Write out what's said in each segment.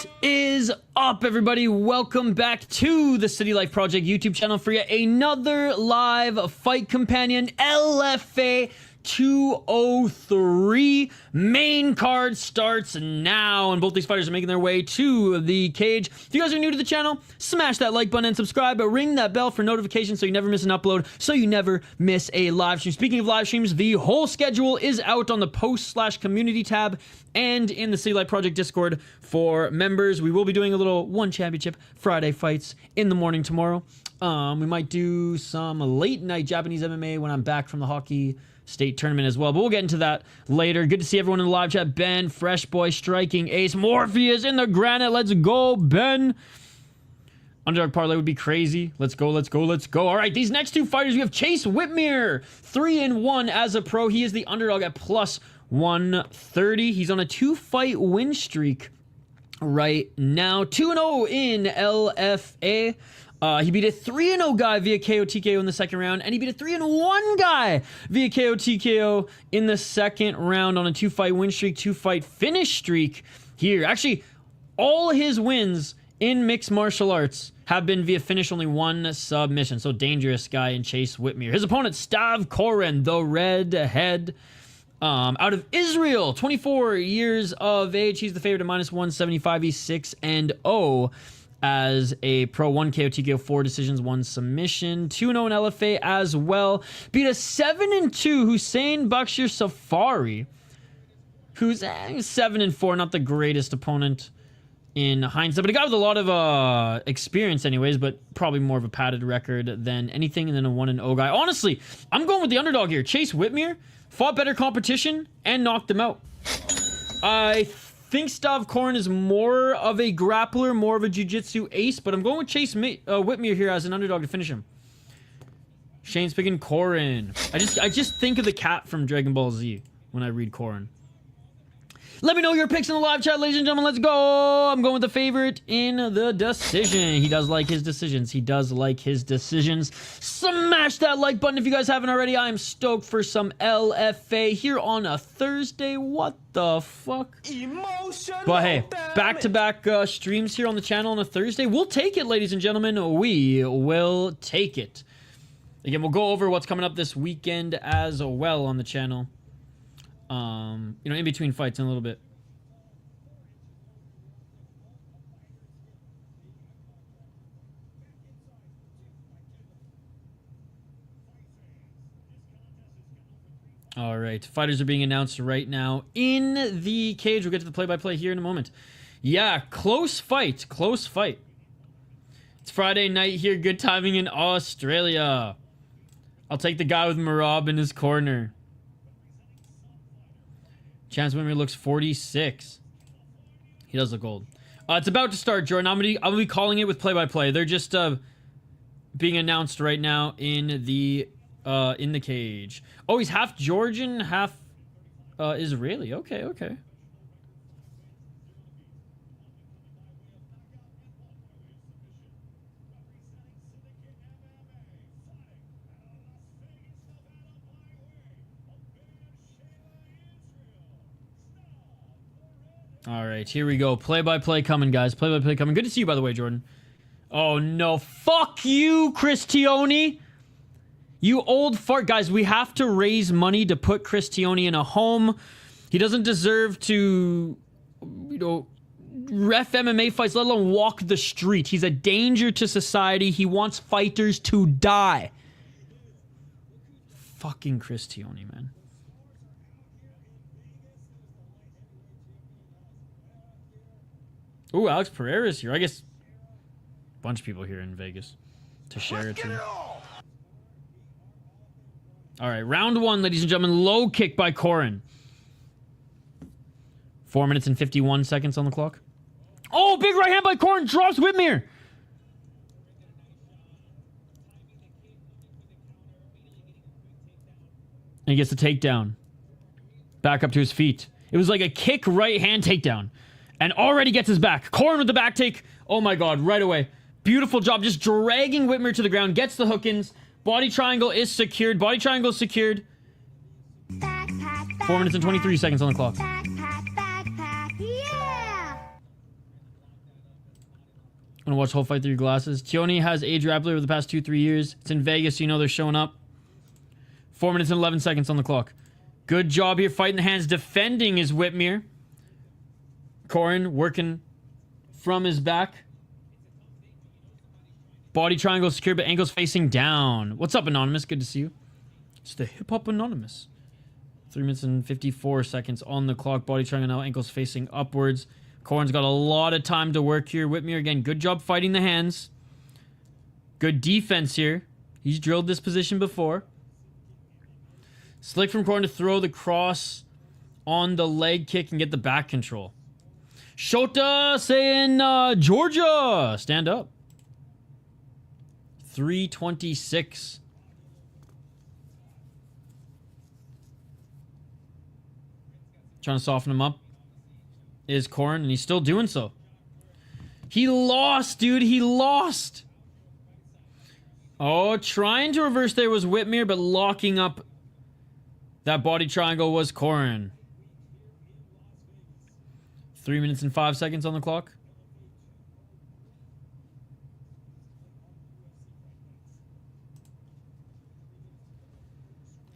What is up, everybody? Welcome back to the City Life Project YouTube channel for yet another live fight companion. LFA 203 main card starts now, and both these fighters are making their way to the cage. If you guys are new to the channel, smash that like button and subscribe, but ring that bell for notifications so you never miss an upload, so you never miss a live stream. Speaking of live streams, the whole schedule is out on the post/community tab and in the City Life Project Discord for members. We will be doing a little one championship Friday fights in the morning tomorrow. We might do some late night Japanese MMA when I'm back from the hockey state tournament as well, but we'll get into that later. Good to see everyone in the live chat. Ben, Fresh Boy, Striking Ace, Morpheus in the granite. Let's go, Ben. Underdog parlay would be crazy. Let's go, let's go, let's go. All right, these next two fighters, we have Chase Whitmer, 3-1 as a pro. He is the underdog at plus 130. He's on a 2-fight win streak right now. 2-0 in LFA. He beat a 3-0 guy via KO TKO in the second round, and he beat a 3-1 guy via KO TKO in the second round on a 2-fight win streak, 2-fight finish streak here. Actually, all his wins in mixed martial arts have been via finish, only one submission. So dangerous guy in Chase Whitmer. His opponent, Stav Koren, the redhead, out of Israel, 24 years of age. He's the favorite at minus 175. He's 6-0. As a pro. 1 KO TKO, 4 decisions, 1 submission. 2-0 in LFA as well. Beat a 7-2 Hussein Bakshir Safari, who's 7-4, not the greatest opponent in hindsight, but a guy with a lot of experience anyways, but probably more of a padded record than anything, and then a 1-0 guy. Honestly, I'm going with the underdog here. Chase Whitmer fought better competition and knocked him out. I think Stav Koren is more of a grappler, more of a jiu-jitsu ace, but I'm going with Chase Whitmer here as an underdog to finish him. Shane's picking Koren. I just think of the cat from Dragon Ball Z when I read Koren. Let me know your picks in the live chat, ladies and gentlemen. Let's go. I'm going with the favorite in the decision. He does like his decisions. He does like his decisions. Smash that like button if you guys haven't already. I am stoked for some LFA here on a Thursday. What the fuck? But hey, back-to-back streams here on the channel on a Thursday. We'll take it, ladies and gentlemen. We will take it. Again, we'll go over what's coming up this weekend as well on the channel. You know, in between fights in a little bit. All right, fighters are being announced right now in the cage. We'll get to the play-by-play here in a moment. Yeah, close fight, close fight. It's Friday night here. Good timing in Australia. I'll take the guy with Marab in his corner. Chance Whitmer looks 46. He does look old. It's about to start, Jordan. I'm gonna be calling it with play-by-play. They're just being announced right now in the cage. Oh, he's half Georgian, half Israeli. Okay, okay. All right, here we go. Play-by-play coming, guys. Play-by-play coming. Good to see you, by the way, Jordan. Oh, no. Fuck you, Christiano. You old fart. Guys, we have to raise money to put Christiano in a home. He doesn't deserve to, you know, ref MMA fights, let alone walk the street. He's a danger to society. He wants fighters to die. Fucking Christiano, man. Ooh, Alex Pereira's here. I guess a bunch of people here in Vegas to share it. All right, round one, ladies and gentlemen. Low kick by Koren. 4 minutes and 51 seconds on the clock. Oh, big right hand by Koren. Drops Whitmer. And he gets the takedown. Back up to his feet. It was like a kick right hand takedown. And already gets his back. Koren with the back take. Oh my god, right away. Beautiful job. Just dragging Whitmer to the ground. Gets the hook-ins. Body triangle is secured. Body triangle is secured. 4 minutes and 23 seconds on the clock. Yeah. Want to watch the whole fight through your glasses. Tioni has age rapidly over the past 2-3 years. It's in Vegas, so you know they're showing up. 4 minutes and 11 seconds on the clock. Good job here fighting the hands. Defending is Whitmer. Koren working from his back. Body triangle secure, but ankles facing down. What's up, Anonymous? Good to see you. It's the Hip Hop Anonymous. 3 minutes and 54 seconds on the clock. Body triangle now, ankles facing upwards. Koren's got a lot of time to work here. Whitmer, again, good job fighting the hands. Good defense here. He's drilled this position before. Slick from Koren to throw the cross on the leg kick and get the back control. Shota saying, Georgia, stand up. 326. Trying to soften him up is Koren, and he's still doing so. He lost, dude. He lost. Oh, trying to reverse there was Whitmer, but locking up that body triangle was Koren. 3 minutes and 5 seconds on the clock.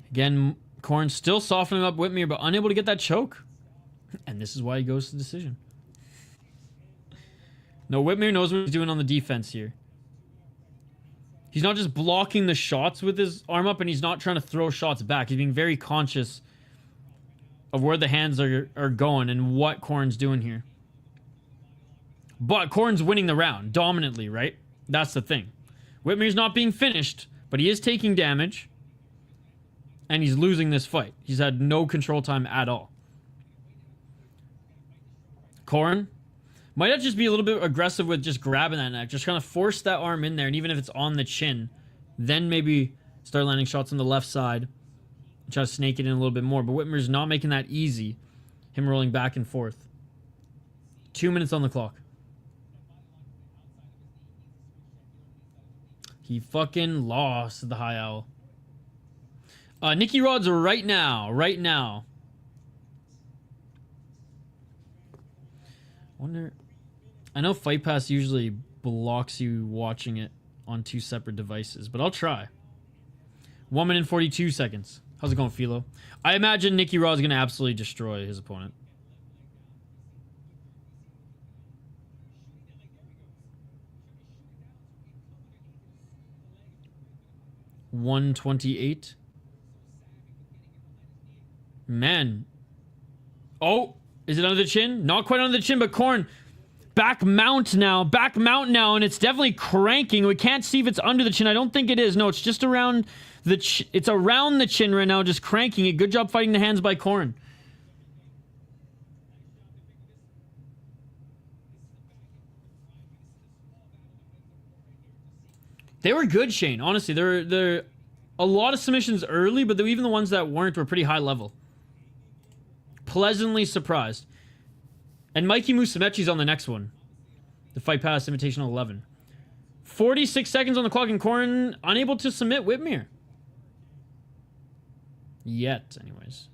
Again, Koren still softening up Whitmer, but unable to get that choke. And this is why he goes to decision. No, Whitmer knows what he's doing on the defense here. He's not just blocking the shots with his arm up, and he's not trying to throw shots back. He's being very conscious of where the hands are going and what Koren's doing here. But Koren's winning the round dominantly, right? That's the thing. Whitmer's not being finished, but he is taking damage. And he's losing this fight. He's had no control time at all. Koren might have to just be a little bit aggressive with just grabbing that neck. Just trying to force that arm in there. And even if it's on the chin, then maybe start landing shots on the left side. Try to snake it in a little bit more. But Whitmer's not making that easy. Him rolling back and forth. 2 minutes on the clock. He fucking lost the high owl. Nicky Rod's right now. Right now. Wonder... I know Fight Pass usually blocks you watching it on 2 separate devices, but I'll try. 1 minute and 42 seconds. How's it going, Philo? I imagine Nicky Rod's going to absolutely destroy his opponent. $128. Man. Oh, is it under the chin? Not quite under the chin, but Koren back mount now. Back mount now, and it's definitely cranking. We can't see if it's under the chin. I don't think it is. No, it's just around the it's around the chin right now, just cranking it. Good job fighting the hands by Koren. They were good, Shane. Honestly, they're a lot of submissions early, but even the ones that weren't were pretty high level. Pleasantly surprised. And Mikey Musumeci's on the next one. The Fight Pass Invitational 11. 46 seconds on the clock, and Koren unable to submit Whitmer. Yet, anyways.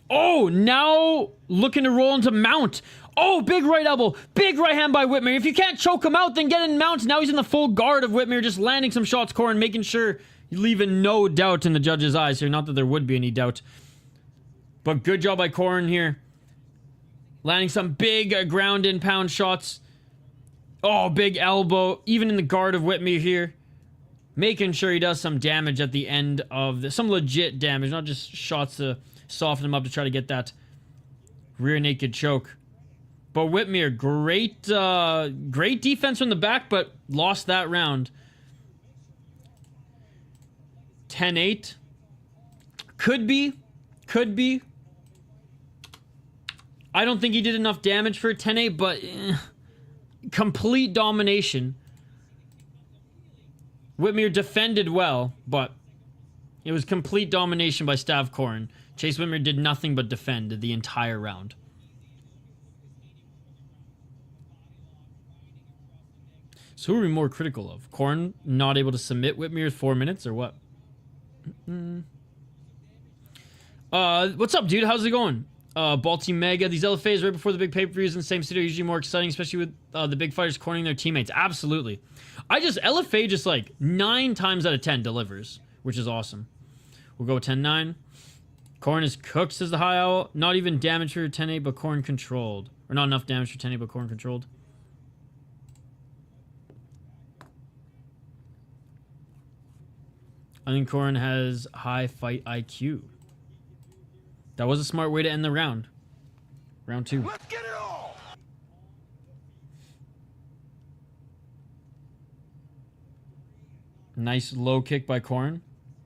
Oh, now looking to roll into mount. Oh, big right elbow. Big right hand by Whitmer. If you can't choke him out, then get in mount. Now he's in the full guard of Whitmer, just landing some shots, Koren, making sure you're leaving no doubt in the judge's eyes here. Not that there would be any doubt. But good job by Koren here. Landing some big ground and pound shots. Oh, big elbow. Even in the guard of Whitmer here. Making sure he does some damage at the end of this. Some legit damage, not just shots to soften him up to try to get that rear naked choke. But Whitmer, great defense from the back, but lost that round. 10-8. Could be. I don't think he did enough damage for 10-8, but complete domination. Whitmer defended well, but it was complete domination by Stav Koren. Chase Whitmer did nothing but defend the entire round. So who are we more critical of? Koren not able to submit Whitmer 4 minutes, or what? What's up, dude? How's it going? Balti Mega. These LFAs right before the big pay-per-views in the same city are usually more exciting, especially with the big fighters cornering their teammates. Absolutely. LFA just like 9 times out of 10 delivers, which is awesome. We'll go 10-9. Koren is cooked, says the High Owl. Not even damage for 10-8, but Koren controlled. Or not enough damage for 10-8, but Koren controlled. I think Koren has high fight IQ. That was a smart way to end the round. Round 2. Let's get it all. Nice low kick by Koren.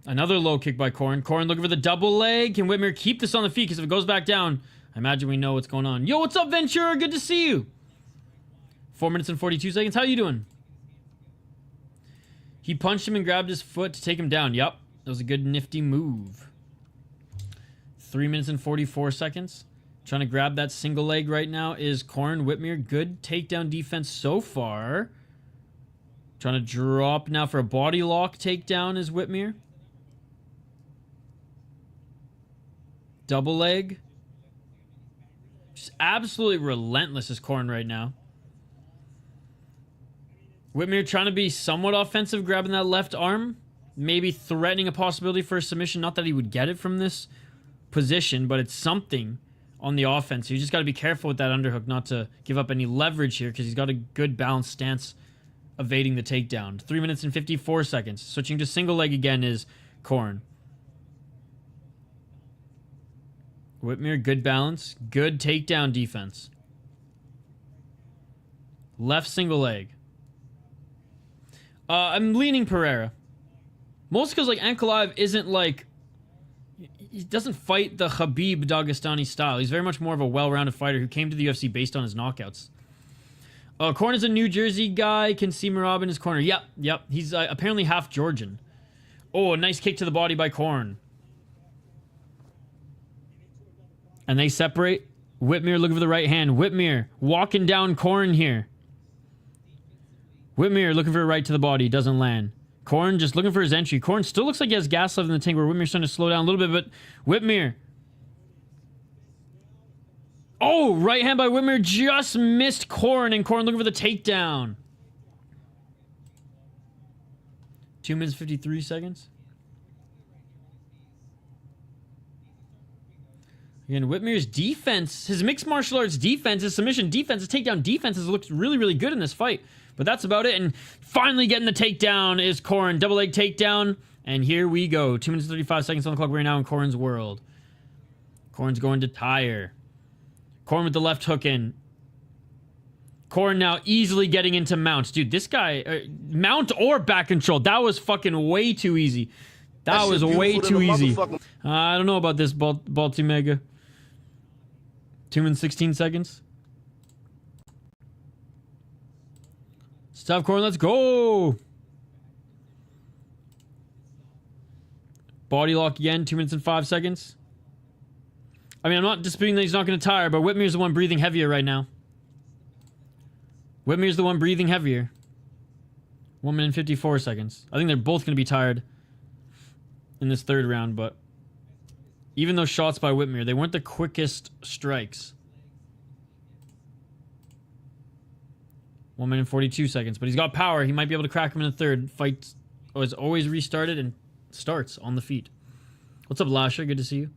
Another low kick by Koren. Koren looking for the double leg. Can Whitmer keep this on the feet? Because if it goes back down, I imagine we know what's going on. Yo, what's up, Ventura? Good to see you. 4 minutes and 42 seconds. How you doing? He punched him and grabbed his foot to take him down. Yep. That was a good nifty move. 3 minutes and 44 seconds. Trying to grab that single leg right now is Koren. Whitmer, good takedown defense so far. Trying to drop now for a body lock takedown is Whitmer. Double leg. Just absolutely relentless is Koren right now. Whitmer trying to be somewhat offensive, grabbing that left arm. Maybe threatening a possibility for a submission. Not that he would get it from this position, but it's something on the offense. You just got to be careful with that underhook not to give up any leverage here because he's got a good balanced stance evading the takedown. 3 minutes and 54 seconds. Switching to single leg again is Koren. Whitmer, good balance. Good takedown defense. Left single leg. I'm leaning Pereira. Mostly because like Ankalaev isn't like... He doesn't fight the Khabib Dagestani style. He's very much more of a well-rounded fighter who came to the UFC based on his knockouts. Koren is a New Jersey guy. Can see Merab in his corner. Yep. He's apparently half Georgian. Oh, a nice kick to the body by Koren. And they separate. Whitmer looking for the right hand. Whitmer walking down Koren here. Whitmer looking for a right to the body. Doesn't land. Koren just looking for his entry. Koren still looks like he has gas left in the tank where Whitmer's starting to slow down a little bit, but Whitmer. Oh, right hand by Whitmer just missed Koren, and Koren looking for the takedown. 2 minutes 53 seconds. Again, Whitmer's defense, his mixed martial arts defense, his submission defense, his takedown defense has looked really, really good in this fight. But that's about it. And finally getting the takedown is Koren. Double leg takedown. And here we go. 2 minutes 35 seconds on the clock. We're now in Koren's world. Koren's going to tire. Koren with the left hook in. Koren now easily getting into mounts. Dude, this guy... mount or back control. That was fucking way too easy. That was way too easy. I don't know about this, Balti Mega. 2 minutes 16 seconds. Stav Koren, let's go. Body lock again, 2 minutes and 5 seconds. I mean, I'm not disputing that he's not going to tire, but Whitmer's the one breathing heavier right now. Whitmer's the one breathing heavier. 1 minute and 54 seconds. I think they're both going to be tired in this third round, but even those shots by Whitmer, they weren't the quickest strikes. 1 minute and 42 seconds, but he's got power. He might be able to crack him in the third. Fight is always restarted and starts on the feet. What's up, Lasha? Good to see you.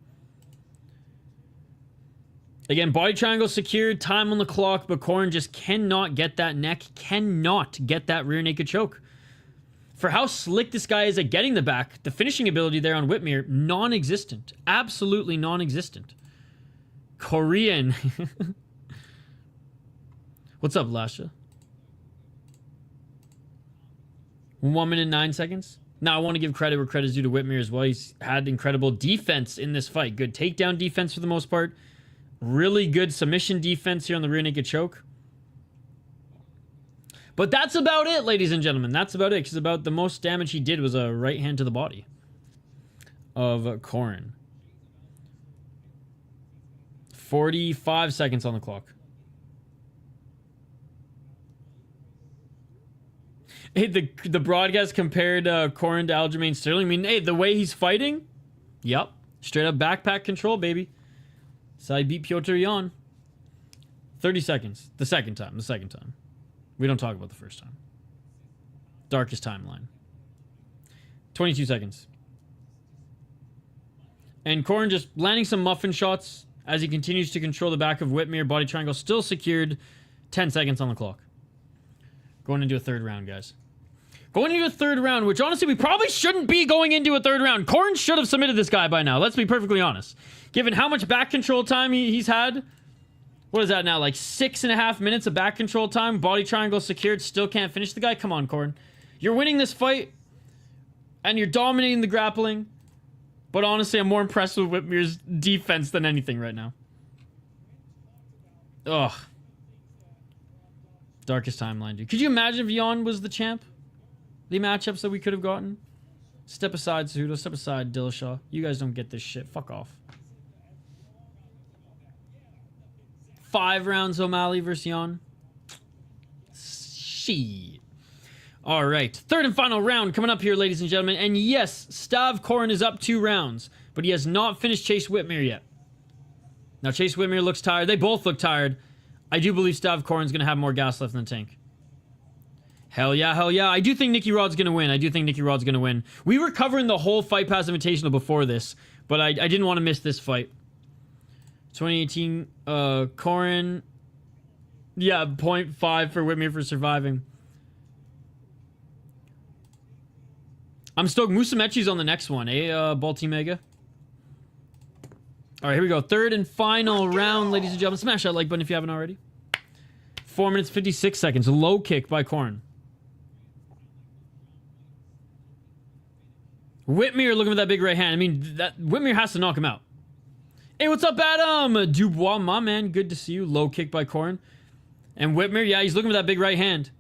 Again, body triangle secured, time on the clock, but Koren just cannot get that neck, cannot get that rear naked choke. For how slick this guy is at getting the back, the finishing ability there on Whitmer, non-existent. Absolutely non-existent. Korean. What's up, Lasha? 1 minute and 9 seconds. Now, I want to give credit where credit is due to Whitmer as well. He's had incredible defense in this fight. Good takedown defense for the most part. Really good submission defense here on the rear naked choke. But that's about it, ladies and gentlemen. That's about it. Because about the most damage he did was a right hand to the body of Koren. 45 seconds on the clock. Hey, the broadcast compared Koren to Aljamain Sterling. I mean, hey, the way he's fighting, yep, straight up backpack control, baby. So I beat Piotr Jan. 30 seconds. The second time. We don't talk about the first time. Darkest timeline. 22 seconds. And Koren just landing some muffin shots as he continues to control the back of Whitmer. Body triangle still secured. 10 seconds on the clock. Going into a third round, guys. Going into a third round, which honestly we probably shouldn't be going into a third round. Koren should have submitted this guy by now. Let's be perfectly honest. Given how much back control time he's had. What is that now? Like 6.5 minutes of back control time. Body triangle secured. Still can't finish the guy. Come on, Koren. You're winning this fight. And you're dominating the grappling. But honestly, I'm more impressed with Whitmer's defense than anything right now. Ugh. Darkest timeline, dude. Could you imagine if Jan was the champ? The matchups that we could have gotten? Step aside, Cejudo. Step aside, Dillashaw. You guys don't get this shit. Fuck off. 5 rounds O'Malley versus Jan. Shit. All right. Third and final round coming up here, ladies and gentlemen. And yes, Stav Koren is up 2 rounds. But he has not finished Chase Whitmer yet. Now, Chase Whitmer looks tired. They both look tired. I do believe Stav Koren's going to have more gas left in the tank. Hell yeah, hell yeah. I do think Nicky Rod's going to win. We were covering the whole Fight Pass Invitational before this, but I didn't want to miss this fight. 2018, Koren. Yeah, 0.5 for Whitmer for surviving. I'm stoked. Musumeci's on the next one, Balti Mega? All right, here we go. Third and final round, ladies and gentlemen. Smash that like button if you haven't already. 4 minutes, 56 seconds. Low kick by Koren. Whitmer looking for that big right hand. I mean, that Whitmer has to knock him out. Hey, what's up, Adam? Dubois, my man. Good to see you. Low kick by Koren. And Whitmer, yeah, he's looking for that big right hand.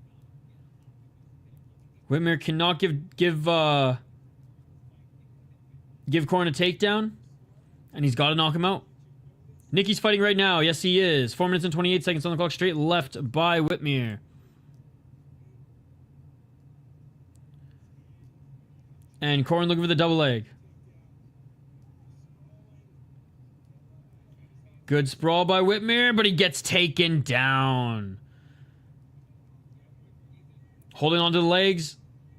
Whitmer cannot give Koren a takedown. And he's got to knock him out. Nicky's fighting right now. Yes, he is. 4 minutes and 28 seconds on the clock. Straight left by Whitmer. And Koren looking for the double leg. Good sprawl by Whitmer, but he gets taken down. Holding on to the legs.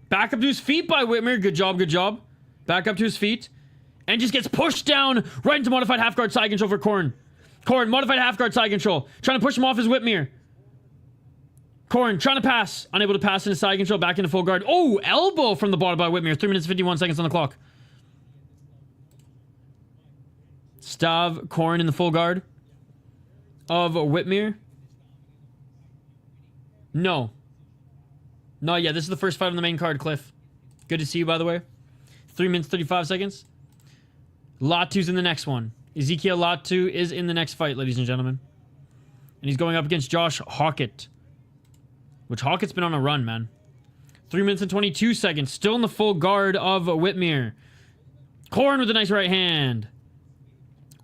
Back up to his feet by Whitmer. Good job, good job. Back up to his feet. And just gets pushed down right into modified half guard side control for Koren. Koren, modified half guard side control. Trying to push him off his Whitmer. Koren trying to pass. Unable to pass into side control. Back into full guard. Oh, elbow from the bottom by Whitmer. 3 minutes 51 seconds on the clock. Stav, Koren in the full guard of Whitmer. No. Not yet. This is the first fight on the main card, Cliff. Good to see you, by the way. 3 minutes 35 seconds. Latu's in the next one. Ezekiel Latu is in the next fight, ladies and gentlemen. And he's going up against Josh Hokit. Which Hokit's been on a run, man. 3 minutes and 22 seconds. Still in the full guard of Whitmer. Koren with a nice right hand.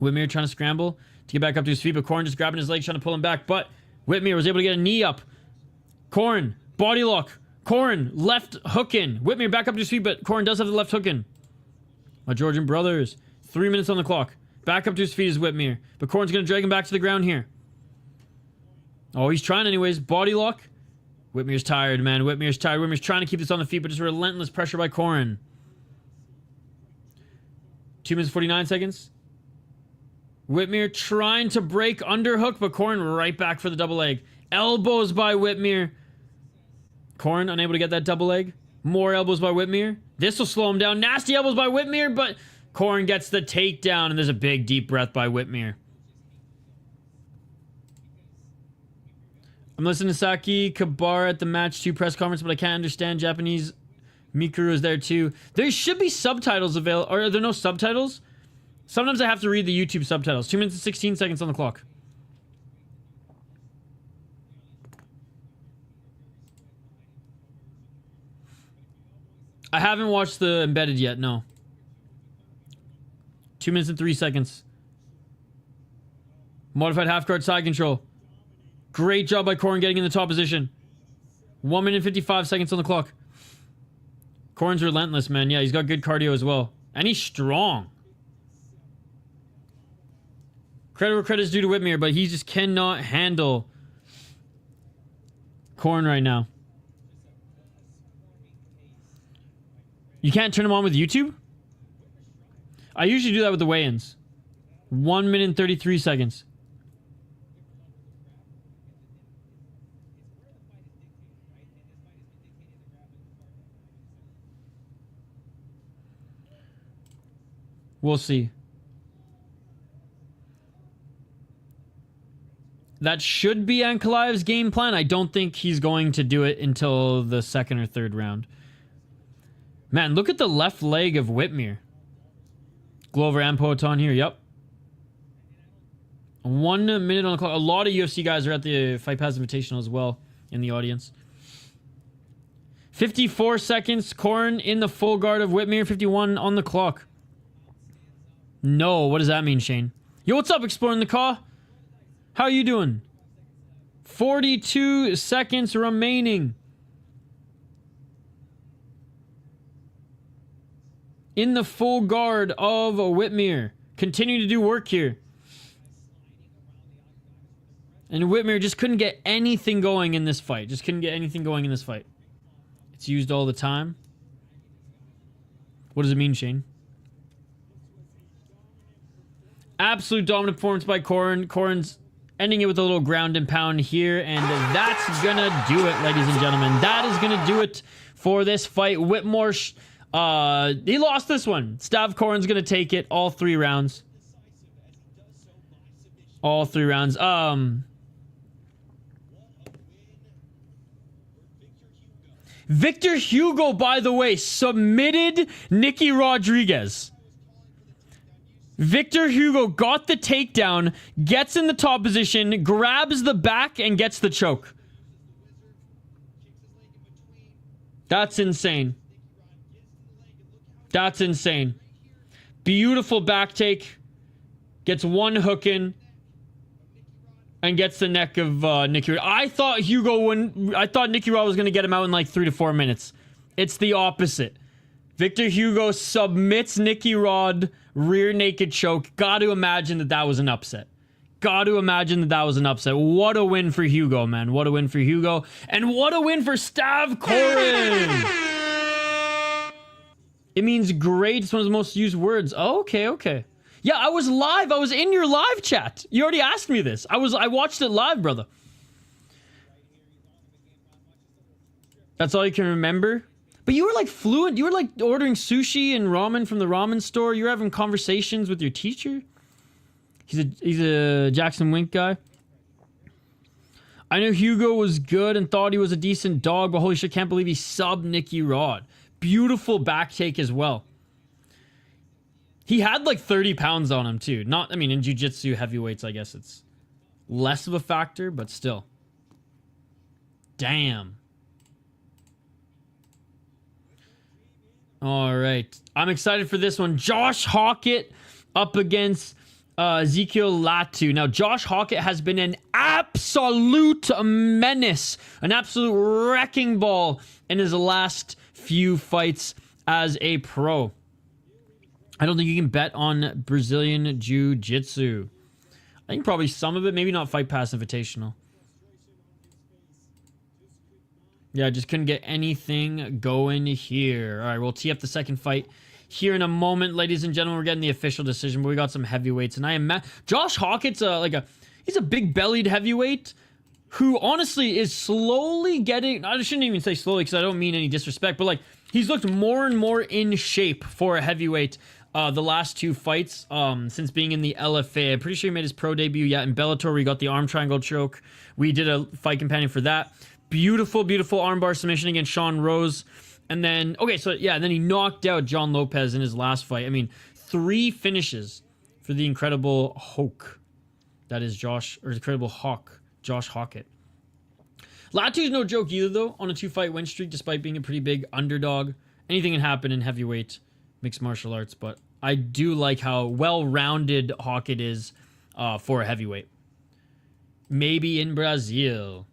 Whitmer trying to scramble to get back up to his feet, but Koren just grabbing his legs, trying to pull him back. But Whitmer was able to get a knee up. Koren, body lock. Koren, left hook in. Whitmer back up to his feet, but Koren does have the left hook in. My Georgian brothers. 3 minutes on the clock. Back up to his feet is Whitmer. But Koren's going to drag him back to the ground here. Oh, he's trying anyways. Body lock. Whitmer's tired, man. Whitmer's tired. Whitmer's trying to keep this on the feet, but just relentless pressure by Koren. 2 minutes 49 seconds. Whitmer trying to break underhook, but Koren right back for the double leg. Elbows by Whitmer. Koren unable to get that double leg. More elbows by Whitmer. This will slow him down. Nasty elbows by Whitmer, but Koren gets the takedown, and there's a big deep breath by Whitmer. I'm listening to Saki Kabara at the Match 2 press conference, but I can't understand Japanese. Mikuru is there too. There should be subtitles available. Or are there no subtitles? Sometimes I have to read the YouTube subtitles. 2 minutes and 16 seconds on the clock. I haven't watched the embedded yet, no. 2 minutes and 3 seconds. Modified half guard side control. Great job by Koren getting in the top position. 1 minute and 55 seconds on the clock. Koren's relentless, man. Yeah, he's got good cardio as well. And he's strong. Credit where credit is due to Whitmer, but he just cannot handle Koren right now. You can't turn him on with YouTube? I usually do that with the weigh-ins. 1 minute and 33 seconds. We'll see. That should be Ankalaev's game plan. I don't think he's going to do it until the second or third round. Man, look at the left leg of Whitmer. Glover and Poetan here, yep. 1 minute on the clock. A lot of UFC guys are at the Fight Pass Invitational as well in the audience. 54 seconds. Koren in the full guard of Whitmer. 51 on the clock. No, what does that mean, Shane? Yo, what's up, Exploring the Car? How are you doing? 42 seconds remaining. In the full guard of Whitmer. Continuing to do work here. And Whitmer just couldn't get anything going in this fight. Just couldn't get anything going in this fight. It's used all the time. What does it mean, Shane? Absolute dominant performance by Koren. Koren's ending it with a little ground and pound here. And that's gonna do it, ladies and gentlemen. That is gonna do it for this fight. Whitmore, he lost this one. Stav Koren's gonna take it all 3 rounds. All 3 rounds. Victor Hugo, by the way, submitted Nicky Rodriguez. Victor Hugo got the takedown, gets in the top position, grabs the back, and gets the choke. That's insane. That's insane. Beautiful back take. Gets 1 hook in. And gets the neck of Nicky Rod. I thought Nicky Rod was going to get him out in like 3 to 4 minutes. It's the opposite. Victor Hugo submits Nicky Rod, rear naked choke. Got to imagine that that was an upset. Got to imagine that that was an upset. What a win for Hugo, man. What a win for Hugo. And what a win for Stav Koren. It means great. It's one of the most used words. Oh, okay, okay. Yeah, I was live. I was in your live chat. You already asked me this. I watched it live, brother. That's all you can remember? But you were like fluent. You were like ordering sushi and ramen from the ramen store. You were having conversations with your teacher. He's a Jackson Wink guy. I knew Hugo was good and thought he was a decent dog, but holy shit, can't believe he subbed Nicky Rod. Beautiful back take as well. He had like 30 pounds on him too. Not, I mean, in jiu-jitsu heavyweights, I guess it's less of a factor, but still. Damn. All right. I'm excited for this one. Josh Hokit up against Ezekiel Latu. Now, Josh Hokit has been an absolute menace, an absolute wrecking ball in his last few fights as a pro. I don't think you can bet on Brazilian Jiu-Jitsu. I think probably some of it, maybe not Fight Pass Invitational. Yeah, just couldn't get anything going here. All right, we'll tee up the second fight here in a moment, ladies and gentlemen. We're getting the official decision, but we got some heavyweights, and I am Josh Hawkett's he's a big-bellied heavyweight who honestly is slowly getting. I shouldn't even say slowly because I don't mean any disrespect, but like he's looked more and more in shape for a heavyweight. The last 2 fights since being in the LFA. I'm pretty sure he made his pro debut. Yeah, in Bellator, we got the arm triangle choke. We did a fight companion for that. Beautiful, beautiful armbar submission against Sean Rose. And then, okay, so yeah, and then he knocked out John Lopez in his last fight. I mean, 3 finishes for the incredible Hawk. That is Josh, or incredible Hawk, Josh Hokit. Latu's no joke either, though, on a 2-fight win streak, despite being a pretty big underdog. Anything can happen in heavyweight mixed martial arts, but I do like how well-rounded Hokit is for a heavyweight. Maybe in Brazil.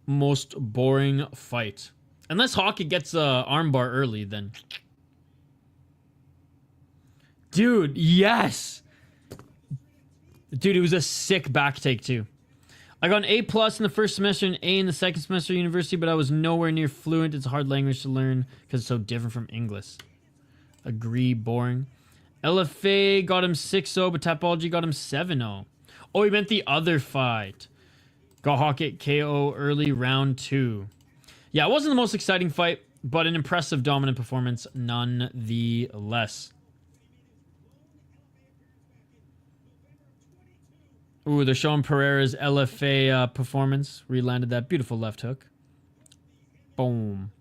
Most boring fight. Unless Hokit gets a armbar early, then Dude, yes. Dude, it was a sick back take too. I got an A+ in the first semester and A in the second semester of university, but I was nowhere near fluent. It's a hard language to learn because it's so different from English. Agree, boring. LFA got him 6-0, but Tapology got him 7-0. Oh, he meant the other fight. Got Hokit KO early, round 2. Yeah, it wasn't the most exciting fight, but an impressive dominant performance nonetheless. Ooh, they're showing Pereira's LFA performance. Where he landed that beautiful left hook. Boom.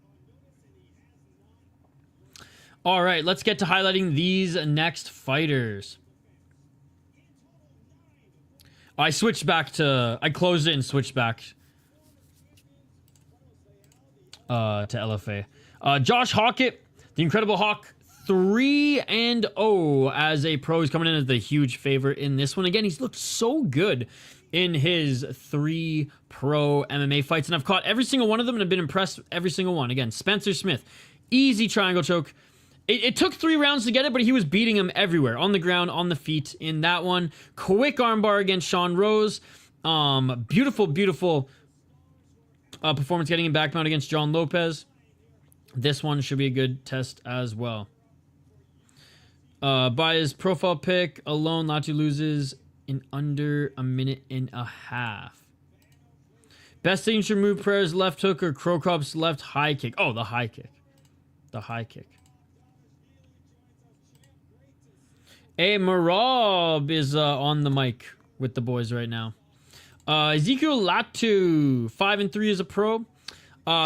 All right, let's get to highlighting these next fighters. I switched back to... I closed it and switched back to LFA. Josh Hokit, the Incredible Hawk, 3-0 as a pro. He's coming in as the huge favorite in this one. Again, he's looked so good in his 3 pro MMA fights, and I've caught every single one of them and I've been impressed with every single one. Again, Spencer Smith, easy triangle choke. It took 3 rounds to get it, but he was beating him everywhere. On the ground, on the feet in that one. Quick armbar against Sean Rose. Beautiful, beautiful performance getting him back mount against John Lopez. This one should be a good test as well. By his profile pick alone, Latu loses in under a minute and a half. Best signature move, Pereira's left hook or Krokop's left high kick. Oh, the high kick. The high kick. Hey, Marab is on the mic with the boys right now. Ezekiel Latu, 5-3 as a pro.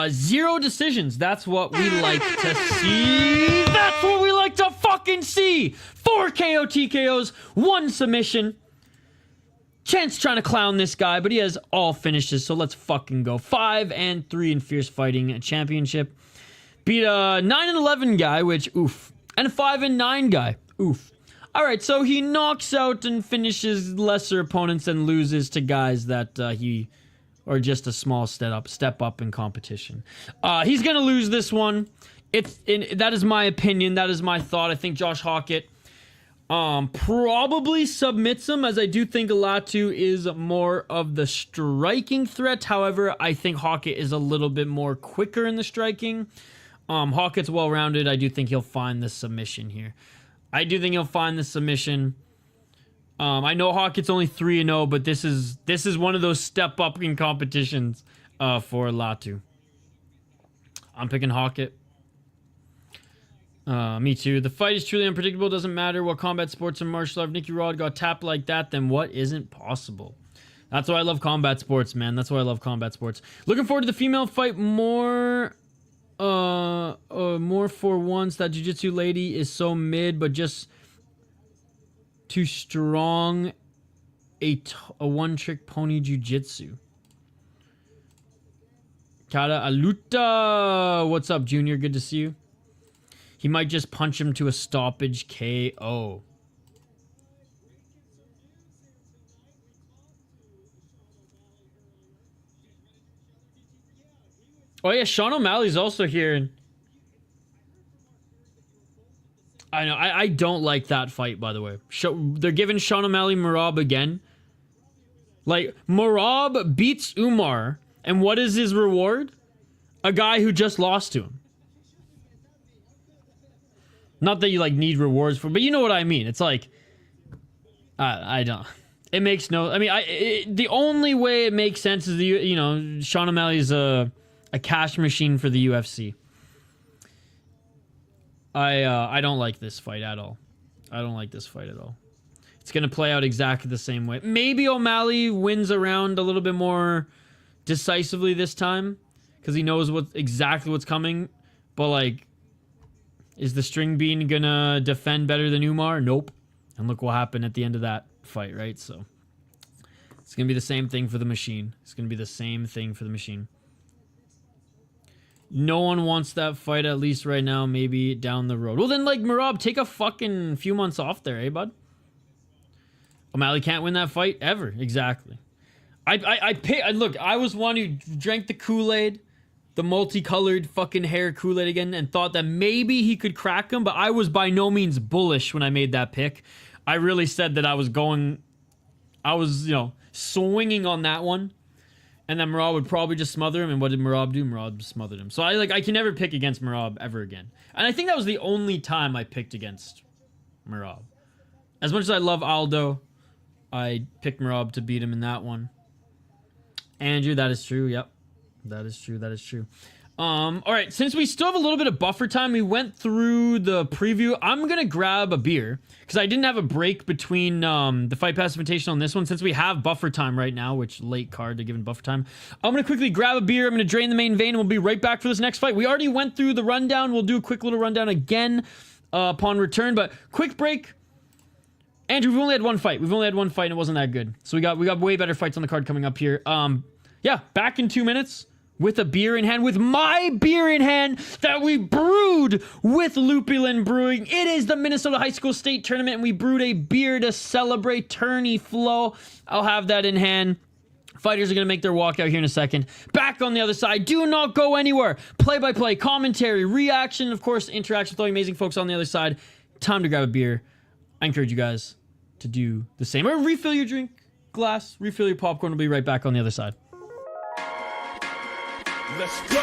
0 decisions. That's what we like to see. That's what we like to fucking see. 4 KO TKOs, 1 submission. Chance trying to clown this guy, but he has all finishes, so let's fucking go. 5-3 in Fierce Fighting Championship. Beat a 9-11 guy, which, oof. And a 5-9 guy, oof. Alright, so he knocks out and finishes lesser opponents and loses to guys that or just a small step up in competition. He's gonna lose this one. That is my opinion. That is my thought. I think Josh Hokit probably submits him, as I do think Latu is more of the striking threat. However, I think Hokit is a little bit more quicker in the striking. Hokit's well-rounded. I do think he'll find the submission here. I do think he'll find the submission. I know Hokit's only 3-0, but this is one of those step up in competitions for Latu. I'm picking Hokit. Me too. The fight is truly unpredictable. Doesn't matter what combat sports or martial art. If Nicky Rod got tapped like that, then what isn't possible? That's why I love combat sports, man. That's why I love combat sports. Looking forward to the female fight more for once. That jiu-jitsu lady is so mid, but just too strong. A one-trick pony jiu-jitsu. Kara Aluta. What's up, Junior? Good to see you. He might just punch him to a stoppage KO. Oh yeah, Sean O'Malley's also here. I know, I don't like that fight, by the way. They're giving Sean O'Malley Marab again. Like, Marab beats Umar, and what is his reward? A guy who just lost to him. Not that you, like, need rewards for, but you know what I mean. It's like, I don't. It makes no, I mean, the only way it makes sense is, you know, Sean O'Malley's a cash machine for the UFC. I don't like this fight at all. I don't like this fight at all. It's going to play out exactly the same way. Maybe O'Malley wins around a little bit more decisively this time because he knows exactly what's coming. But, like, is the string bean going to defend better than Umar? Nope. And look what happened at the end of that fight, right? So it's going to be the same thing for the machine. It's going to be the same thing for the machine. No one wants that fight, at least right now, maybe down the road. Well, then, like, Marab, take a fucking few months off there, eh, bud? O'Malley can't win that fight ever. Exactly. Look, I was one who drank the Kool-Aid the multicolored fucking hair Kool-Aid again and thought that maybe he could crack him, but I was by no means bullish when I made that pick. I really said that I was, you know, swinging on that one. And then Merab would probably just smother him. And what did Merab do? Merab smothered him. So I can never pick against Merab ever again. And I think that was the only time I picked against Merab. As much as I love Aldo, I picked Merab to beat him in that one. Andrew, that is true. Yep. That is true. That is true. All right. Since we still have a little bit of buffer time, we went through the preview. I'm going to grab a beer because I didn't have a break between the Fight Pass Invitational and this one. Since we have buffer time right now, which late card to give buffer time, I'm going to quickly grab a beer. I'm going to drain the main vein and we'll be right back for this next fight. We already went through the rundown. We'll do a quick little rundown again upon return, but quick break. Andrew, we've only had one fight. We've only had one fight and it wasn't that good. So we got way better fights on the card coming up here. Yeah, back in 2 minutes. With a beer in hand, with my beer in hand that we brewed with Lupulin Brewing. It is the Minnesota High School State Tournament, and we brewed a beer to celebrate tourney flow. I'll have that in hand. Fighters are going to make their walkout here in a second. Back on the other side. Do not go anywhere. Play-by-play, commentary, reaction, of course, interaction with all the amazing folks on the other side. Time to grab a beer. I encourage you guys to do the same. Or refill your drink glass, refill your popcorn. We'll be right back on the other side. Let's go.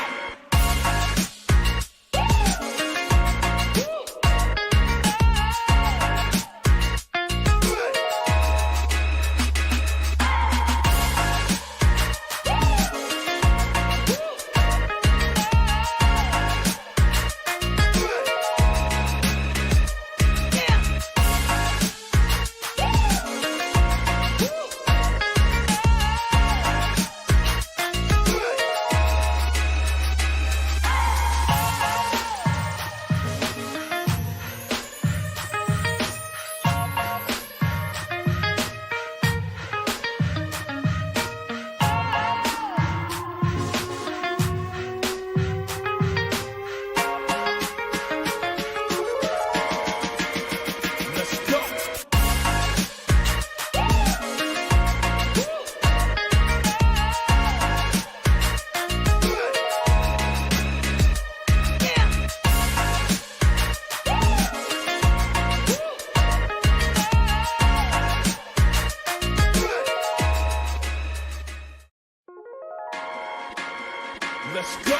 Let's go.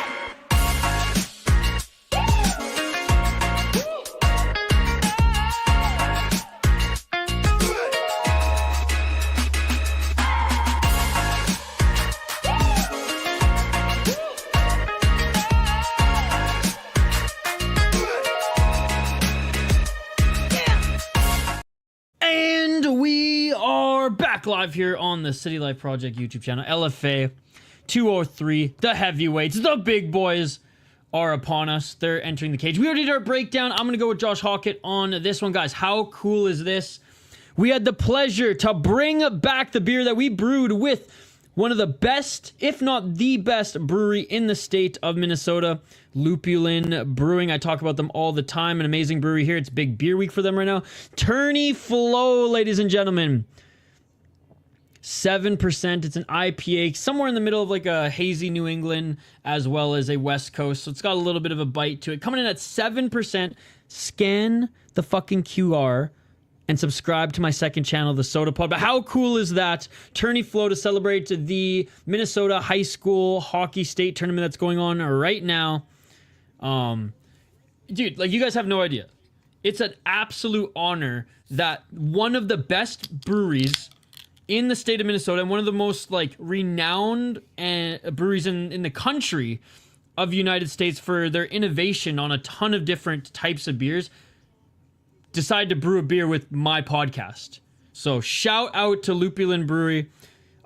And we are back live here on the City Life Project YouTube channel. LFA 203, the heavyweights, the big boys are upon us. They're entering the cage. We already did our breakdown. I'm going to go with Josh Hokit on this one, guys. How cool is this? We had the pleasure to bring back the beer that we brewed with one of the best, if not the best, brewery in the state of Minnesota, Lupulin Brewing. I talk about them all the time. An amazing brewery here. It's big beer week for them right now. Tourney Flow, ladies and gentlemen. 7%. It's an IPA, somewhere in the middle of like a hazy New England as well as a West Coast. So it's got a little bit of a bite to it. Coming in at 7%. Scan the fucking QR and subscribe to my second channel, the Soda Pod. But how cool is that? Tourney Flow to celebrate the Minnesota High School Hockey State Tournament that's going on right now. Dude, like, you guys have no idea. It's an absolute honor that one of the best breweries in the state of Minnesota and one of the most like renowned breweries in the country of the United States for their innovation on a ton of different types of beers decide to brew a beer with my podcast. So shout out to Lupulin Brewery.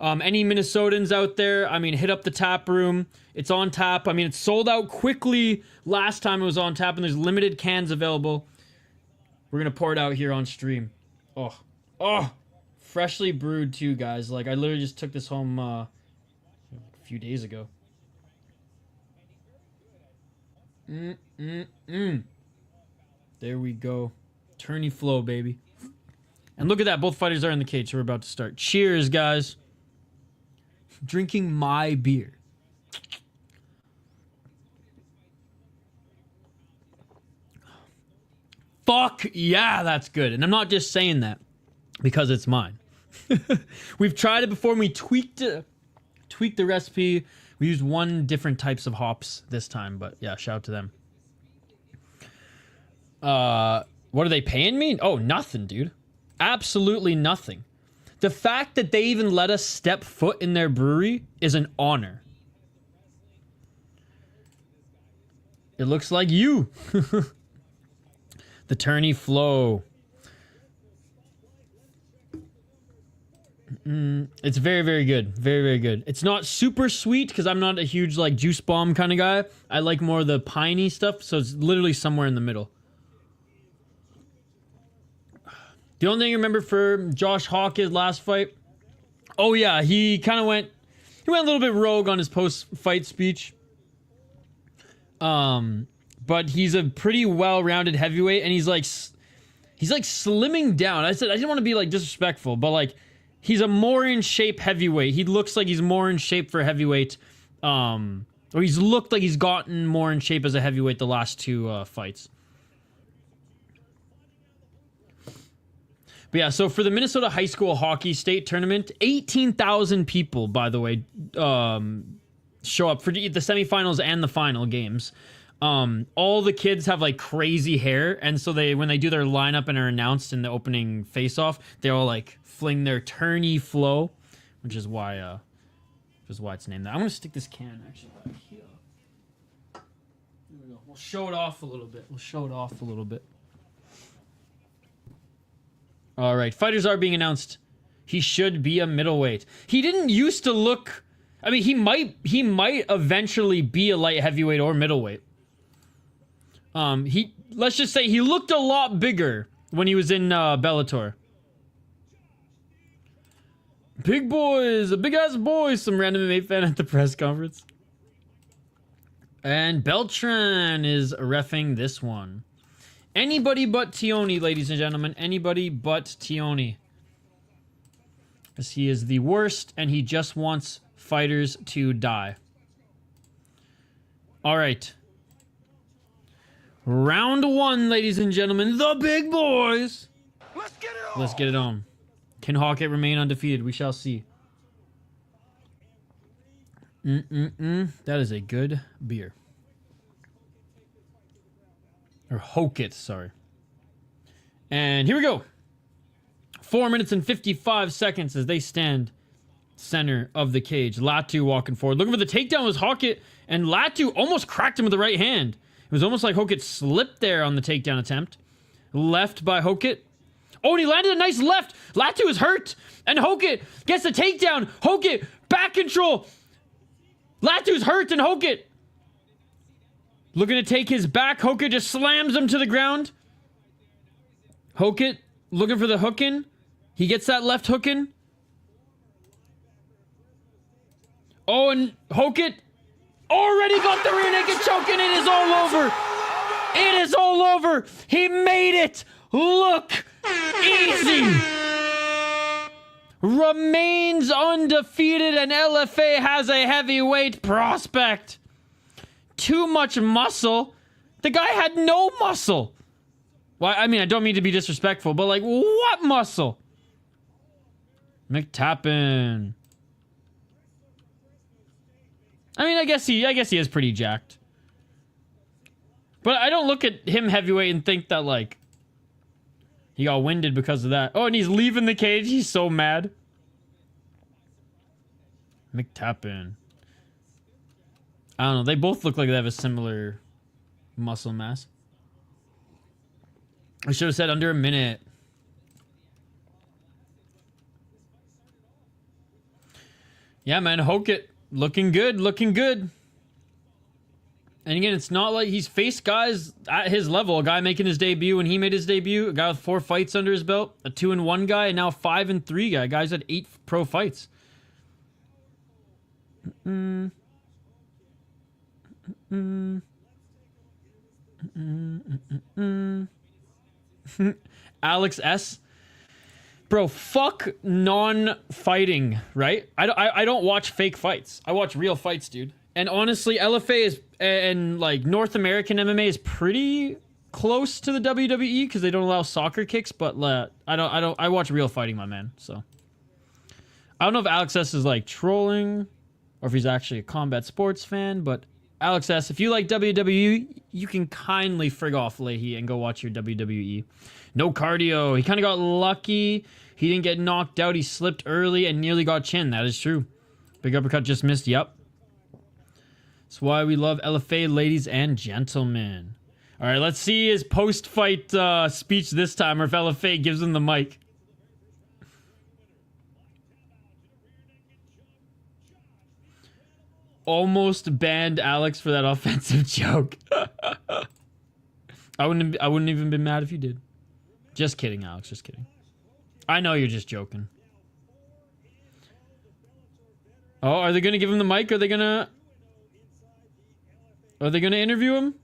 Any Minnesotans out there, I mean, hit up the tap room. It's on tap. I mean, it's sold out quickly last time it was on tap, and there's limited cans available. We're going to pour it out here on stream. Oh, freshly brewed too, guys. Like, I literally just took this home a few days ago. There we go. Tourney Flow, baby. And look at that. Both fighters are in the cage, so we're about to start. Cheers, guys. Drinking my beer. Fuck yeah, that's good. And I'm not just saying that because it's mine. We've tried it before and we tweaked the recipe. We used one different types of hops this time, but yeah, shout out to them. What are they paying me? Oh, nothing, dude. Absolutely nothing. The fact that they even let us step foot in their brewery is an honor. It looks like you. The tourney flow. It's very, very good. Very, very good. It's not super sweet because I'm not a huge like juice bomb kind of guy. I like more of the piney stuff, so it's literally somewhere in the middle. The only thing I remember for Josh Hokit last fight, oh yeah, he kind of went a little bit rogue on his post-fight speech. But he's a pretty well-rounded heavyweight, and he's like slimming down. I said I didn't want to be like disrespectful, but like he's a more in shape heavyweight. He looks like he's more in shape for heavyweight, or he's looked like he's gotten more in shape as a heavyweight the last two fights. But yeah, so for the Minnesota High School Hockey State Tournament, 18,000 people, by the way, show up for the semifinals and the final games. All the kids have like crazy hair, and so when they do their lineup and are announced in the opening face-off, they all like fling their tourney flow, which is why it's named that. I'm gonna stick this can actually back here. There we go. We'll show it off a little bit. All right, fighters are being announced. He should be a middleweight. He didn't used to look. I mean, he might eventually be a light heavyweight or middleweight. Let's just say he looked a lot bigger when he was in Bellator. Big boys, a big ass boy. Some random MMA fan at the press conference. And Beltran is reffing this one. Anybody but Tioni, ladies and gentlemen. Anybody but Tioni. Because he is the worst, and he just wants fighters to die. All right. Round one, ladies and gentlemen. The big boys. Let's get it on. Can Hokit remain undefeated? We shall see. That is a good beer. Or Hokit, sorry. And here we go. 4 minutes and 55 seconds as they stand center of the cage. Latu walking forward. Looking for the takedown was Hokit, and Latu almost cracked him with the right hand. It was almost like Hokit slipped there on the takedown attempt. Left by Hokit. Oh, and he landed a nice left. Latu is hurt, and Hokit gets the takedown. Hokit, back control. Latu's hurt, and Hokit looking to take his back. Hokit just slams him to the ground. Hokit looking for the hook in. He gets that left hook in. Oh, and Hokit already got the rear naked choke, and it is all over. It is all over. He made it look easy. Remains undefeated, and LFA has a heavyweight prospect. Too much muscle. The guy had no muscle. Well, I mean, I don't mean to be disrespectful, but like, what muscle? McTappin. I mean, I guess he is pretty jacked. But I don't look at him heavyweight and think that like he got winded because of that. Oh, and he's leaving the cage. He's so mad. McTappin. I don't know. They both look like they have a similar muscle mass. I should have said under a minute. Yeah, man. Hokit looking good. Looking good. And again, it's not like he's faced guys at his level. A guy making his debut when he made his debut. A guy with 4 fights under his belt. A 2-1 guy. And now a 5-3 guy. Guys had 8 pro fights. Alex S. Bro, fuck non-fighting, right? I don't watch fake fights. I watch real fights, dude. And honestly, LFA is and like North American MMA is pretty close to the WWE because they don't allow soccer kicks, but I watch real fighting, my man. So I don't know if Alex S is like trolling or if he's actually a combat sports fan, but Alex S, if you like WWE, you can kindly frig off Leahy and go watch your WWE. No cardio. He kind of got lucky. He didn't get knocked out. He slipped early and nearly got chin. That is true. Big uppercut just missed. Yep. That's why we love LFA, ladies and gentlemen. All right, let's see his post-fight speech this time, or if LFA gives him the mic. Almost banned Alex for that offensive joke. I wouldn't even been mad if you did. Just kidding, Alex. Just kidding. I know you're just joking. Oh, are they gonna give him the mic? Are they gonna interview him?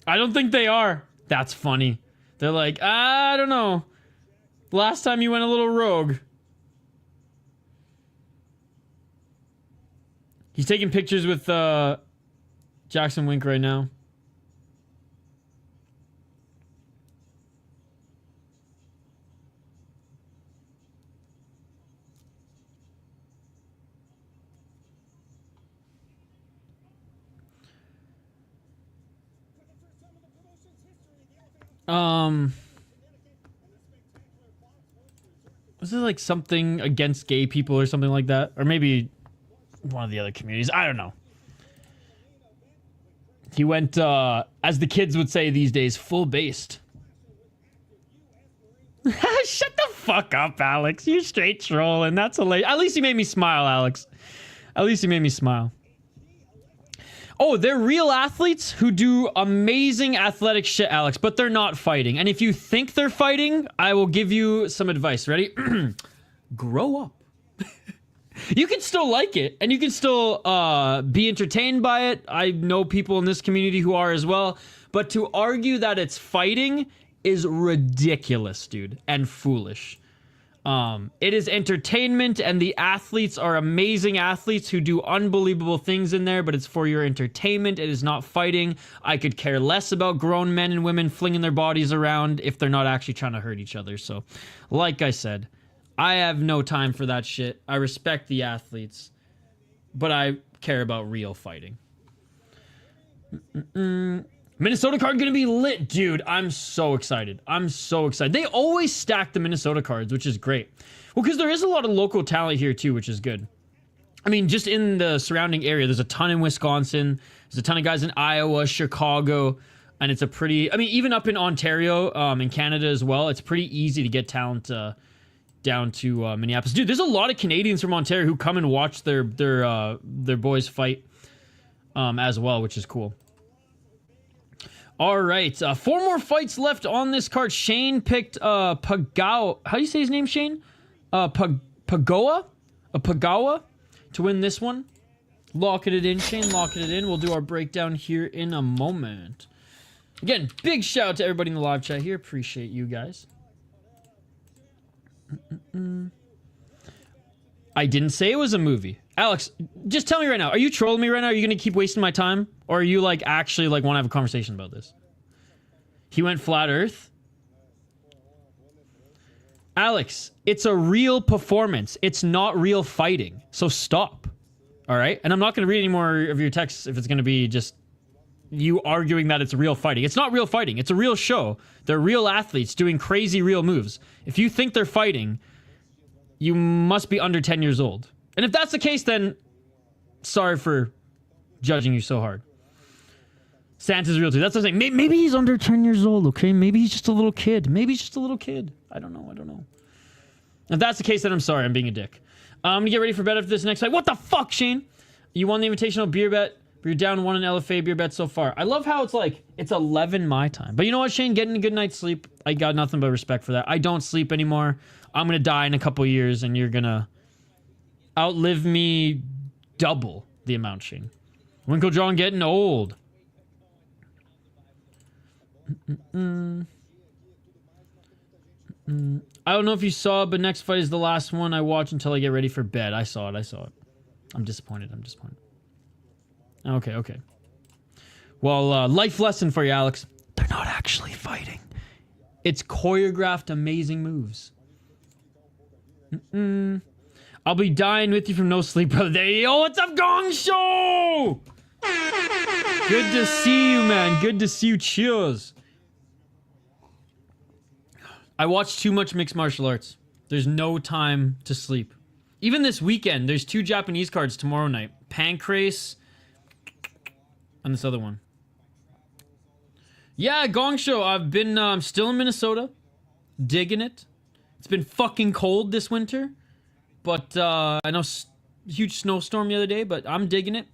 I don't think they are. That's funny. They're like, I don't know. Last time you went a little rogue. He's taking pictures with Jackson Wink right now. Was it like something against gay people or something like that? Or maybe one of the other communities. I don't know. He went, as the kids would say these days, full based. Shut the fuck up, Alex. You're straight trolling. That's hilarious. At least you made me smile, Alex. At least you made me smile. Oh, they're real athletes who do amazing athletic shit, Alex, but they're not fighting. And if you think they're fighting, I will give you some advice. Ready? Grow up. You can still like it, and you can still be entertained by it. I know people in this community who are as well. But to argue that it's fighting is ridiculous, dude, and foolish. It is entertainment, and the athletes are amazing athletes who do unbelievable things in there, but it's for your entertainment. It is not fighting. I could care less about grown men and women flinging their bodies around if they're not actually trying to hurt each other. So, like I said, I have no time for that shit. I respect the athletes, but I care about real fighting. Minnesota card gonna be lit, dude. I'm so excited. I'm so excited. They always stack the Minnesota cards, which is great. Well, because there is a lot of local talent here too, which is good. I mean, just in the surrounding area, there's a ton in Wisconsin. There's a ton of guys in Iowa, Chicago, and it's a pretty, I mean, even up in Ontario, in Canada as well, it's pretty easy to get talent down to Minneapolis. Dude, there's a lot of Canadians from Ontario who come and watch their boys fight as well, which is cool. All right, 4 more fights left on this card. Shane picked Pagaoa. How do you say his name, Shane? Pagaoa? Pagaoa to win this one. Locking it in, Shane. Locking it in. We'll do our breakdown here in a moment. Again, big shout out to everybody in the live chat here. Appreciate you guys. I didn't say it was a movie. Alex, just tell me right now. Are you trolling me right now? Are you going to keep wasting my time? Or are you like actually like want to have a conversation about this? He went flat earth. Alex, it's a real performance. It's not real fighting. So stop. All right? And I'm not going to read any more of your texts if it's going to be just you arguing that it's real fighting. It's not real fighting. It's a real show. They're real athletes doing crazy real moves. If you think they're fighting, you must be under 10 years old. And if that's the case, then sorry for judging you so hard. Santa's real too. That's what I'm saying. Maybe he's under 10 years old, okay? Maybe he's just a little kid. Maybe he's just a little kid. I don't know. I don't know. If that's the case, then I'm sorry. I'm being a dick. I'm going to get ready for bed after this next fight. What the fuck, Shane? You won the invitational beer bet, but you're down 1 in LFA beer bet so far. I love how it's like, it's 11 my time. But you know what, Shane? Getting a good night's sleep, I got nothing but respect for that. I don't sleep anymore. I'm going to die in a couple years, and you're going to outlive me double the amount, Shane. Winkle John getting old. I don't know if you saw it, but next fight is the last one I watch until I get ready for bed. I saw it. I saw it. I'm disappointed. I'm disappointed. Okay, okay. Well, life lesson for you, Alex. 13 It's choreographed amazing moves. I'll be dying with you from no sleep, brother. There you go. What's up, Gong Show? Good to see you, man. Good to see you. Cheers. I watch too much mixed martial arts. There's no time to sleep. Even this weekend, there's 2 Japanese cards tomorrow night. Pancrase and this other one. Yeah, Gong Show. I've been still in Minnesota. Digging it. It's been fucking cold this winter. But I know huge snowstorm the other day, but I'm digging it.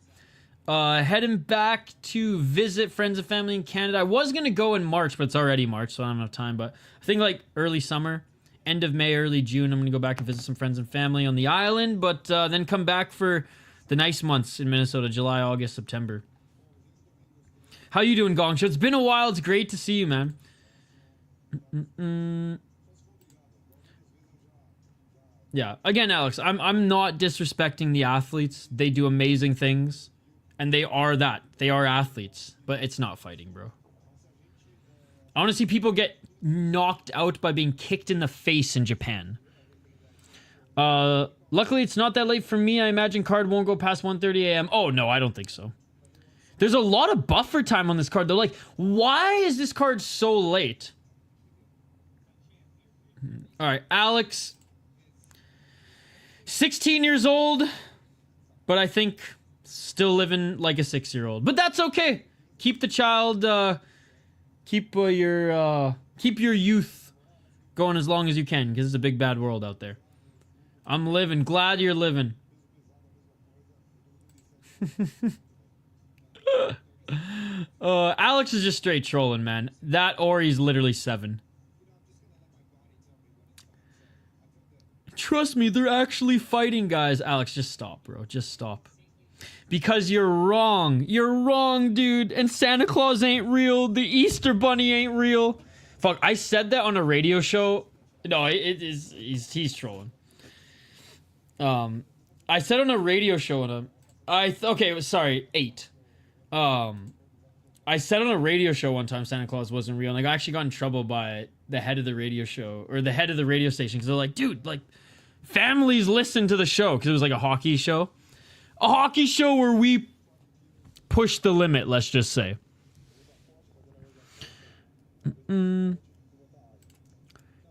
Heading back to visit friends and family in Canada. I was going to go in March, but it's already March, so I don't have time. But I think like early summer, end of May, early June, I'm going to go back and visit some friends and family on the island. But then come back for the nice months in Minnesota, July, August, September. How you doing, Gong Show? It's been a while. It's great to see you, man. Yeah, again, Alex, I'm not disrespecting the athletes. They do amazing things. And they are that. They are athletes. But it's not fighting, bro. I want to see people get knocked out by being kicked in the face in Japan. Luckily, it's not that late for me. I imagine card won't go past 1:30 a.m. Oh, no, I don't think so. There's a lot of buffer time on this card, though. Like, why is this card so late? All right, Alex. 16 years old, but I think still living like a 6-year-old. But that's okay. Keep the child, keep your youth going as long as you can, because it's a big bad world out there. I'm living. Glad you're living. Alex is just straight trolling, man. That or he's literally 7. Trust me, they're actually fighting, guys. Alex, just stop, bro. Just stop. Because you're wrong. You're wrong, dude. And Santa Claus ain't real. The Easter Bunny ain't real. Fuck, I said that on a radio show. No, he's trolling. I said on a radio show on a... sorry, 8. I said on a radio show one time Santa Claus wasn't real. And I actually got in trouble by the head of the radio show, or the head of the radio station, because they're like, dude, like, families listen to the show, because it was like a hockey show. A hockey show where we push the limit, let's just say. Did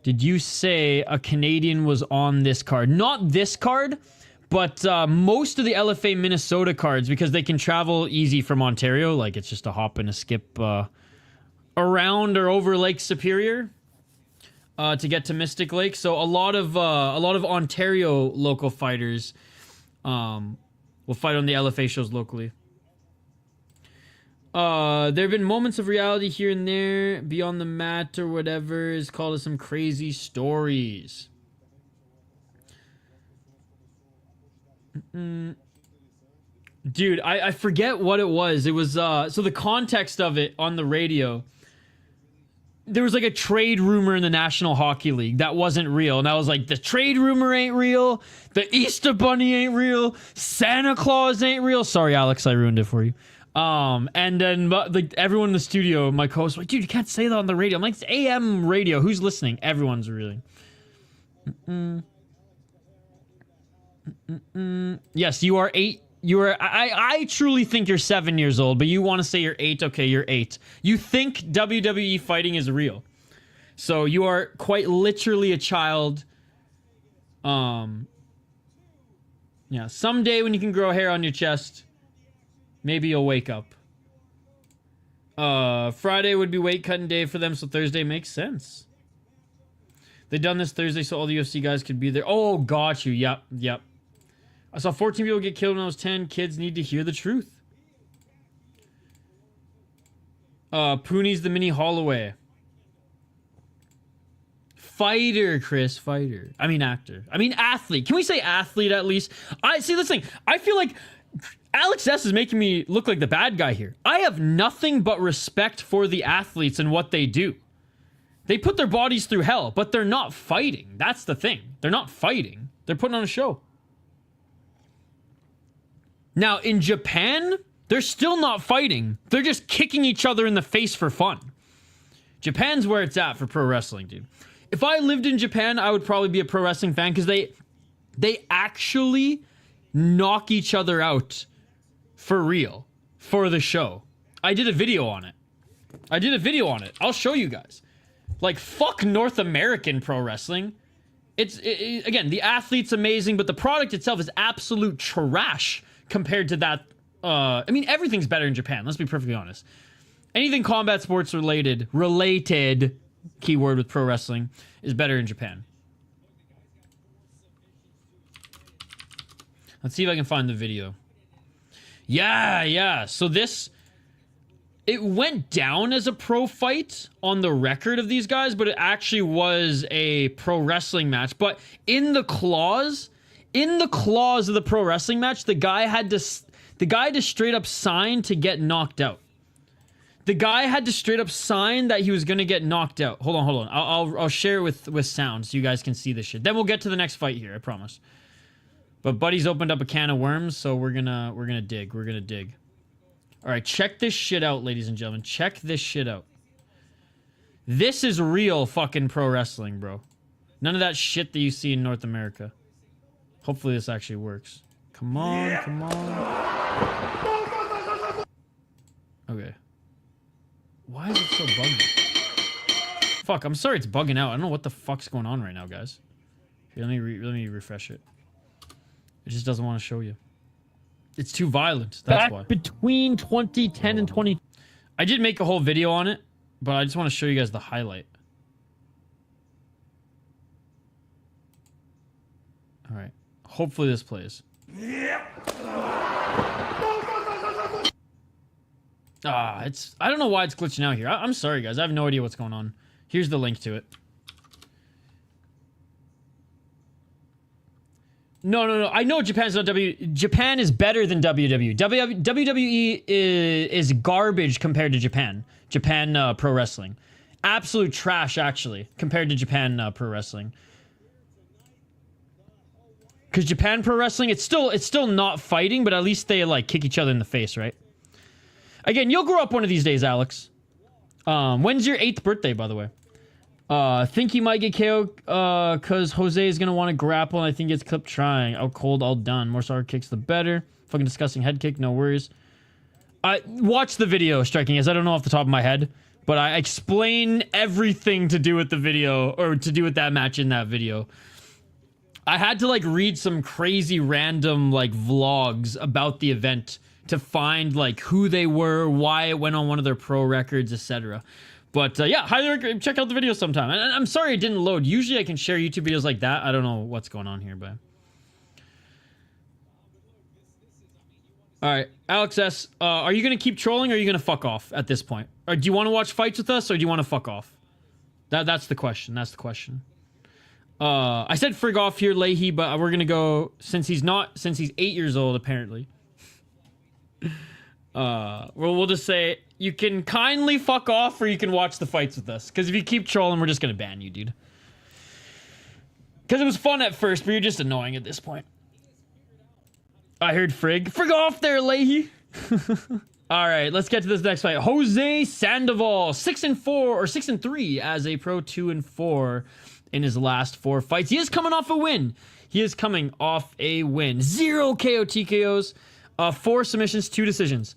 you say a Canadian was on this card? Not this card, but most of the LFA Minnesota cards, because they can travel easy from Ontario. Like, it's just a hop and a skip around or over Lake Superior to get to Mystic Lake. So a lot of Ontario local fighters will fight on the LFA shows locally. There have been moments of reality here and there. Beyond the mat or whatever is called as some crazy stories. Dude, I forget what it was. It was, so the context of it on the radio, there was like a trade rumor in the National Hockey League that wasn't real. And I was like, the trade rumor ain't real. The Easter Bunny ain't real. Santa Claus ain't real. Sorry, Alex, I ruined it for you. And then like everyone in the studio, my co-host was like, dude, you can't say that on the radio. I'm like, it's AM radio. Who's listening? Everyone's reeling. Yes, you are 8. You are. I truly think you're 7 years old, but you want to say you're 8. Okay, you're 8. You think WWE fighting is real, so you are quite literally a child. Yeah. Someday when you can grow hair on your chest, maybe you'll wake up. Friday would be weight cutting day for them, so Thursday makes sense. They done this Thursday so all the UFC guys could be there. Oh, got you. Yep. I saw 14 people get killed when I was 10. Kids need to hear the truth. Pooney's the mini Holloway. Fighter, Chris. Fighter. I mean actor. I mean athlete. Can we say athlete at least? See this thing. I feel like Alex S is making me look like the bad guy here. I have nothing but respect for the athletes and what they do. They put their bodies through hell, but they're not fighting. That's the thing. They're not fighting. They're putting on a show. Now, in Japan, they're still not fighting. They're just kicking each other in the face for fun. Japan's where it's at for pro wrestling, dude. If I lived in Japan, I would probably be a pro wrestling fan because they actually knock each other out for real for the show. I did a video on it. I'll show you guys. Like, fuck North American pro wrestling. Again, the athlete's amazing, but the product itself is absolute trash compared to that. I mean, everything's better in Japan. Let's be perfectly honest. Anything combat sports related, keyword with pro wrestling, is better in Japan. Let's see if I can find the video. Yeah. So it went down as a pro fight on the record of these guys, but it actually was a pro wrestling match. But in the clause of the pro wrestling match, the guy had to straight up sign to get knocked out. The guy had to straight up sign that he was gonna get knocked out. Hold on. I'll share it with sound so you guys can see this shit. Then we'll get to the next fight here, I promise. But Buddy's opened up a can of worms, so we're gonna dig. All right, check this shit out, ladies and gentlemen. Check this shit out. This is real fucking pro wrestling, bro. None of that shit that you see in North America. Hopefully this actually works. Come on. Okay. Why is it so buggy? Fuck, I'm sorry it's bugging out. I don't know what the fuck's going on right now, guys. Here, let me refresh it. It just doesn't want to show you. It's too violent. That's why. Between 2010 and 20... I did make a whole video on it, but I just want to show you guys the highlight. All right. Hopefully this plays. I don't know why it's glitching out here. I'm sorry, guys. I have no idea what's going on. Here's the link to it. No. I know Japan's not Japan is better than WWE. WWE is garbage compared to Japan. Japan pro wrestling. Absolute trash, actually, compared to Japan pro wrestling. Because Japan pro wrestling, it's still not fighting, but at least they like kick each other in the face, right? Again, you'll grow up one of these days, Alex. When's your 8th birthday, by the way? Think he might get KO because Jose is going to want to grapple, and I think he gets clipped trying. Out cold, all done. More sour kicks, the better. Fucking disgusting head kick, no worries. Watch the video, Striking as I don't know off the top of my head, but I explain everything to do with the video, or to do with that match in that video. I had to, like, read some crazy random, like, vlogs about the event to find, like, who they were, why it went on one of their pro records, etc. But, yeah, highly recommend, check out the video sometime. And I'm sorry it didn't load. Usually I can share YouTube videos like that. I don't know what's going on here, but... Alright, Alex S., are you going to keep trolling, or are you going to fuck off at this point? Or do you want to watch fights with us, or do you want to fuck off? That's the question. That's the question. I said frig off here, Leahy, but we're going to go... Since he's 8 years old, apparently. We'll just say... You can kindly fuck off, or you can watch the fights with us. Because if you keep trolling, we're just going to ban you, dude. Because it was fun at first, but you're just annoying at this point. I heard frig. Frig off there, Leahy. Alright, let's get to this next fight. Jose Sandoval, 6-4 or 6-3 as a pro, 2-4 in his last 4 fights. He is coming off a win. 0 KO TKOs, 4 submissions, 2 decisions.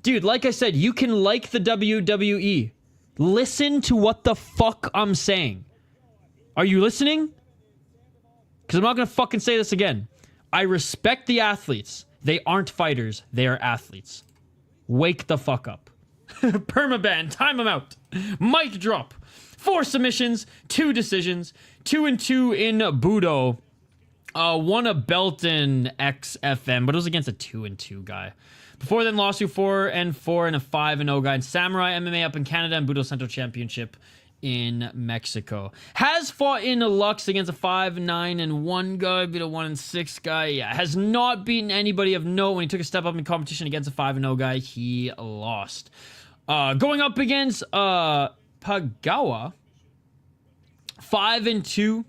Dude, like I said, you can like the WWE. Listen to what the fuck I'm saying. Are you listening? Because I'm not going to fucking say this again. I respect the athletes. They aren't fighters. They are athletes. Wake the fuck up. Permaban. Time him out. Mic drop. 4 submissions. 2 decisions. 2-2 in Budo. Won a belt in XFM, but it was against a 2-2 guy. Before then, lost to 4-4 and a 5-0 guy in Samurai MMA up in Canada and Budo Central Championship in Mexico. Has fought in a Lux against a 5-9-1 guy, beat a 1-6 guy. Yeah, has not beaten anybody of note. When he took a step up in competition against a 5-0 guy, he lost. Going up against Pagaoa, 5-2.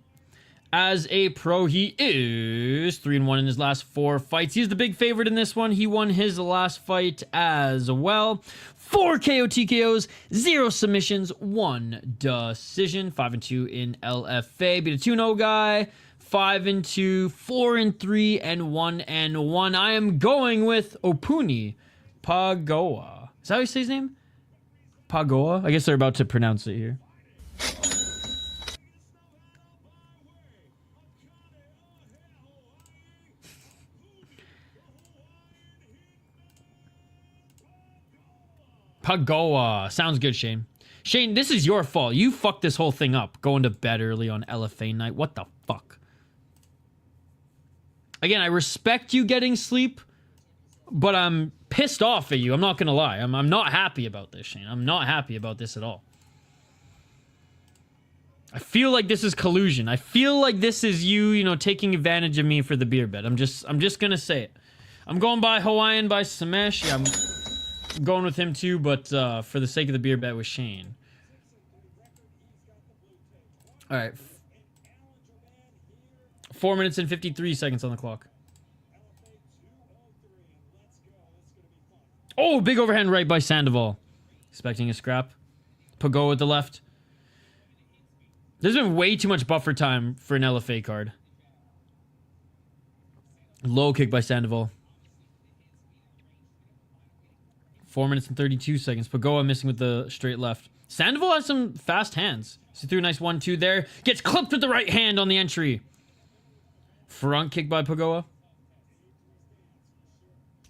As a pro, he is 3-1 in his last 4 fights. He's the big favorite in this one. He won his last fight as well. 4 KO TKOs, 0 submissions, 1 decision. 5-2 in LFA. Beat a 2-0 guy. 5-2, 4-3, and 1-1. I am going with Aupuni Pagaoa. Is that how you say his name? Pagaoa? I guess they're about to pronounce it here. Pagaoa. Sounds good, Shane. Shane, this is your fault. You fucked this whole thing up. Going to bed early on LFA night. What the fuck? Again, I respect you getting sleep, but I'm pissed off at you. I'm not gonna lie. I'm not happy about this, Shane. I'm not happy about this at all. I feel like this is collusion. I feel like this is you know, taking advantage of me for the beer bet. I'm just gonna say it. I'm going by Hawaiian by Samesh. Yeah, I'm going with him too, but for the sake of the beer bet with Shane. All right. 4 minutes and 53 seconds on the clock. Oh, big overhand right by Sandoval. Expecting a scrap. Pagaoa with the left. There's been way too much buffer time for an LFA card. Low kick by Sandoval. 4 minutes and 32 seconds. Pagaoa missing with the straight left. Sandoval has some fast hands. So threw a nice 1-2 there. Gets clipped with the right hand on the entry. Front kick by Pagaoa.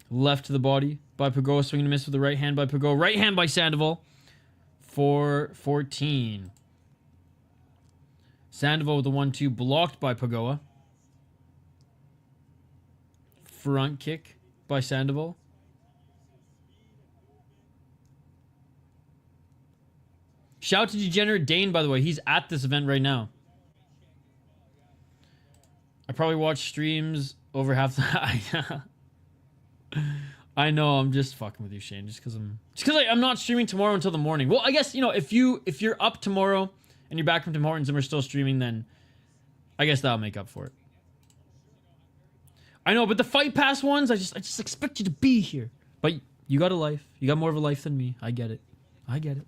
Left to the body by Pagaoa. Swing and miss with the right hand by Pagaoa. Right hand by Sandoval. 4-14. Sandoval with the 1-2. Blocked by Pagaoa. Front kick by Sandoval. Shout out to Degenerate Dane, by the way. He's at this event right now. I probably watch streams over half the... I know, I'm just fucking with you, Shane. Just because I'm not streaming tomorrow until the morning. Well, I guess, you know, if you're up tomorrow and you're back from Tim Hortons and we're still streaming, then I guess that'll make up for it. I know, but the Fight Pass ones, I just expect you to be here. But you got a life. You got more of a life than me. I get it. I get it.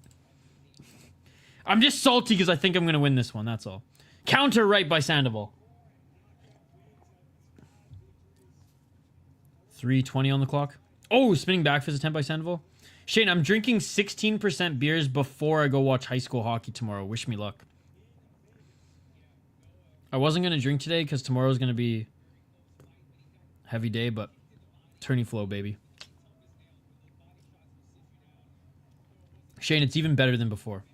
I'm just salty because I think I'm going to win this one. That's all. Counter right by Sandoval. 3:20 on the clock. Oh, spinning back fist attempt by Sandoval. Shane, I'm drinking 16% beers before I go watch high school hockey tomorrow. Wish me luck. I wasn't going to drink today because tomorrow's going to be a heavy day, but tourney flow, baby. Shane, it's even better than before.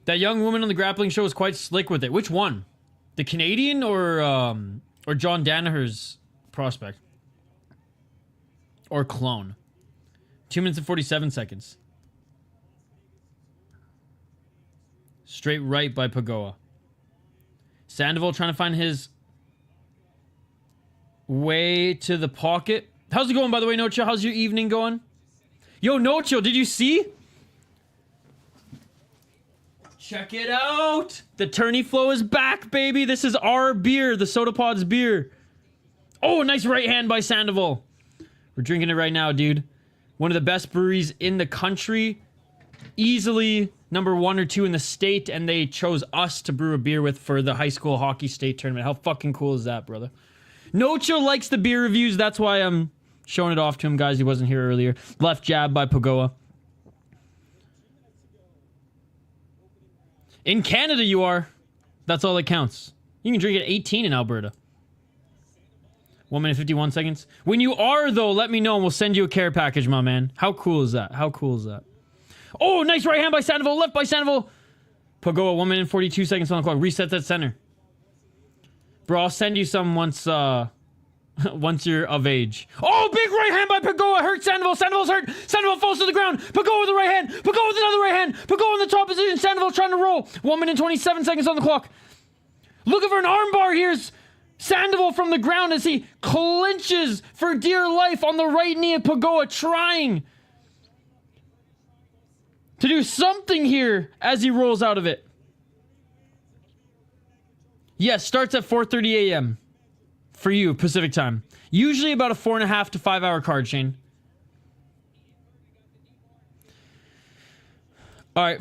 That young woman on the grappling show was quite slick with it. Which one? The Canadian or John Danaher's prospect? Or clone? 2 minutes and 47 seconds. Straight right by Pagaoa. Sandoval trying to find his way to the pocket. How's it going, by the way, Nocho? How's your evening going? Yo, Nocho, did you see? Check it out. The tourney flow is back, baby. This is our beer, the Soda Pods beer. Oh, nice right hand by Sandoval. We're drinking it right now, dude. One of the best breweries in the country. Easily number 1 or 2 in the state, and they chose us to brew a beer with for the high school hockey state tournament. How fucking cool is that, brother? Nocho likes the beer reviews. That's why I'm showing it off to him, guys. He wasn't here earlier. Left jab by Pagaoa. In Canada, you are. That's all that counts. You can drink at 18 in Alberta. 1 minute 51 seconds. When you are, though, let me know and we'll send you a care package, my man. How cool is that? How cool is that? Oh, nice right hand by Sandoval. Left by Sandoval. Pagaoa, 1 minute 42 seconds on the clock. Resets at center. Bro, I'll send you some once once you're of age. Oh, big right hand by Pagaoa. Hurt Sandoval. Sandoval's hurt. Sandoval falls to the ground. Pagaoa with the right hand. Pagaoa with another right hand. Pagaoa in the top position. Sandoval trying to roll. 1 minute 27 seconds on the clock. Looking for an armbar. Here's Sandoval from the ground as he clinches for dear life on the right knee of Pagaoa, trying to do something here as he rolls out of it. Yes, starts at 4:30 a.m. for you, Pacific time. Usually about a 4.5 to 5 hour card, Shane. All right.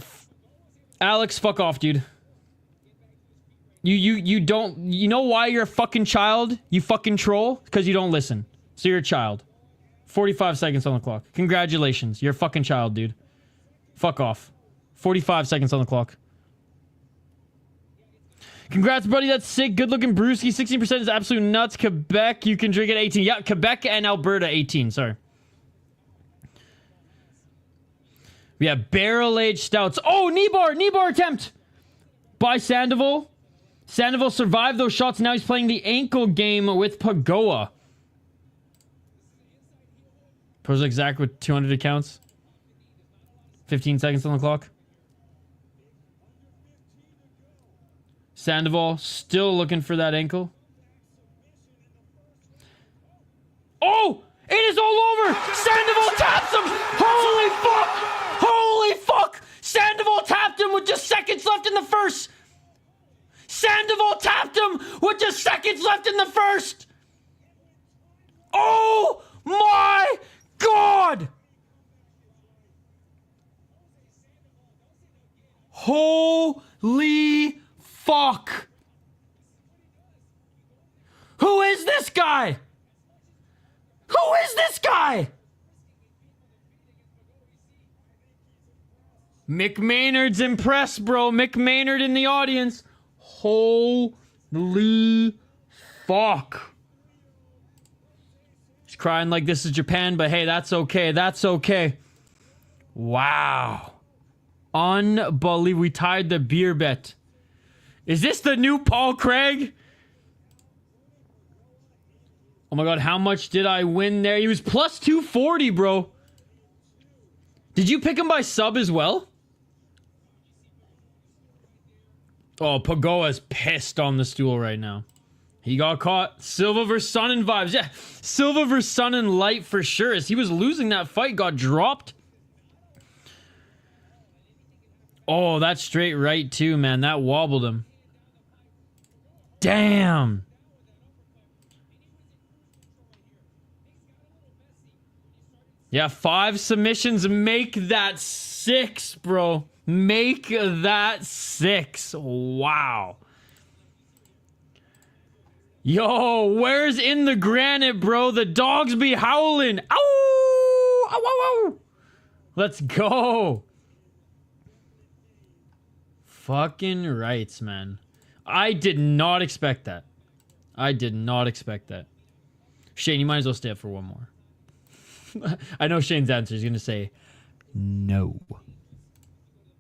Alex, fuck off, dude. You don't... You know why you're a fucking child? You fucking troll? Because you don't listen. So you're a child. 45 seconds on the clock. Congratulations. You're a fucking child, dude. Fuck off. 45 seconds on the clock. Congrats, buddy. That's sick. Good looking brewski. 16% is absolute nuts. Quebec, you can drink at 18. Yeah, Quebec and Alberta, 18. Sorry. We have barrel-aged stouts. Oh, knee bar attempt by Sandoval. Sandoval survived those shots. Now he's playing the ankle game with Pagaoa. Prozac Zach with 200 accounts. 15 seconds on the clock. Sandoval still looking for that ankle. Oh! It is all over! Sandoval taps him! Holy fuck! Holy fuck! Sandoval tapped him with just seconds left in the first! Sandoval tapped him with just seconds left in the first! Oh my God! Holy fuck! Who is this guy? Who is this guy? Mick Maynard's impressed, bro. Mick Maynard in the audience. Holy fuck. He's crying like this is Japan, but hey, that's okay. That's okay. Wow. Unbelievable. We tied the beer bet. Is this the new Paul Craig? Oh my God, how much did I win there? He was plus 240, bro. Did you pick him by sub as well? Oh, Pagaoa's pissed on the stool right now. He got caught. Silva versus Sun and vibes. Yeah, Silva versus Sun and Light for sure. As he was losing that fight, got dropped. Oh, that straight right too, man. That wobbled him. Damn. Yeah, 5 submissions. Make that 6, bro. Make that 6. Wow. Yo, where's in the granite, bro? The dogs be howling. Ow! Ow, ow, ow. Let's go. Fucking rights, man. I did not expect that. I did not expect that. Shane, you might as well stay up for one more. I know Shane's answer is going to say no.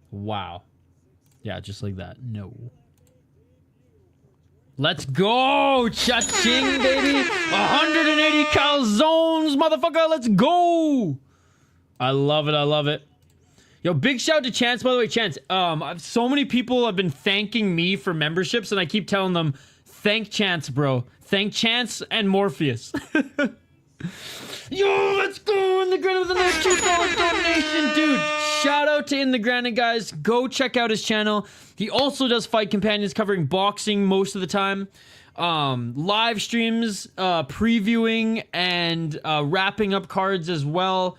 Wow. Yeah, just like that. No. Let's go! Cha-ching, baby! 180 calzones, motherfucker! Let's go! I love it. I love it. Yo, big shout out to Chance, by the way. Chance, so many people have been thanking me for memberships, and I keep telling them, thank Chance, bro. Thank Chance and Morpheus. Yo, let's go in the granite with another $2 donation, dude. Shout out to In the Granite, guys. Go check out his channel. He also does Fight Companions covering boxing most of the time. Live streams, previewing, and wrapping up cards as well.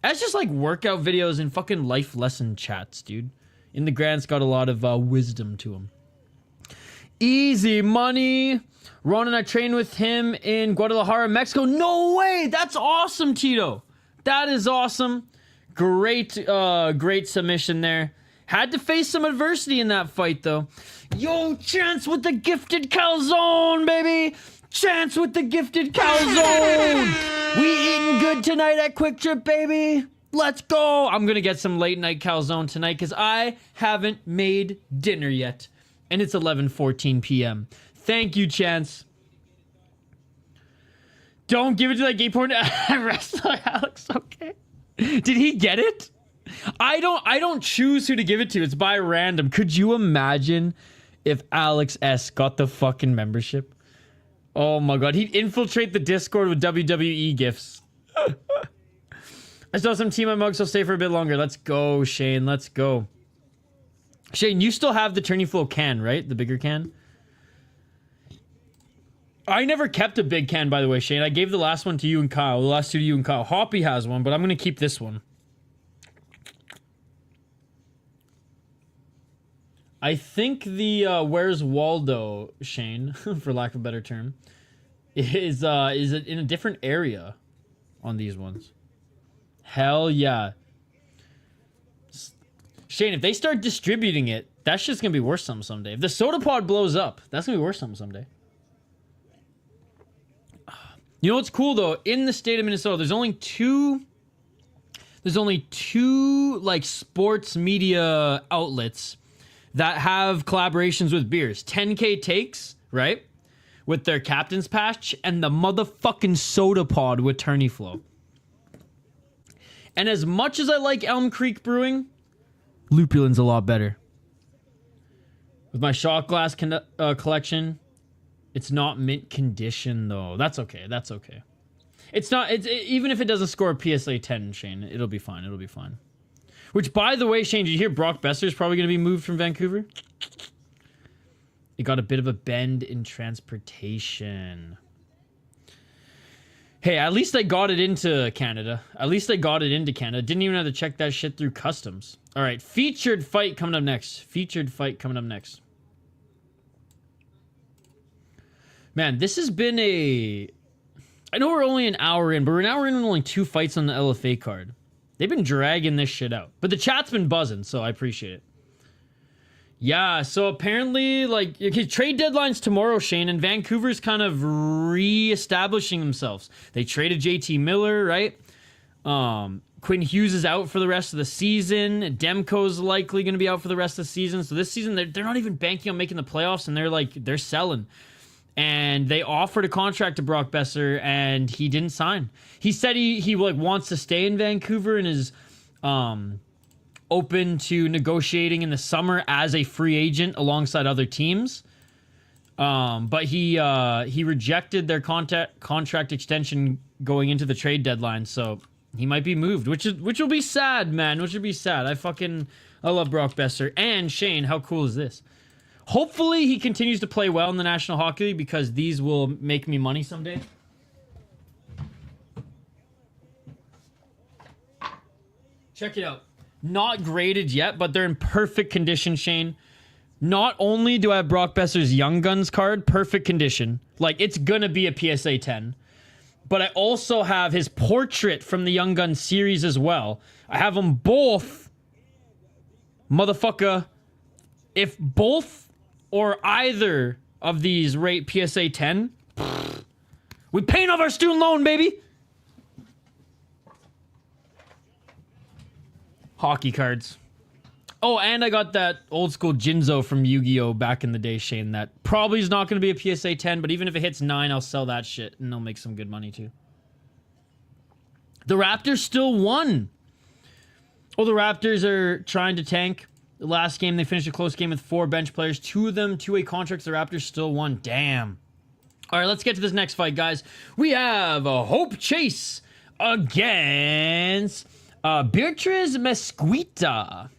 That's just like workout videos and fucking life lesson chats, dude. In the Grant's got a lot of wisdom to him. Easy money. Ronan, I trained with him in Guadalajara, Mexico. No way! That's awesome, Tito. That is awesome. Great, great submission there. Had to face some adversity in that fight, though. Yo, Chance with the gifted calzone, baby! Chance with the gifted calzone! We eating good tonight at Quick Trip, baby! Let's go! I'm gonna get some late night calzone tonight, because I haven't made dinner yet. And it's 11:14 p.m. Thank you, Chance. Don't give it to that gay porn wrestler, Alex, okay? Did he get it? I don't choose who to give it to. It's by random. Could you imagine if Alex S got the fucking membership? Oh my God, he'd infiltrate the Discord with WWE gifts. I still have some Team mugs, so stay for a bit longer. Let's go, Shane. Let's go. Shane, you still have the Tourney Flow can, right? The bigger can? I never kept a big can, by the way, Shane. I gave the last one to you and Kyle. The last 2 to you and Kyle. Hoppy has one, but I'm going to keep this one. I think the Where's Waldo, Shane, for lack of a better term, is it in a different area on these ones. Hell yeah. Shane, if they start distributing it, that shit's gonna be worth something someday. If the soda pod blows up, that's gonna be worth something someday. You know what's cool though? In the state of Minnesota, there's only two like sports media outlets that have collaborations with beers. 10K Takes, right? With their Captain's Patch, and the motherfucking Soda Pod with Tourney Flow. And as much as I like Elm Creek Brewing, Lupulin's a lot better. With my shot glass collection, it's not mint condition though. That's okay. That's okay. It's not. Even if it doesn't score a PSA 10, Shane, it'll be fine. It'll be fine. Which, by the way, Shane, did you hear Brock Besser's probably going to be moved from Vancouver? It got a bit of a bend in transportation. Hey, at least I got it into Canada. Didn't even have to check that shit through customs. All right, featured fight coming up next. Man, this has been a... I know we're only an hour in, but we're an hour in and only 2 fights on the LFA card. They've been dragging this shit out. But the chat's been buzzing, so I appreciate it. Yeah, so apparently, like, okay, trade deadline's tomorrow, Shane, and Vancouver's kind of re-establishing themselves. They traded JT Miller, right? Quinn Hughes is out for the rest of the season. Demko's likely going to be out for the rest of the season. So this season, they're not even banking on making the playoffs, and they're selling. And they offered a contract to Brock Besser, and he didn't sign. He said he like wants to stay in Vancouver and is open to negotiating in the summer as a free agent alongside other teams. But he rejected their contract extension going into the trade deadline, so he might be moved, which will be sad, man. Which would be sad. I love Brock Besser. And Shane, how cool is this? Hopefully he continues to play well in the National Hockey League because these will make me money someday. Check it out. Not graded yet, but they're in perfect condition, Shane. Not only do I have Brock Besser's Young Guns card, perfect condition. Like, it's gonna be a PSA 10. But I also have his portrait from the Young Guns series as well. I have them both. Motherfucker. If both or either of these rate PSA 10, we paying off our student loan, baby. Hockey cards. Oh, and I got that old school Jinzo from Yu-Gi-Oh! Back in the day, Shane. That probably is not going to be a PSA 10, but even if it hits 9, I'll sell that shit, and they'll make some good money, too. The Raptors still won. Oh, the Raptors are trying to tank. The last game, they finished a close game with 4 bench players. 2 of them, 2-way contracts. The Raptors still won. Damn. All right, let's get to this next fight, guys. We have a Hope Chase against Beatriz Mesquita.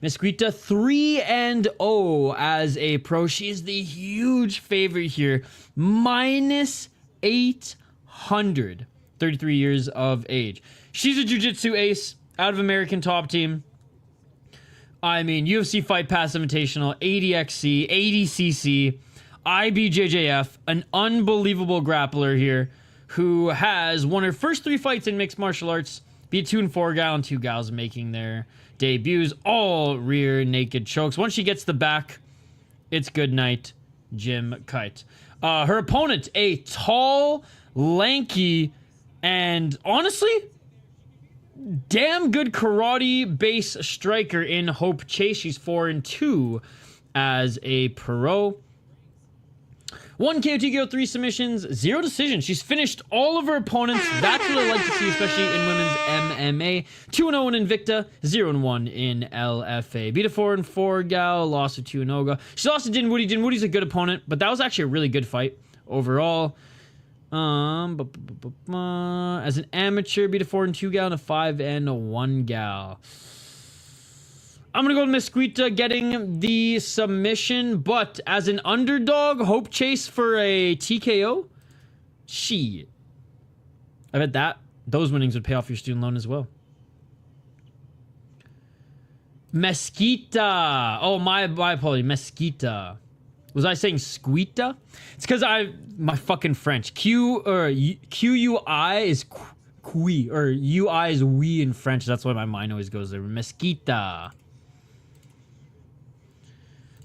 Mesquita 3-0 as a pro. She is the huge favorite here. Minus 800. 33 years of age. She's a jiu-jitsu ace out of American Top Team. I mean, UFC Fight Pass Invitational, 80XC, 80cc, IBJJF, an unbelievable grappler here who has won her first 3 fights in mixed martial arts, beat 2 and 4 gal and 2 gals making their debuts, all rear naked chokes. Once she gets the back, it's good night, Jim Kite. Her opponent, a tall, lanky, and honestly, damn good karate base striker in Hope Chase. She's 4-2 as a pro. 1 KO, 2 KO, 3 submissions, 0 decisions. She's finished all of her opponents. That's what I like to see, especially in women's MMA. 2-0 in Invicta, 0-1 in LFA. Beat a 4-4 gal, lost a 2-0 gal. She lost to Dinwoody. Dinwoody's a good opponent, but that was actually a really good fight overall. As an amateur, beat a 4-2 gal and a 5-1 gal. I'm going to go with Mesquita getting the submission, but as an underdog, Hope Chase for a TKO? Shit. I bet those winnings would pay off your student loan as well. Mesquita. Oh, my apologies. Mesquita. Was I saying Squita? It's because my fucking French. Q-U-I is Qui, or U-I is we in French. That's why my mind always goes there. Mesquita.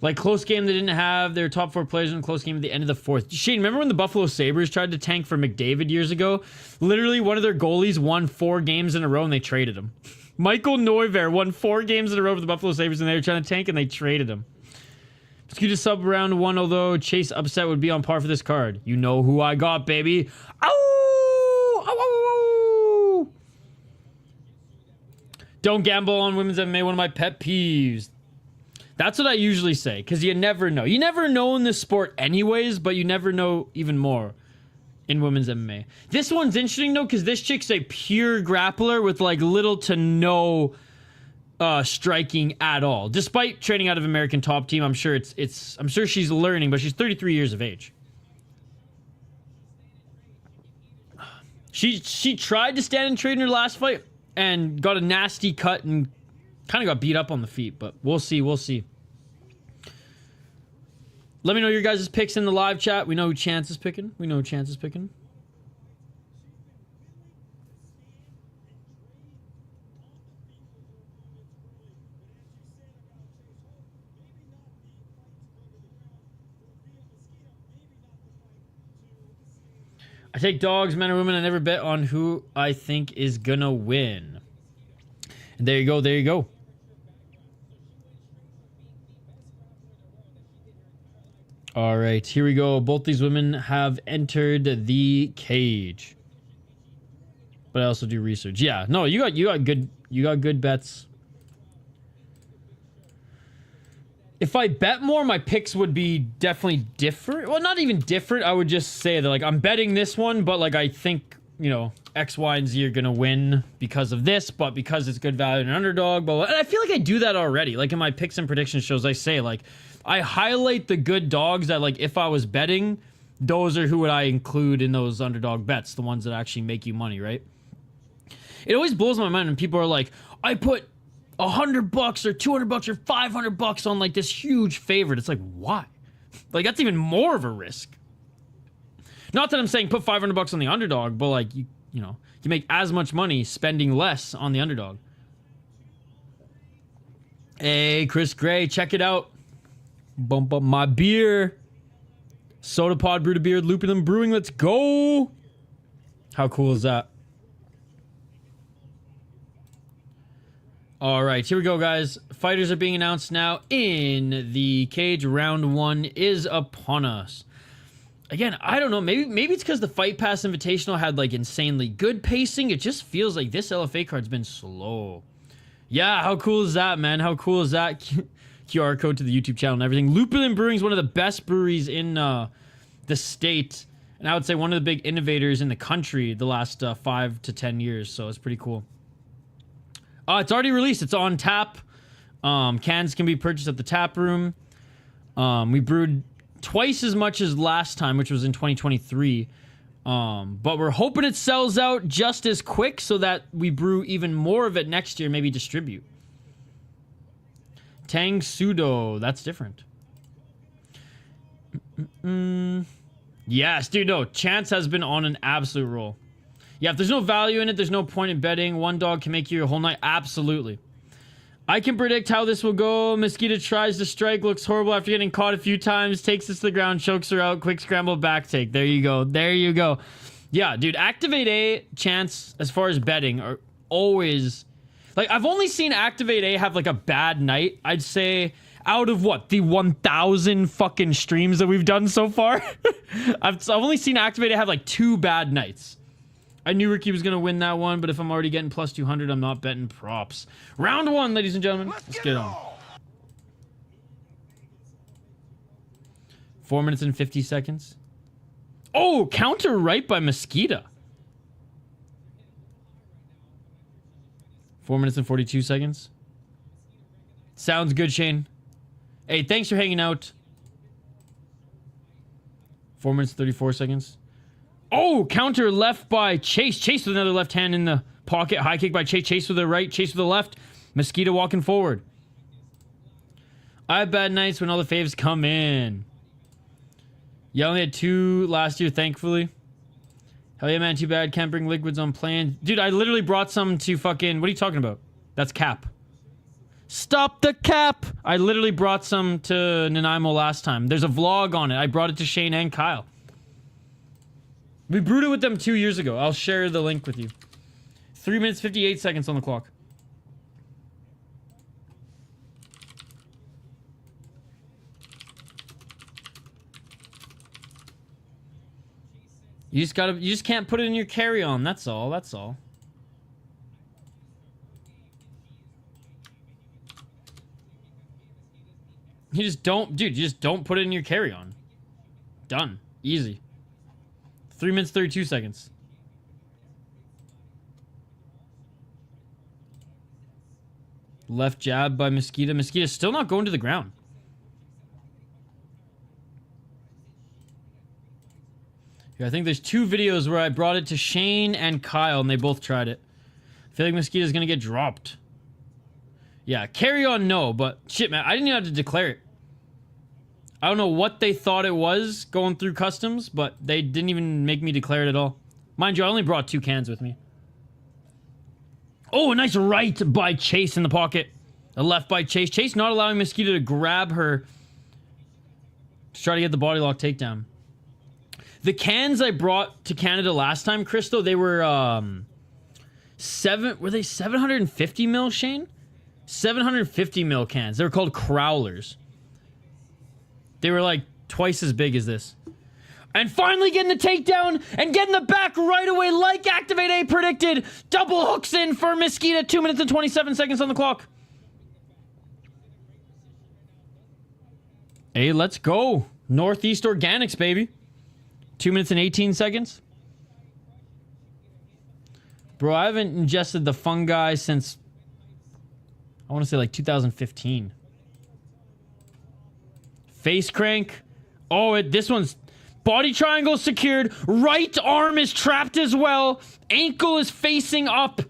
Like, close game they didn't have their top 4 players in a close game at the end of the 4th. Shane, remember when the Buffalo Sabres tried to tank for McDavid years ago? Literally, one of their goalies won 4 games in a row and they traded him. Michael Neuver won 4 games in a row for the Buffalo Sabres and they were trying to tank and they traded him. Mesquita sub round 1, although Chase upset would be on par for this card. You know who I got, baby. Ow! Ow, ow, ow! Don't gamble on women's MMA, one of my pet peeves. That's what I usually say, because you never know. You never know in this sport anyways, but you never know even more in women's MMA. This one's interesting, though, because this chick's a pure grappler with, like, little to no striking at all. Despite training out of American Top Team, I'm sure I'm sure she's learning, but she's 33 years of age. She tried to stand and trade in her last fight and got a nasty cut and kind of got beat up on the feet, but we'll see. Let me know your guys' picks in the live chat. We know who Chance is picking. I take dogs, men or women. I never bet on who I think is gonna win. And there you go. All right, here we go. Both these women have entered the cage. But I also do research. Yeah, no, you got good bets. If I bet more, my picks would be definitely different. Well, not even different. I would just say that, like, I'm betting this one, but, like, I think, you know, X, Y, and Z are going to win because of this, but because it's good value and an underdog. But and I feel like I do that already. Like, in my picks and prediction shows, I say, like, I highlight the good dogs that, like, if I was betting, those are who would I include in those underdog bets, the ones that actually make you money, right? It always blows my mind when people are like, I put $100 or $200 or $500 on, like, this huge favorite. It's like, why? Like, that's even more of a risk. Not that I'm saying put $500 on the underdog, but, like, you know, you make as much money spending less on the underdog. Hey, Chris Gray, check it out. Bump up my beer. Soda Pod, Brewed a Beard, Lupulin Brewing. Let's go. How cool is that? All right, here we go, guys. Fighters are being announced now in the cage. Round 1 is upon us. Again, I don't know. Maybe it's because the Fight Pass Invitational had, like, insanely good pacing. It just feels like this LFA card's been slow. Yeah, how cool is that, man? How cool is that? QR code to the YouTube channel and everything. Lupulin Brewing is one of the best breweries in the state. And I would say one of the big innovators in the country the last 5 to 10 years. So it's pretty cool. It's already released. It's on tap. Cans can be purchased at the tap room. We brewed twice as much as last time, which was in 2023. But we're hoping it sells out just as quick so that we brew even more of it next year, maybe distribute. Tang Sudo. That's different. Yes, dude, no. Chance has been on an absolute roll. Yeah, if there's no value in it, there's no point in betting. One dog can make you your whole night. Absolutely. I can predict how this will go. Mesquita tries to strike, looks horrible after getting caught a few times, takes us to the ground, chokes her out, quick scramble back take. There you go. There you go. Yeah, dude, Activate A, Chance, as far as betting, are always... Like, I've only seen Activate A have, like, a bad night. I'd say out of, what, the 1,000 fucking streams that we've done so far? I've only seen Activate A have, like, 2 bad nights. I knew Ricky was going to win that one, but if I'm already getting plus 200, I'm not betting props. Round 1, ladies and gentlemen. Let's get on. 4 minutes and 50 seconds. Oh, counter right by Mesquita. 4 minutes and 42 seconds. Sounds good, Shane. Hey, thanks for hanging out. 4 minutes and 34 seconds. Oh, counter left by Chase. Chase with another left hand in the pocket. High kick by Chase. Chase with the right. Chase with the left. Mesquita walking forward. I have bad nights when all the faves come in. You only had 2 last year, thankfully. Hell yeah, man. Too bad. Can't bring liquids on plane. Dude, I literally brought some to fucking... What are you talking about? That's cap. Stop the cap! I literally brought some to Nanaimo last time. There's a vlog on it. I brought it to Shane and Kyle. We brewed it with them 2 years ago. I'll share the link with you. 3 minutes, 58 seconds on the clock. You just can't put it in your carry-on. That's all. That's all. You just don't, dude, you just don't put it in your carry-on. Done. Easy. 3 minutes, 32 seconds. Left jab by Mesquita. Mesquita's still not going to the ground. Yeah, I think there's 2 videos where I brought it to Shane and Kyle, and they both tried it. I feel like Mesquita's gonna get dropped. Yeah, carry on, no, but shit, man, I didn't even have to declare it. I don't know what they thought it was going through customs, but they didn't even make me declare it at all. Mind you, I only brought 2 cans with me. Oh, a nice right by Chase in the pocket. A left by Chase. Chase not allowing Mesquita to grab her to try to get the body lock takedown. The cans I brought to Canada last time, Christo, they were, were they 750 mil, Shane? 750 mil cans. They were called Crowlers. They were like twice as big as this. And finally getting the takedown and getting the back right away like Activate A predicted. Double hooks in for Mesquita. 2 minutes and 27 seconds on the clock. Hey, let's go. Northeast Organics, baby. 2 minutes and 18 seconds. Bro, I haven't ingested the fungi since, I want to say like 2015. Face crank. Oh, this one's body triangle secured. Right arm is trapped as well. Ankle is facing up.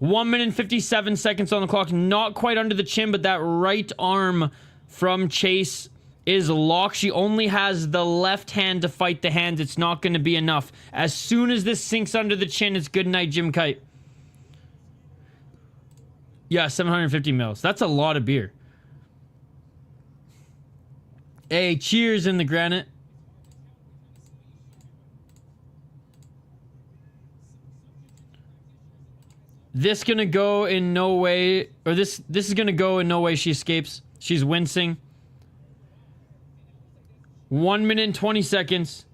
1 minute and 57 seconds on the clock. Not quite under the chin, but that right arm from Chase is locked. She only has the left hand to fight the hands. It's not going to be enough. As soon as this sinks under the chin, it's good night, Jim Kite. Yeah, 750 mils. That's a lot of beer. Hey, cheers in the granite. This gonna go in no way, or this is gonna go in no way she escapes. She's wincing. 1 minute and 20 seconds.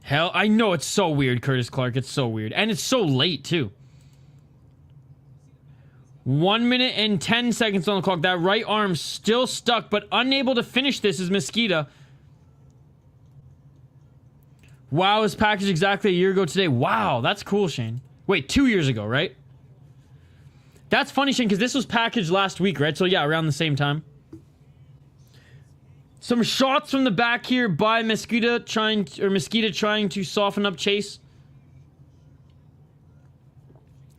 Hell, I know it's so weird, Curtis Clark. It's so weird. And it's so late, too. 1 minute and 10 seconds on the clock. That right arm still stuck, but unable to finish this is Mesquita. Wow, it was packaged exactly a year ago today. Wow, that's cool, Shane. Wait, 2 years ago, right? That's funny, Shane, because this was packaged last week, right? So, yeah, around the same time. Some shots from the back here by Mesquita trying to soften up Chase.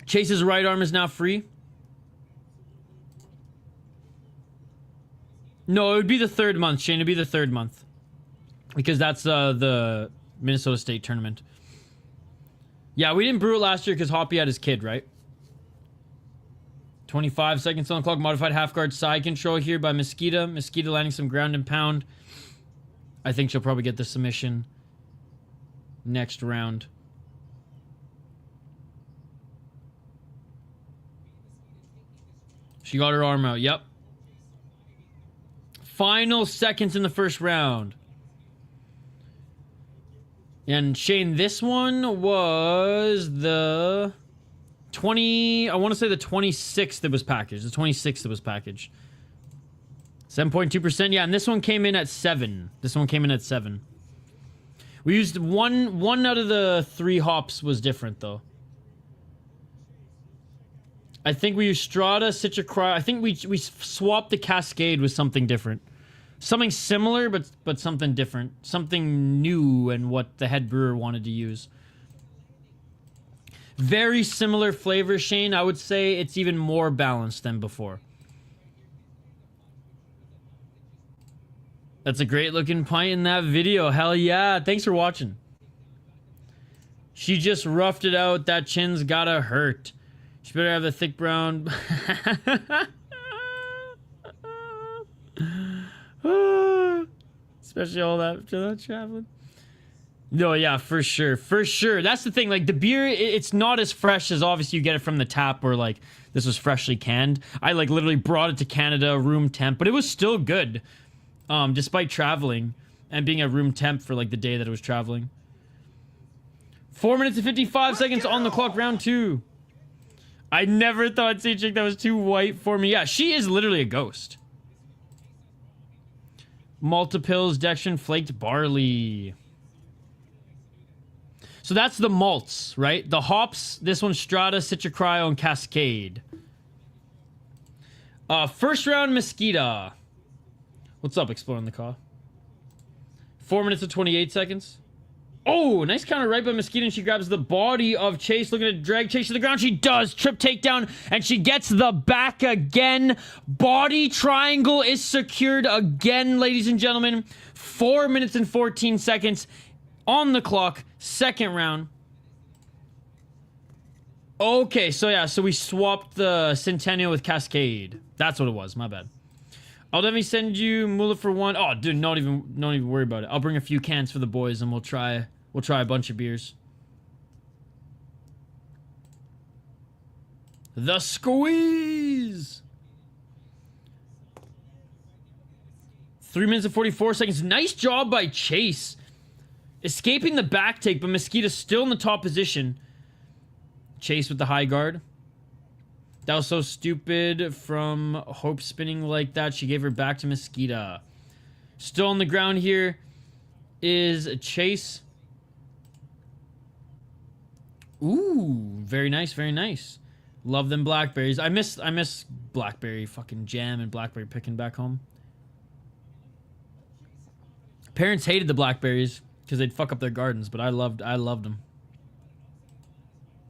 Chase's right arm is now free. No, it would be the 3rd month, Shane. It'd be the 3rd month. Because that's the Minnesota State tournament. Yeah, we didn't brew it last year because Hoppy had his kid, right? 25 seconds on the clock. Modified half guard side control here by Mesquita. Mesquita landing some ground and pound. I think she'll probably get the submission next round. She got her arm out. Yep. Final seconds in the first round. And Shane, this one was the 20, I want to say the 26th that was packaged. The 26th that was packaged. 7.2%. Yeah, and this one came in at 7. This one came in at 7. We used one out of the 3 hops was different, though. I think we used Strata, Citra Cryo. I think we swapped the Cascade with something different. Something similar, but something different. Something new and what the head brewer wanted to use. Very similar flavor, Shane. I would say it's even more balanced than before. That's a great looking pint in that video. Hell yeah. Thanks for watching. She just roughed it out. That chin's gotta hurt. She better have the thick brown. Especially all that after that traveling. No, yeah, for sure. For sure. That's the thing. Like, the beer, it's not as fresh as obviously you get it from the tap where, like, this was freshly canned. I, like, literally brought it to Canada, room temp, but it was still good. Despite traveling and being at room temp for, like, the day that it was traveling. 4 minutes and 55 seconds on the clock, round 2. I never thought I'd see a chick that was too white for me. Yeah, she is literally a ghost. Maltipills, Dextrin, flaked barley. So that's the malts, right? The hops, this one's Strata, Citra Cryo, and Cascade. First round, Mesquita. What's up, Exploring the Car? 4 minutes and 28 seconds. Oh, nice counter right by Mesquita, and she grabs the body of Chase, looking to drag Chase to the ground. She does. Trip takedown, and she gets the back again. Body triangle is secured again, ladies and gentlemen. 4 minutes and 14 seconds on the clock. Second round. Okay, so yeah, so we swapped the Centennial with Cascade. That's what it was. My bad. I'll definitely send you Mula for one. Oh, dude, don't even worry about it. I'll bring a few cans for the boys, and we'll try a bunch of beers. The squeeze. 3 minutes and 44 seconds. Nice job by Chase, escaping the back take, but Mesquita's still in the top position. Chase with the high guard. That was so stupid from Hope spinning like that. She gave her back to Mesquita. Still on the ground here is Chase. Ooh, very nice, very nice. Love them blackberries. I miss blackberry fucking jam and blackberry picking back home. Parents hated the blackberries because they'd fuck up their gardens, but I loved them.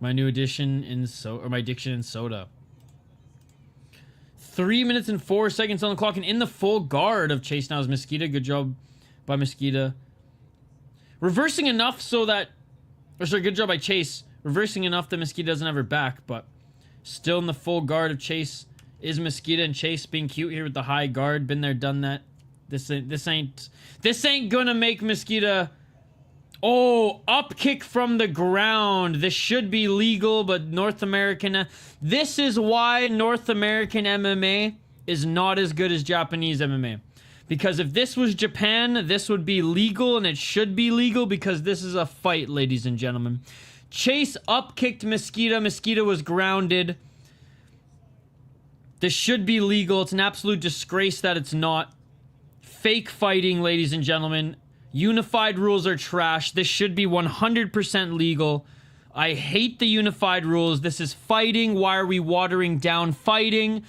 My new addiction in my addiction in soda. 3 minutes and 4 seconds on the clock, and in the full guard of Chase now is Mesquita. Good job by Mesquita. Reversing enough so that, or sorry, good job by Chase. Reversing enough that Mesquita doesn't have her back, but still in the full guard of Chase is Mesquita, and Chase being cute here with the high guard. Been there, done that. This ain't gonna make Mesquita. Oh, up kick from the ground. This should be legal, but North American... This is why North American MMA is not as good as Japanese MMA. Because if this was Japan, this would be legal, and it should be legal because this is a fight, ladies and gentlemen. Chase up kicked Mesquita. Mesquita was grounded. This should be legal. It's an absolute disgrace that it's not. Fake fighting, ladies and gentlemen. Unified rules are trash. This should be 100% legal. I hate the unified rules. This is fighting. Why are we watering down fighting?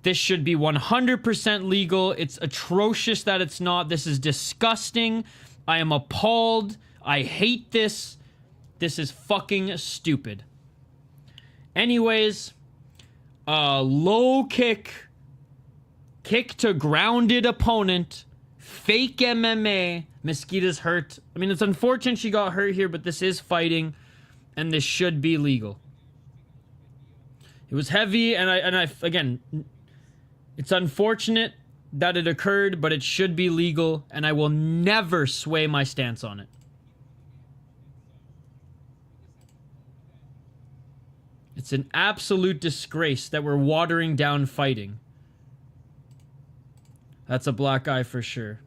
This should be 100% legal. It's atrocious that it's not. This is disgusting. I am appalled. I hate this. This is fucking stupid. Anyways, low kick. Kick to grounded opponent. Fake MMA. Mesquita's hurt. I mean, it's unfortunate she got hurt here, but this is fighting, and this should be legal. It was heavy, and I again, it's unfortunate that it occurred, but it should be legal, and I will never sway my stance on it. It's an absolute disgrace that we're watering down fighting. That's a black eye for sure.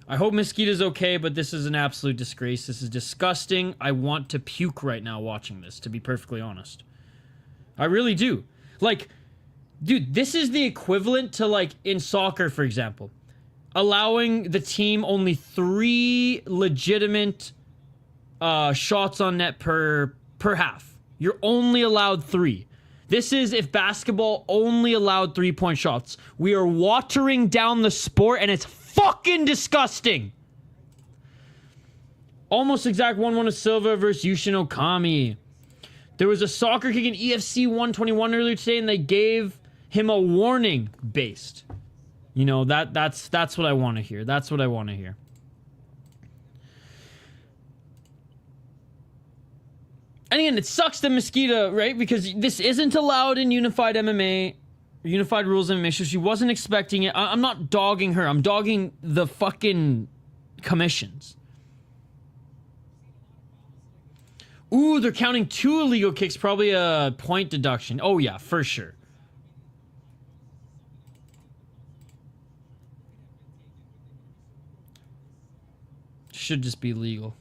I hope Mesquita's okay, but this is an absolute disgrace. This is disgusting. I want to puke right now watching this, to be perfectly honest. I really do. Like, dude, this is the equivalent to, like, in soccer, for example. Allowing the team only 3 legitimate shots on net per half. You're only allowed 3. This is if basketball only allowed 3-point shots. We are watering down the sport, and it's fucking disgusting. Almost exact 1-1 of Silva versus Yushin Okami. There was a soccer kick in EFC 121 earlier today, and they gave him a warning based. You know, that's what I want to hear. That's what I want to hear. And again, it sucks that Mesquita, right? Because this isn't allowed in unified MMA, unified rules MMA, so she wasn't expecting it. I'm not dogging her. I'm dogging the fucking commissions. Ooh, they're counting 2 illegal kicks, probably a point deduction. Oh yeah, for sure. Should just be legal.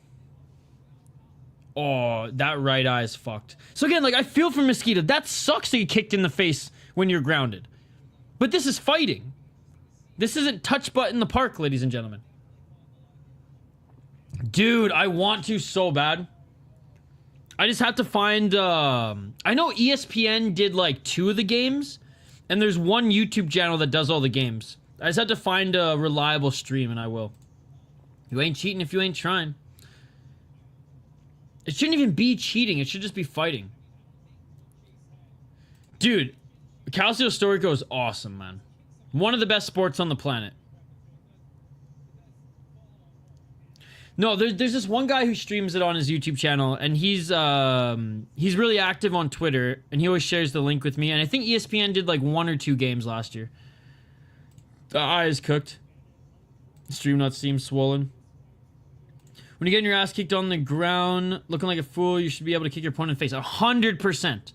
Oh, that right eye is fucked. So again, like, I feel for Mesquita. That sucks to get kicked in the face when you're grounded. But this is fighting. This isn't touch butt in the park, ladies and gentlemen. Dude, I want to so bad. I just have to find, I know ESPN did like 2 of the games, and there's one YouTube channel that does all the games. I just have to find a reliable stream, and I will. You ain't cheating if you ain't trying. It shouldn't even be cheating. It should just be fighting. Dude, Calcio Storico is awesome, man. One of the best sports on the planet. No, there's this one guy who streams it on his YouTube channel, and he's really active on Twitter, and he always shares the link with me. And I think ESPN did like 1 or 2 games last year. The eye is cooked. Stream not seem swollen. When you're getting your ass kicked on the ground, looking like a fool, you should be able to kick your opponent in the face. 100%.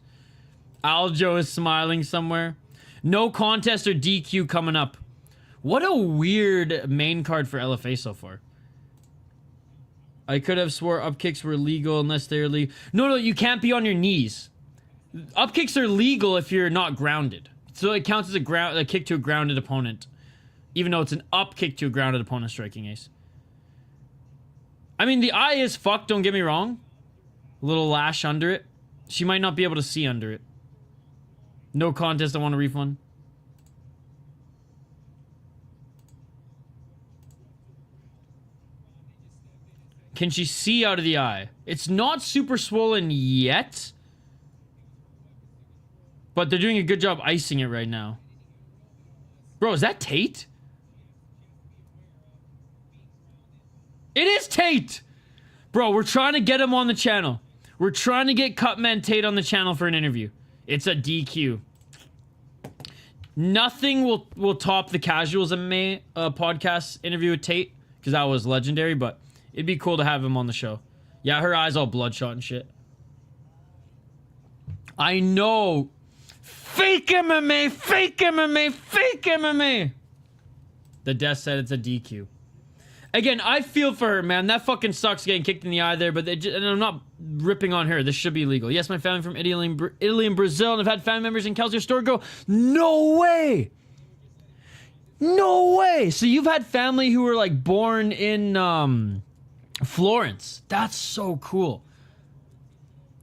Aljo is smiling somewhere. No contest or DQ coming up. What a weird main card for LFA so far. I could have swore up kicks were legal unless they're legal. No, you can't be on your knees. Up kicks are legal if you're not grounded. So it counts as a kick to a grounded opponent. Even though it's an up kick to a grounded opponent striking ace. I mean, the eye is fucked, don't get me wrong. A little lash under it. She might not be able to see under it. No contest, I want a refund. Can she see out of the eye? It's not super swollen yet. But they're doing a good job icing it right now. Bro, is that Tate? It is Tate! Bro, we're trying to get him on the channel. We're trying to get Cutman Tate on the channel for an interview. It's a DQ. Nothing will top the Casuals MMA podcast interview with Tate, because that was legendary, but it'd be cool to have him on the show. Yeah, her eyes all bloodshot and shit. I know. Fake MMA, fake MMA, fake MMA. The death said it's a DQ. Again, I feel for her, man. That fucking sucks getting kicked in the eye there, but and I'm not ripping on her. This should be legal. Yes, my family from Italy and Brazil, and I've had family members in Calcio Store go, no way! No way! So you've had family who were, like, born in, Florence. That's so cool.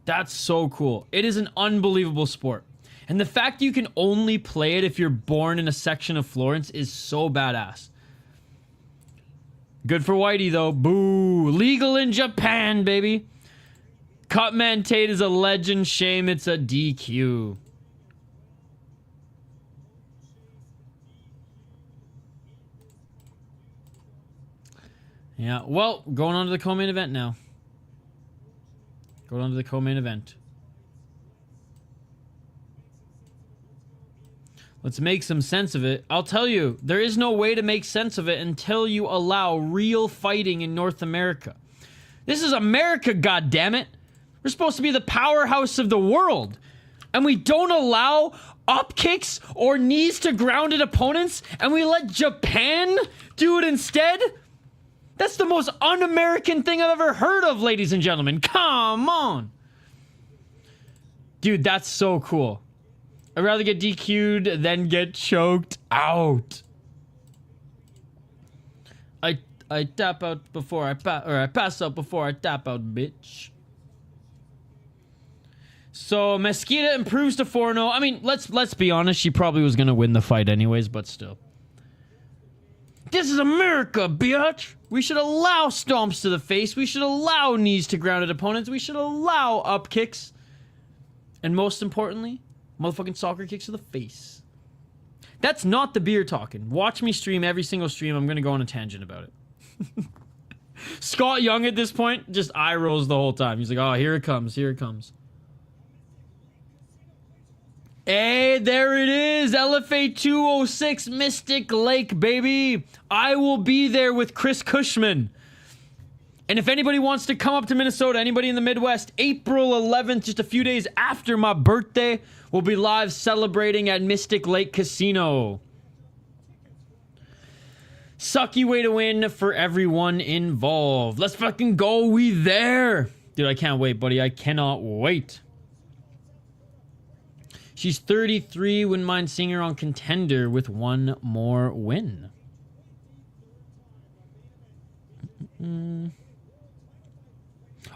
That's so cool. It is an unbelievable sport. And the fact you can only play it if you're born in a section of Florence is so badass. Good for Whitey, though. Boo. Legal in Japan, baby. Cutman Tate is a legend. Shame it's a DQ. Yeah, well, going on to the co-main event now. Going on to the co-main event. Let's make some sense of it. I'll tell you, there is no way to make sense of it until you allow real fighting in North America. This is America, goddammit. We're supposed to be the powerhouse of the world. And we don't allow up kicks or knees to grounded opponents, and we let Japan do it instead? That's the most un-American thing I've ever heard of, ladies and gentlemen. Come on. Dude, that's so cool. I'd rather get DQ'd than get choked out. I tap out before I pass out before I tap out, bitch. So Mesquita improves to 4-0. I mean, let's be honest, she probably was gonna win the fight anyways, but still. This is America, bitch. We should allow stomps to the face. We should allow knees to grounded opponents. We should allow up kicks. And most importantly, motherfucking soccer kicks to the face. That's not the beer talking. Watch me stream every single stream. I'm going to go on a tangent about it. Scott Young at this point just eye rolls the whole time. He's like, oh, here it comes. Here it comes. Hey, there it is. LFA 206 Mystic Lake, baby. I will be there with Chris Cushman. And if anybody wants to come up to Minnesota, anybody in the Midwest, April 11th, just a few days after my birthday, we'll be live celebrating at Mystic Lake Casino. Sucky way to win for everyone involved. Let's fucking go. We there. Dude, I can't wait, buddy. I cannot wait. She's 33. Wouldn't mind seeing her on Contender with one more win.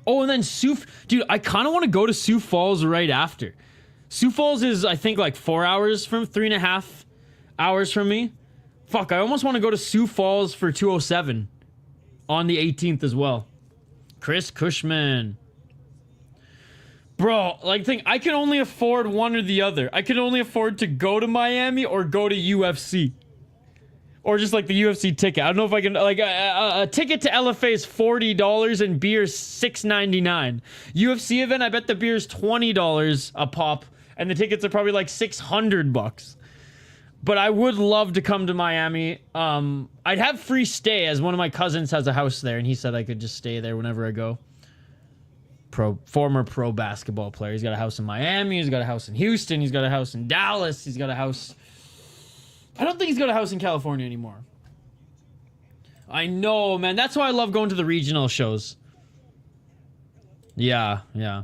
Oh, and then Sioux... Dude, I kind of want to go to Sioux Falls right after. Sioux Falls is, I think, like 4 hours from... 3.5 hours from me. Fuck, I almost want to go to Sioux Falls for 207 on the 18th as well. Chris Cushman. Bro, like, think I can only afford one or the other. I can only afford to go to Miami or go to UFC. Or just, like, the UFC ticket. I don't know if I can... Like, a ticket to LFA is $40 and beer is $6.99. UFC event, I bet the beer is $20 a pop. And the tickets are probably, like, $600. But I would love to come to Miami. I'd have free stay, as one of my cousins has a house there, and he said I could just stay there whenever I go. Former pro basketball player. He's got a house in Miami. He's got a house in Houston. He's got a house in Dallas. He's got a house... I don't think he's got a house in California anymore. I know, man. That's why I love going to the regional shows. Yeah, yeah.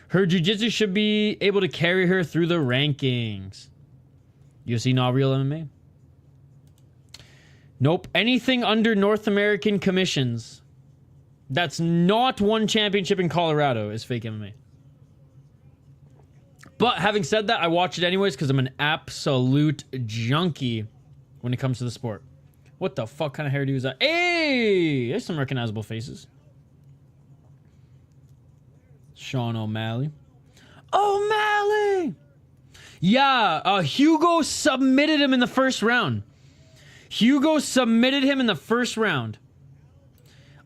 Her jiu-jitsu should be able to carry her through the rankings. UFC not real MMA? Nope. Anything under North American commissions that's not one championship in Colorado is fake MMA. But having said that, I watch it anyways because I'm an absolute junkie when it comes to the sport. What the fuck kind of hairdo is that? Hey! There's some recognizable faces. Sean O'Malley. O'Malley! Yeah, Hugo submitted him in the first round. Hugo submitted him in the first round.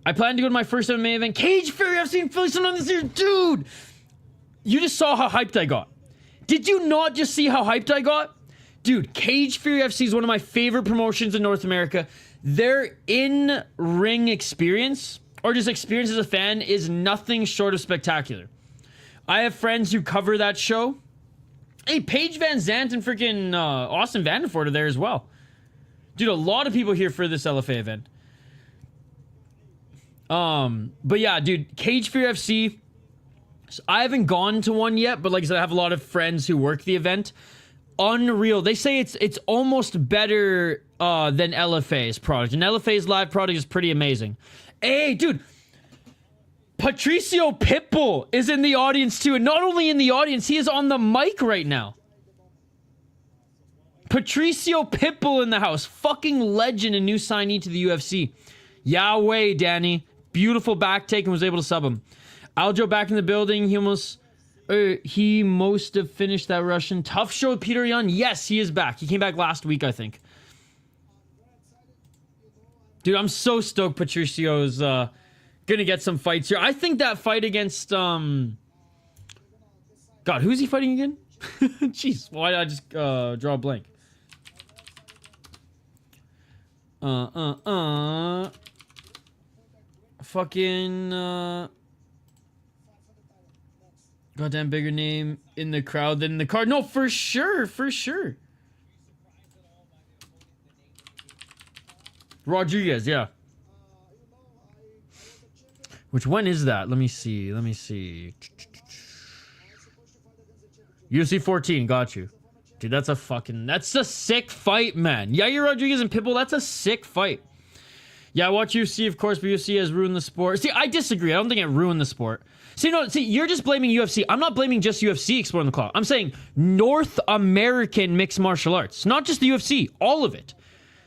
I plan to go to my first MMA event. Cage Fury, I've seen Philly someone this year. Dude! You just saw how hyped I got. Did you not just see how hyped I got? Dude, Cage Fury FC is one of my favorite promotions in North America. Their in-ring experience, or just experience as a fan, is nothing short of spectacular. I have friends who cover that show. Hey, Paige Van Zandt and freaking Austin Vanderford are there as well. Dude, a lot of people here for this LFA event. But yeah, dude, Cage Fury FC... I haven't gone to one yet, but like I said, I have a lot of friends who work the event. Unreal. They say it's almost better than LFA's product. And LFA's live product is pretty amazing. Hey, dude. Patricio Pitbull is in the audience too. And not only in the audience, he is on the mic right now. Patricio Pitbull in the house. Fucking legend and new signee to the UFC. Yahweh, Danny. Beautiful back take and was able to sub him. Aljo back in the building. He must have finished that Russian. Tough show with Peter Yan. Yes, he is back. He came back last week, I think. Dude, I'm so stoked Patricio's gonna get some fights here. I think that fight against God, who's he fighting again? Jeez, why did I just draw a blank? Fucking goddamn bigger name in the crowd than in the card. No, for sure, for sure. Rodriguez, yeah. Which one is that? Let me see. Let me see. UFC 14, got you. Dude, that's a sick fight, man. Yair Rodriguez and Pitbull, that's a sick fight. Yeah, I watch UFC, of course, but UFC has ruined the sport. See, I disagree. I don't think it ruined the sport. See, you're just blaming UFC. I'm not blaming just UFC exploring the claw. I'm saying North American mixed martial arts. Not just the UFC, all of it.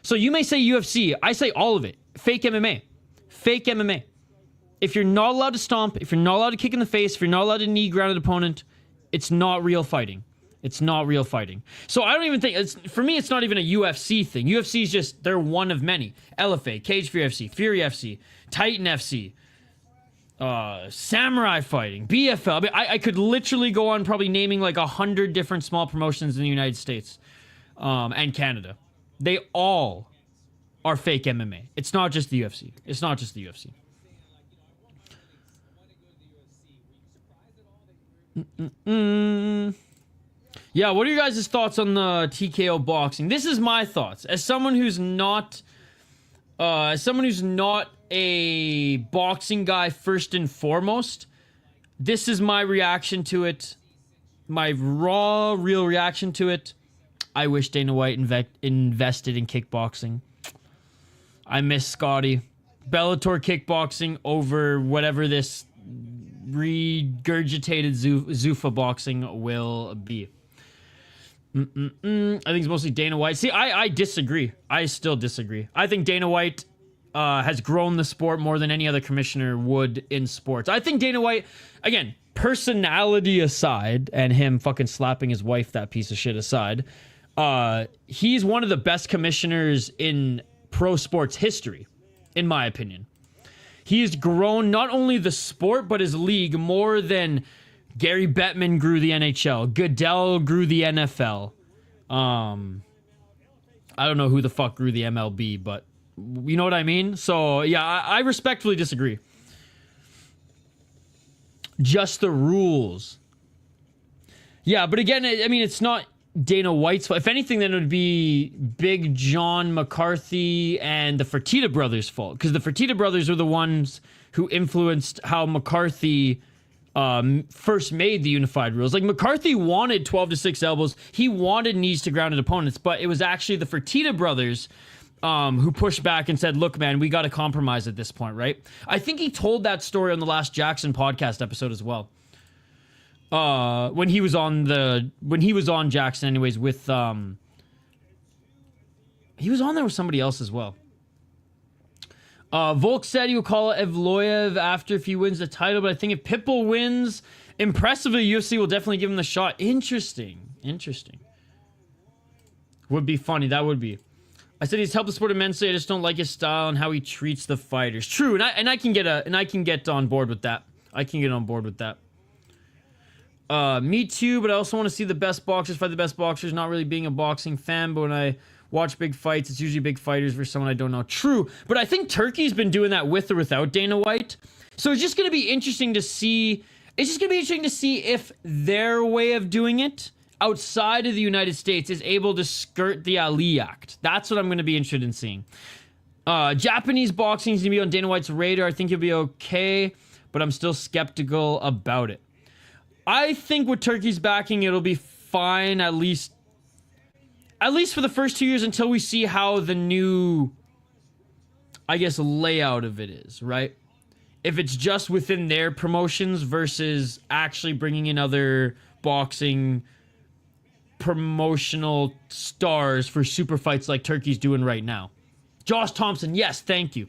So you may say UFC, I say all of it. Fake MMA. Fake MMA. If you're not allowed to stomp, if you're not allowed to kick in the face, if you're not allowed to knee ground an opponent, it's not real fighting. It's not real fighting. So I don't even think, for me, it's not even a UFC thing. UFC is just, they're one of many. LFA, Cage Fury FC, Fury FC, Titan FC, Samurai Fighting, BFL. I mean, I could literally go on probably naming like 100 different small promotions in the United States and Canada. They all are fake MMA. It's not just the UFC. It's not just the UFC. Yeah, what are your guys' thoughts on the TKO boxing? This is my thoughts. As someone who's not a boxing guy first and foremost, this is my reaction to it. My raw, real reaction to it. I wish Dana White invested in kickboxing. I miss Scotty. Bellator kickboxing over whatever this regurgitated Zuffa boxing will be. I think it's mostly Dana White. See, I disagree. I still disagree. I think Dana White has grown the sport more than any other commissioner would in sports. I think Dana White, again, personality aside, and him fucking slapping his wife, that piece of shit aside, he's one of the best commissioners in pro sports history, in my opinion. He has grown not only the sport, but his league more than Gary Bettman grew the NHL. Goodell grew the NFL. I don't know who the fuck grew the MLB, but you know what I mean? So, yeah, I respectfully disagree. Just the rules. Yeah, but again, I mean, it's not Dana White's fault. If anything, then it would be Big John McCarthy and the Fertitta brothers' fault. Because the Fertitta brothers are the ones who influenced how McCarthy first made the unified rules. Like, McCarthy wanted 12 to 6 elbows. He wanted knees to grounded opponents, but it was actually the Fertitta brothers who pushed back and said, look, man, we got to compromise at this point, right? I think he told that story on the last Jackson podcast episode as well. When he was on Jackson anyways with, he was on there with somebody else as well. Volk said he will call it Evloev after if he wins the title, but I think if Pitbull wins impressively, UFC will definitely give him the shot. Interesting. Would be funny. That would be. I said he's helped the sport immensely. I just don't like his style and how he treats the fighters. True, and I can get on board with that. Me too, but I also want to see the best boxers fight the best boxers. Not really being a boxing fan, but when I watch big fights, it's usually big fighters versus someone I don't know. True, but I think Turkey's been doing that with or without Dana White. So it's just going to be interesting to see. It's just going to be interesting to see if their way of doing it outside of the United States is able to skirt the Ali Act. That's what I'm going to be interested in seeing. Japanese boxing is going to be on Dana White's radar. I think he'll be okay, but I'm still skeptical about it. I think with Turkey's backing, it'll be fine, at least for the first 2 years until we see how the new, I guess, layout of it is, right? If it's just within their promotions versus actually bringing in other boxing promotional stars for super fights like Turkey's doing right now. Josh Thompson, yes, thank you.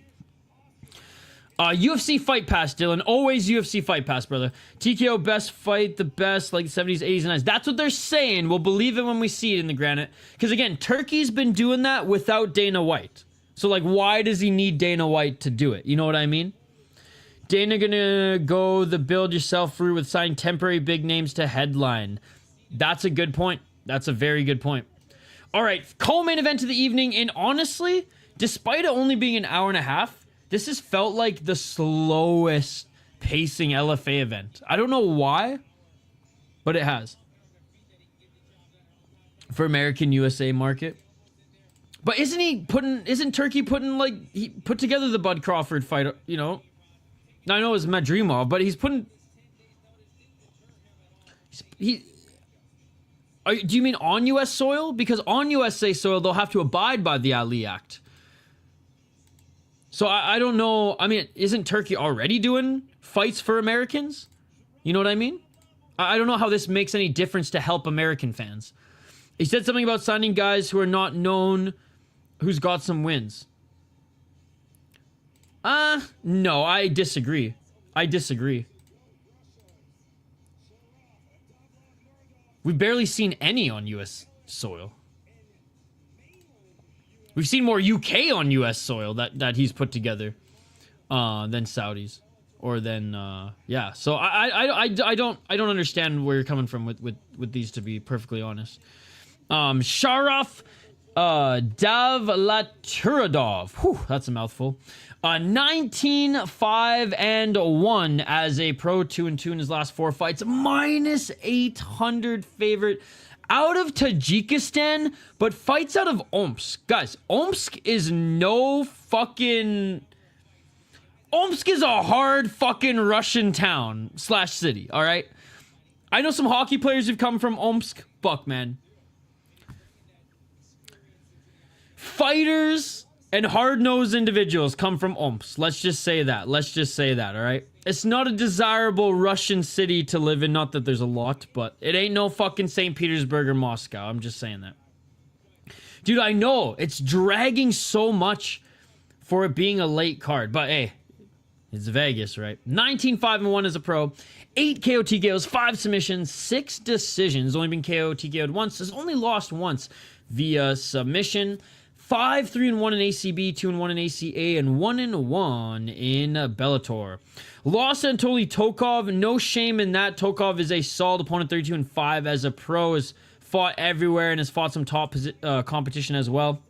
UFC Fight Pass, Dylan. Always UFC Fight Pass, brother. TKO best fight, the best, like 70s, 80s, and 90s. That's what they're saying. We'll believe it when we see it in the granite. Because, again, Turkey's been doing that without Dana White. So, like, why does he need Dana White to do it? You know what I mean? Dana gonna go the build-yourself route with signing temporary big names to headline. That's a good point. That's a very good point. All right, co-main event of the evening. And honestly, despite it only being an hour and a half, this has felt like the slowest pacing LFA event. I don't know why, but it has. For American USA market. But isn't Turkey putting, like, he put together the Bud Crawford fight, you know? I know it's Madrimov, but he's putting... do you mean on US soil? Because on USA soil, they'll have to abide by the Ali Act. So I don't know. I mean, isn't Turkey already doing fights for Americans? You know what I mean? I don't know how this makes any difference to help American fans. He said something about signing guys who are not known, who's got some wins. No, I disagree. We've barely seen any on US soil. We've seen more UK on US soil that he's put together than Saudis. Or than yeah. So I don't understand where you're coming from with these, to be perfectly honest. Sharaf Davlatmurodov. Whew, that's a mouthful. 19-5-1 as a pro, 2-2 in his last 4 fights. Minus 800 favorite out of Tajikistan, but fights out of Omsk. Guys, Omsk is no fucking... Omsk is a hard fucking Russian town / city, all right? I know some hockey players who've come from Omsk. Fuck, man. Fighters and hard-nosed individuals come from Omsk. Let's just say that. Let's just say that, all right? It's not a desirable Russian city to live in. Not that there's a lot, but it ain't no fucking St. Petersburg or Moscow. I'm just saying that. Dude, I know. It's dragging so much for it being a late card. But, hey, it's Vegas, right? 19-5-1 as a pro. 8 KO TKOs, 5 submissions, 6 decisions. Only been KO TKO'd once. Has only lost once via submission. 5-3-1 in ACB, 2-1 in ACA, and 1-1 in Bellator. Lost to Anatoly Tokov. No shame in that. Tokov is a solid opponent, 32-5 as a pro. Has fought everywhere and has fought some top competition as well.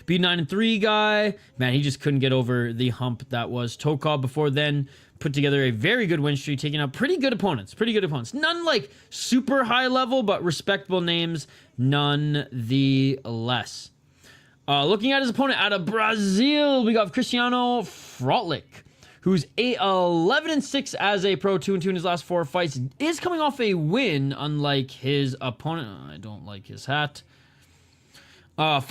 B9-3 guy. Man, he just couldn't get over the hump that was Tokov. Before then, put together a very good win streak, taking out pretty good opponents. Pretty good opponents. None like super high level, but respectable names nonetheless. Looking at his opponent out of Brazil, we got Christiano Frohlich, who's 11-6 as a pro, 2-2 in his last 4 fights. Is coming off a win, unlike his opponent. I don't like his hat. 5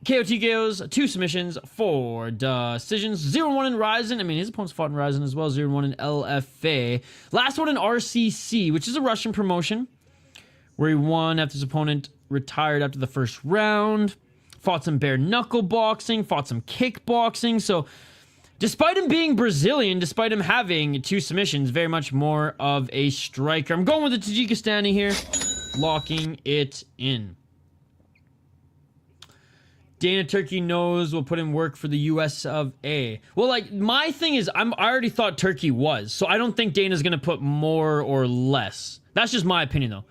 KO TKOs, 2 submissions, 4 decisions, 0-1 in Ryzen. I mean, his opponent's fought in Ryzen as well, 0-1 in LFA. Last one in RCC, which is a Russian promotion, where he won after his opponent retired after the first round. Fought some bare knuckle boxing, fought some kickboxing. So, despite him being Brazilian, despite him having 2 submissions, very much more of a striker. I'm going with the Tajikistani here, locking it in. Dana Turkey knows we'll put in work for the US of A. Well, like, my thing is, I already thought Turkey was, so I don't think Dana's going to put more or less. That's just my opinion, though.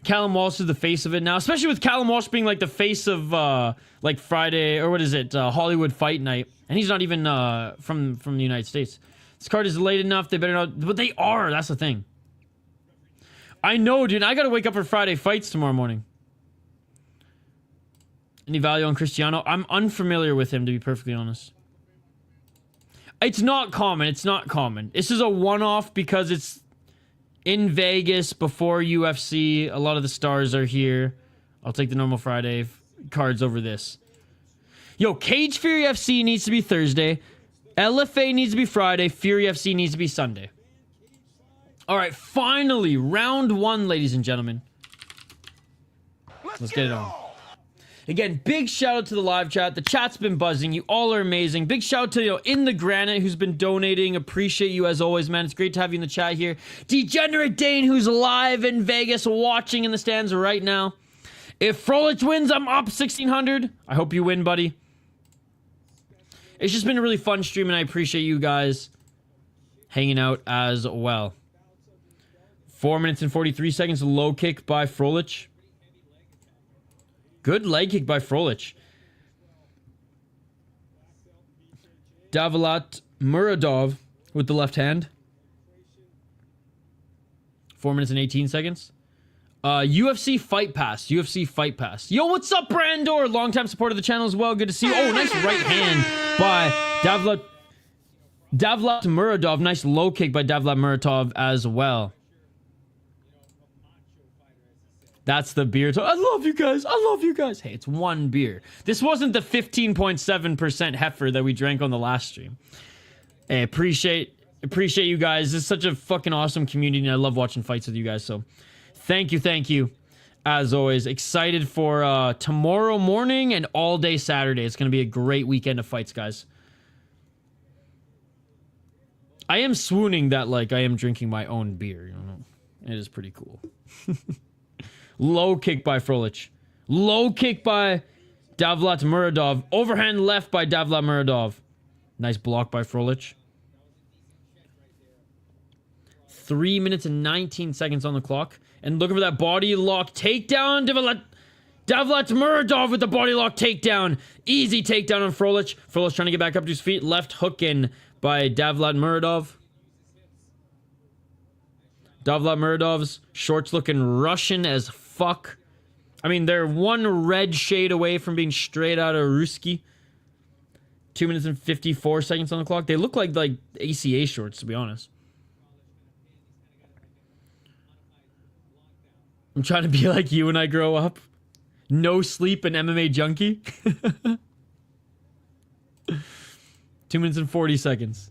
Callum Walsh is the face of it now, especially with Callum Walsh being like the face of like Friday, or what is it, Hollywood Fight Night, and he's not even from the United States. This card is late enough, they better not, but they are, that's the thing. I know, dude, I gotta wake up for Friday fights tomorrow morning. Any value on Christiano? I'm unfamiliar with him, to be perfectly honest. It's not common, it's not common. This is a one-off because it's in Vegas before UFC. A lot of the stars are here. I'll take the normal Friday cards over this. Yo, Cage Fury FC needs to be Thursday. LFA needs to be Friday. Fury FC needs to be Sunday. All right, finally, round 1, ladies and gentlemen. Let's get it on. Again, big shout out to the live chat. The chat's been buzzing. You all are amazing. Big shout out to In the Granite, who's been donating. Appreciate you as always, man. It's great to have you in the chat here. Degenerate Dane, who's live in Vegas, watching in the stands right now. If Frohlich wins, I'm up 1,600. I hope you win, buddy. It's just been a really fun stream, and I appreciate you guys hanging out as well. 4 minutes and 43 seconds. Low kick by Frohlich. Good leg kick by Frohlich. Davlatmurodov with the left hand. 4 minutes and 18 seconds. UFC Fight Pass. UFC Fight Pass. Yo, what's up, Brandor? Longtime supporter of the channel as well. Good to see you. Oh, nice right hand by Davlatmurodov. Nice low kick by Davlatmurodov as well. That's the beer. I love you guys. I love you guys. Hey, it's one beer. This wasn't the 15.7% heifer that we drank on the last stream. Hey, appreciate you guys. This is such a fucking awesome community, and I love watching fights with you guys. So, thank you. As always, excited for tomorrow morning and all day Saturday. It's going to be a great weekend of fights, guys. I am swooning that, like, I am drinking my own beer, you know. It is pretty cool. Low kick by Frohlich. Low kick by Davlatmurodov. Overhand left by Davlatmurodov. Nice block by Frohlich. 3 minutes and 19 seconds on the clock. And looking for that body lock takedown. Davlatmurodov with the body lock takedown. Easy takedown on Frohlich. Frohlich trying to get back up to his feet. Left hook in by Davlatmurodov. Davlatmurodov's shorts looking Russian as fuck. I mean, they're one red shade away from being straight out of Ruski. 2 minutes and 54 seconds on the clock. They look like ACA shorts, to be honest. I'm trying to be like you when I grow up. No sleep and MMA junkie. 2 minutes and 40 seconds.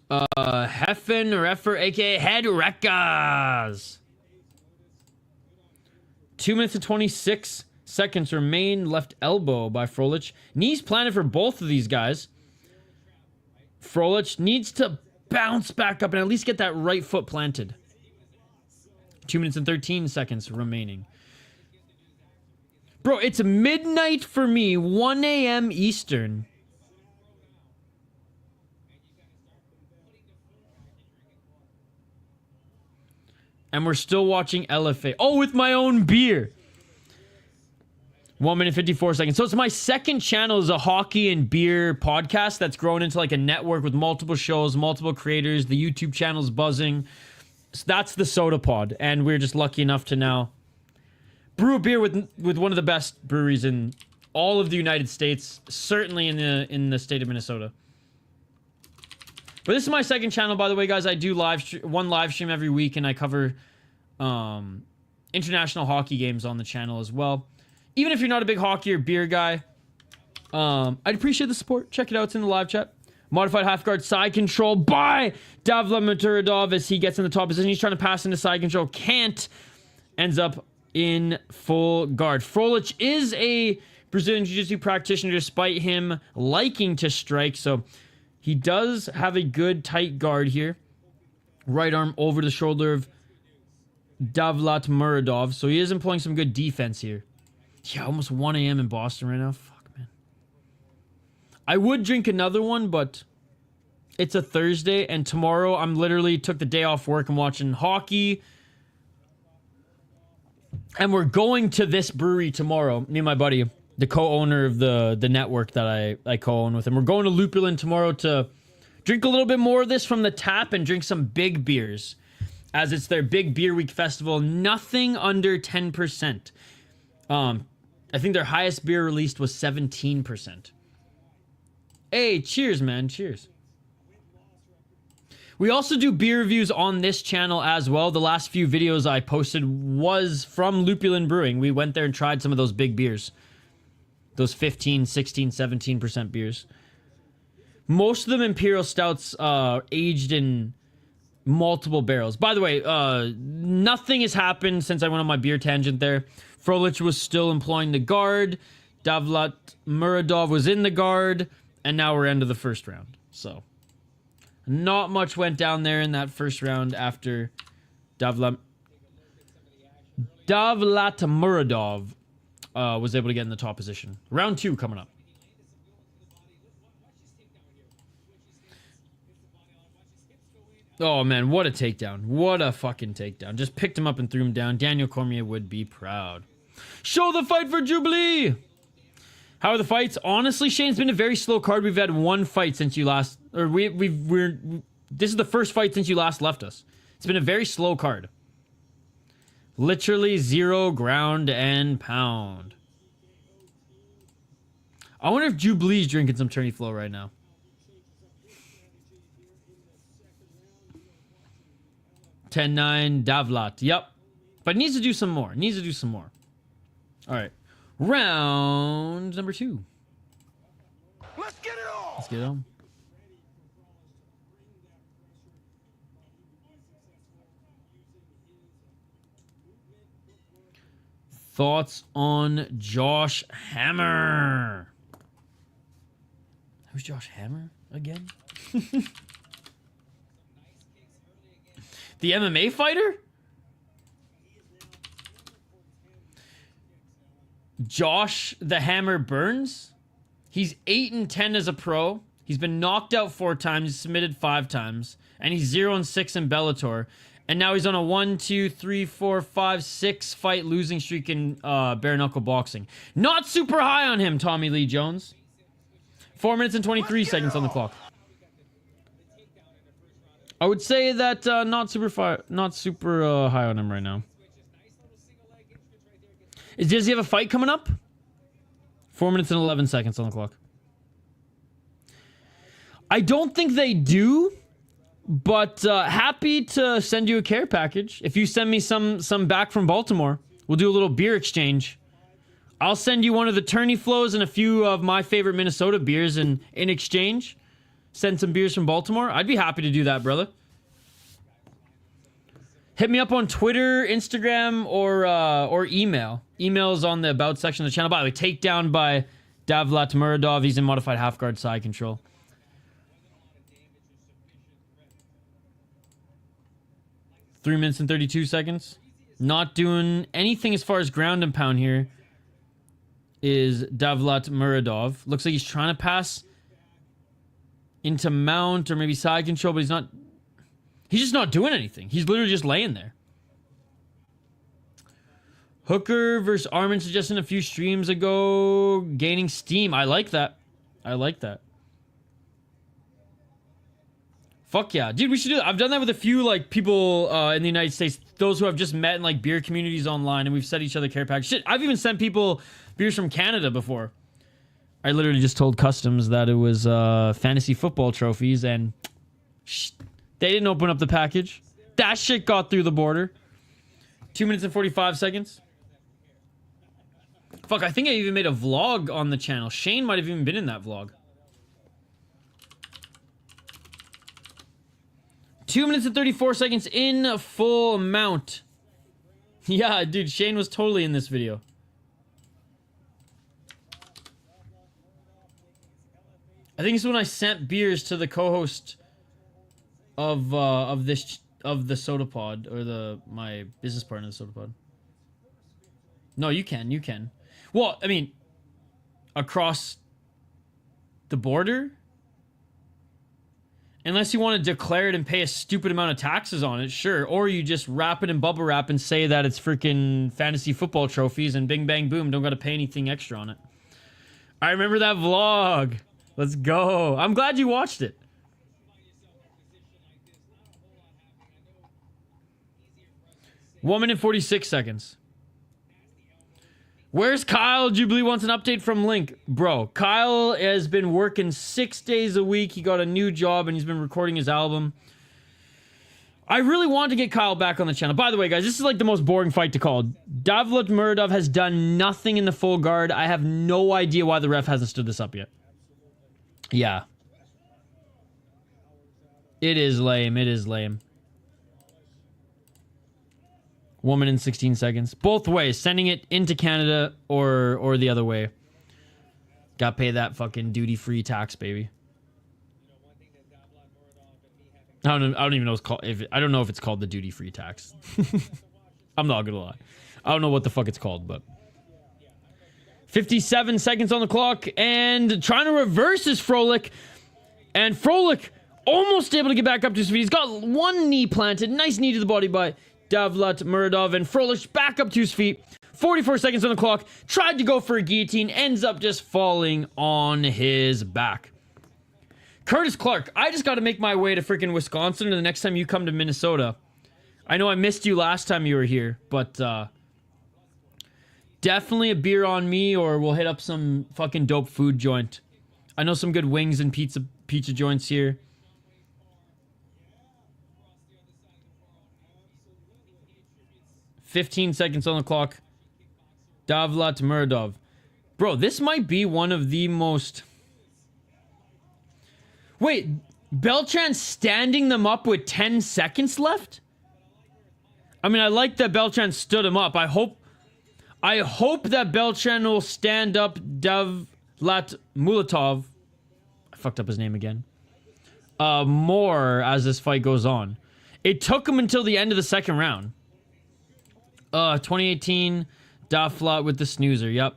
Heffen Reffer, aka Head Rekas. 2 minutes and 26 seconds remain. Left elbow by Frohlich. Knees planted for both of these guys. Frohlich needs to bounce back up and at least get that right foot planted. 2 minutes and 13 seconds remaining. Bro, it's midnight for me. 1 a.m. Eastern. And we're still watching LFA. Oh, with my own beer. 1 minute 54 seconds. So it's my second channel is a hockey and beer podcast that's grown into like a network with multiple shows, multiple creators. The YouTube channel's buzzing. So that's the Soda Pod. And we're just lucky enough to now brew a beer with one of the best breweries in all of the United States. Certainly in the state of Minnesota. But this is my second channel, by the way, guys. I do one live stream every week, and I cover international hockey games on the channel as well. Even if you're not a big hockey or beer guy, I'd appreciate the support. Check it out. It's in the live chat. Modified half guard side control by Davlatmurodov as he gets in the top position. He's trying to pass into side control. Can't. Ends up in full guard. Frohlich is a Brazilian Jiu-Jitsu practitioner despite him liking to strike. So he does have a good tight guard here. Right arm over the shoulder of Davlatmurodov. So he is employing some good defense here. Yeah, almost 1 a.m. in Boston right now. Fuck, man. I would drink another one, but it's a Thursday, and tomorrow I'm literally took the day off work. I'm watching hockey. And we're going to this brewery tomorrow. Me and my buddy, the co-owner of the network that I co-own with him. We're going to Lupulin tomorrow to drink a little bit more of this from the tap and drink some big beers. As it's their big beer week festival. Nothing under 10%. I think their highest beer released was 17%. Hey, cheers, man. Cheers. We also do beer reviews on this channel as well. The last few videos I posted was from Lupulin Brewing. We went there and tried some of those big beers. Those 15, 16, 17% beers. Most of them Imperial Stouts aged in multiple barrels. By the way, nothing has happened since I went on my beer tangent there. Frohlich was still employing the guard. Davlatmurodov was in the guard. And now we're into the first round. So, not much went down there in that first round after Davlatmurodov was able to get in the top position. Round 2 coming up. Oh, man, what a takedown. What a fucking takedown. Just picked him up and threw him down. Daniel Cormier would be proud. Show the fight for Jubilee! How are the fights? Honestly, Shane, it's been a very slow card. We've had one fight since you last... Or this is the first fight since you last left us. It's been a very slow card. Literally 0 ground and pound. I wonder if Jubilee's drinking some Tourney Flow right now. $10-9 Davlat. Yep. But needs to do some more. Needs to do some more. All right. Round number 2. Let's get it on. Let's get it on. Thoughts on Josh Hammer? Who's Josh Hammer? again. The MMA fighter? Josh the Hammer Burns? He's 8-10 as a pro. He's been knocked out 4 times. He's submitted 5 times. And he's 0-6 in Bellator. And now he's on a 1, 2, 3, 4, 5, 6 fight losing streak in bare knuckle boxing. Not super high on him, Tommy Lee Jones. 4 minutes and 23 seconds on the clock. I would say that not super high on him right now. Does he have a fight coming up? 4 minutes and 11 seconds on the clock. I don't think they do, but happy to send you a care package. If you send me some back from Baltimore, we'll do a little beer exchange. I'll send you one of the Tourney Flows and a few of my favorite Minnesota beers, and in exchange, send some beers from Baltimore. I'd be happy to do that, brother. Hit me up on Twitter, Instagram, or email. Email is on the About section of the channel. By the way, takedown by Davlatmurodov. He's in modified half guard side control. Three minutes and 32 seconds. Not doing anything as far as ground and pound here is Davlatmurodov. Looks like he's trying to pass into mount or maybe side control, but he's not. He's just not doing anything. He's literally just laying there. Hooker versus Armin suggesting a few streams ago. Gaining steam. I like that. I like that. Fuck yeah. Dude, we should do that. I've done that with a few, like, people in the United States. Those who I've just met in, like, beer communities online, and we've sent each other care packs. Shit, I've even sent people beers from Canada before. I literally just told Customs that it was fantasy football trophies, and they didn't open up the package. That shit got through the border. 2 minutes and 45 seconds. Fuck, I think I even made a vlog on the channel. Shane might have even been in that vlog. 2 minutes and 34 seconds in full mount. Yeah, dude, Shane was totally in this video. I think it's when I sent beers to the co-host of the soda pod, or my business partner of the soda pod. No, you can. Well, I mean, across the border, unless you want to declare it and pay a stupid amount of taxes on it, sure. Or you just wrap it in bubble wrap and say that it's freaking fantasy football trophies, and bing bang boom, don't got to pay anything extra on it. I remember that vlog. Let's go. I'm glad you watched it. One minute 46 seconds. Where's Kyle? Jubilee wants an update from Link. Bro, Kyle has been working 6 days a week. He got a new job and he's been recording his album. I really want to get Kyle back on the channel. By the way, guys, this is like the most boring fight to call. Davlatmurodov has done nothing in the full guard. I have no idea why the ref hasn't stood this up yet. Yeah. It is lame. It is lame. 1 minute and 16 seconds. Both ways. Sending it into Canada or the other way. Got to pay that fucking duty-free tax, baby. I don't even know what it's called. I don't know if it's called the duty-free tax. I'm not gonna lie. I don't know what the fuck it's called, but 57 seconds on the clock, and trying to reverse is Frohlich, and Frohlich almost able to get back up to his feet. He's got one knee planted, nice knee to the body by Davlatmurodov, and Frohlich back up to his feet. 44 seconds on the clock. Tried to go for a guillotine, ends up just falling on his back. Curtis Clark, I just got to make my way to freaking Wisconsin, and the next time you come to Minnesota. I know I missed you last time you were here, but definitely a beer on me, or we'll hit up some fucking dope food joint. I know some good wings and pizza joints here. "15 seconds on the clock. Davlatmurodov. Bro, this might be one of the most... Wait, Beltran standing them up with 10 seconds left? I mean, I like that Beltran stood him up. I hope that Beltran will stand up Davlatmurodov. I fucked up his name again. more as this fight goes on. It took him until the end of the second round. 2018, Davlat with the snoozer. Yep.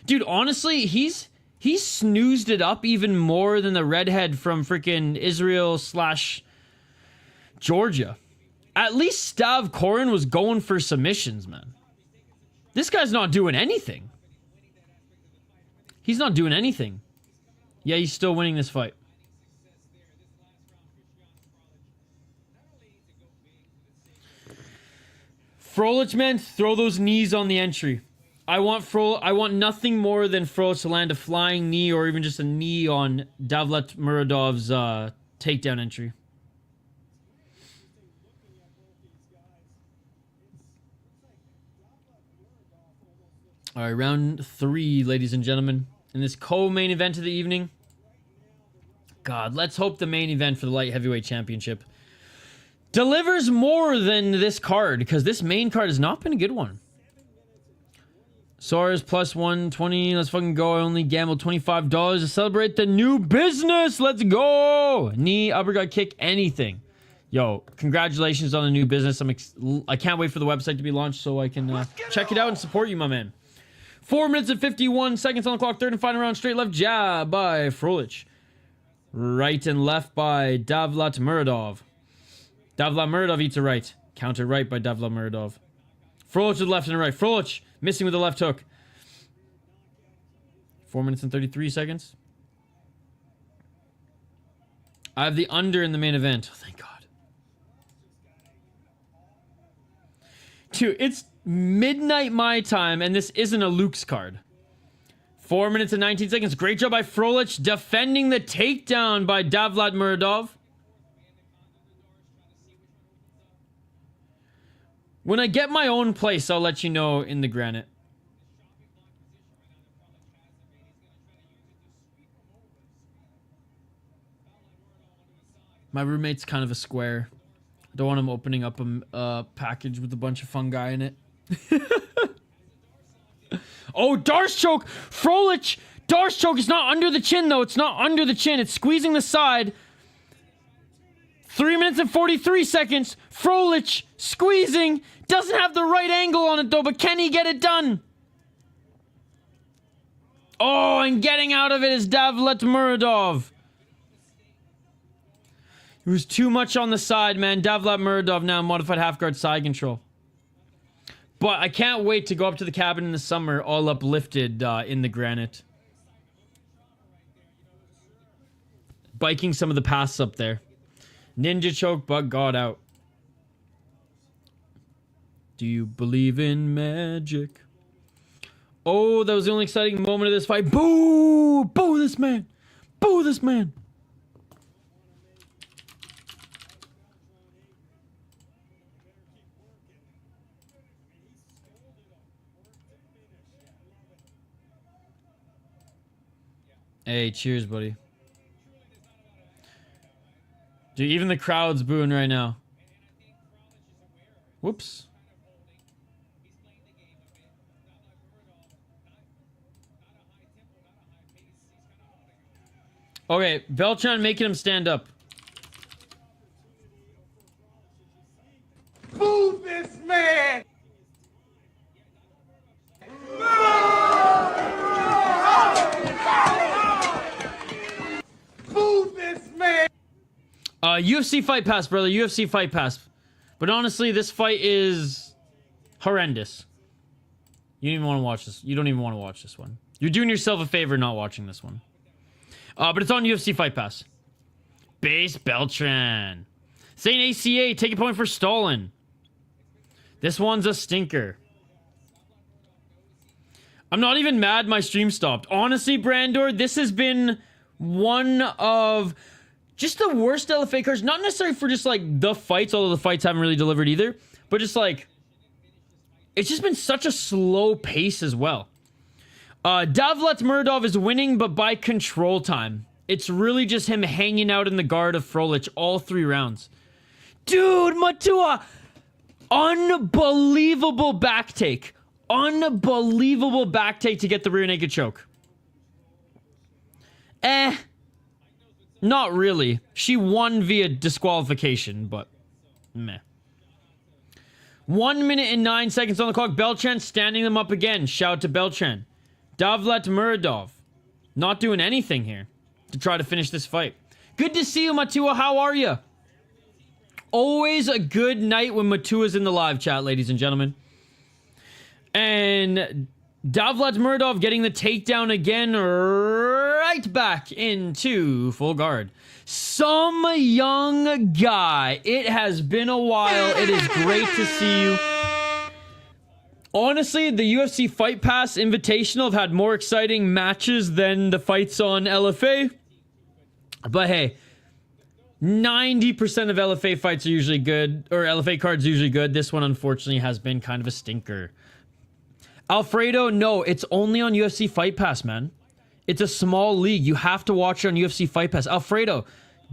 Dude, honestly, he snoozed it up even more than the redhead from freaking Israel / Georgia. At least Stav Koren was going for submissions, man. This guy's not doing anything. He's not doing anything. Yeah, he's still winning this fight. Frohlich, man, throw those knees on the entry. I want nothing more than Frohlich to land a flying knee or even just a knee on Davlatmurodov's takedown entry. All right, round 3, ladies and gentlemen. In this co-main event of the evening. God, let's hope the main event for the light heavyweight championship delivers more than this card, because this main card has not been a good one. Soares plus 120. Let's fucking go. I only gambled $25 to celebrate the new business. Let's go. Knee, uppercut, kick, anything. Yo, congratulations on the new business. I can't wait for the website to be launched so I can check it out and support you, my man. 4 minutes and 51 seconds on the clock. Third and final round. Straight left jab by Frohlich. Right and left by Davlatmurodov. Davlatmurodov eats a right. Counter right by Davlatmurodov. Frohlich to the left and right. Frohlich missing with the left hook. 4 minutes and 33 seconds. I have the under in the main event. Oh, thank God. Dude, it's midnight my time, and this isn't a Luke's card. 4 minutes and 19 seconds. Great job by Frohlich defending the takedown by Davlatmurodov. When I get my own place, I'll let you know in the granite. My roommate's kind of a square. I don't want him opening up a package with a bunch of fungi in it. Oh, Darce choke! Frohlich! Darce choke is not under the chin, though. It's not under the chin. It's squeezing the side. 3 minutes and 43 seconds. Frohlich squeezing. Doesn't have the right angle on it, though, but can he get it done? Oh, and getting out of it is Davlatmurodov. It was too much on the side, man. Davlatmurodov now modified half guard side control. But I can't wait to go up to the cabin in the summer, all uplifted in the granite. Biking some of the paths up there. Ninja choke, but got out. Do you believe in magic? Oh, that was the only exciting moment of this fight. Boo! Boo this man! Boo this man! Hey, cheers, buddy. Dude, even the crowd's booing right now. Whoops. Okay, Beltran making him stand up. Move this man! Move this man! UFC Fight Pass, brother. UFC Fight Pass. But honestly, this fight is horrendous. You don't even want to watch this. You don't even want to watch this one. You're doing yourself a favor not watching this one. But it's on UFC Fight Pass. Base Beltran. Saint ACA, take a point for Stalin. This one's a stinker. I'm not even mad my stream stopped. Honestly, Brandor, this has been one of just the worst LFA cards. Not necessarily for just like the fights, although the fights haven't really delivered either. But just like, it's just been such a slow pace as well. Davlatmurodov is winning, but by control time. It's really just him hanging out in the guard of Frohlich all 3 rounds. Dude, Matua! Unbelievable back take. Unbelievable back take to get the rear naked choke. Not really. She won via disqualification, but meh. 1 minute and 9 seconds on the clock. Beltran standing them up again. Shout out to Beltran. Davlatmurodov. Not doing anything here to try to finish this fight. Good to see you, Matua. How are you? Always a good night when Matua's in the live chat, ladies and gentlemen. And Davlatmurodov getting the takedown again, right back into full guard. Some young guy. It has been a while. It is great to see you. Honestly, the UFC Fight Pass Invitational have had more exciting matches than the fights on LFA. But hey, 90% of LFA fights are usually good, or LFA cards are usually good. This one, unfortunately, has been kind of a stinker. Alfredo, no, it's only on UFC Fight Pass, man. It's a small league. You have to watch it on UFC Fight Pass. Alfredo,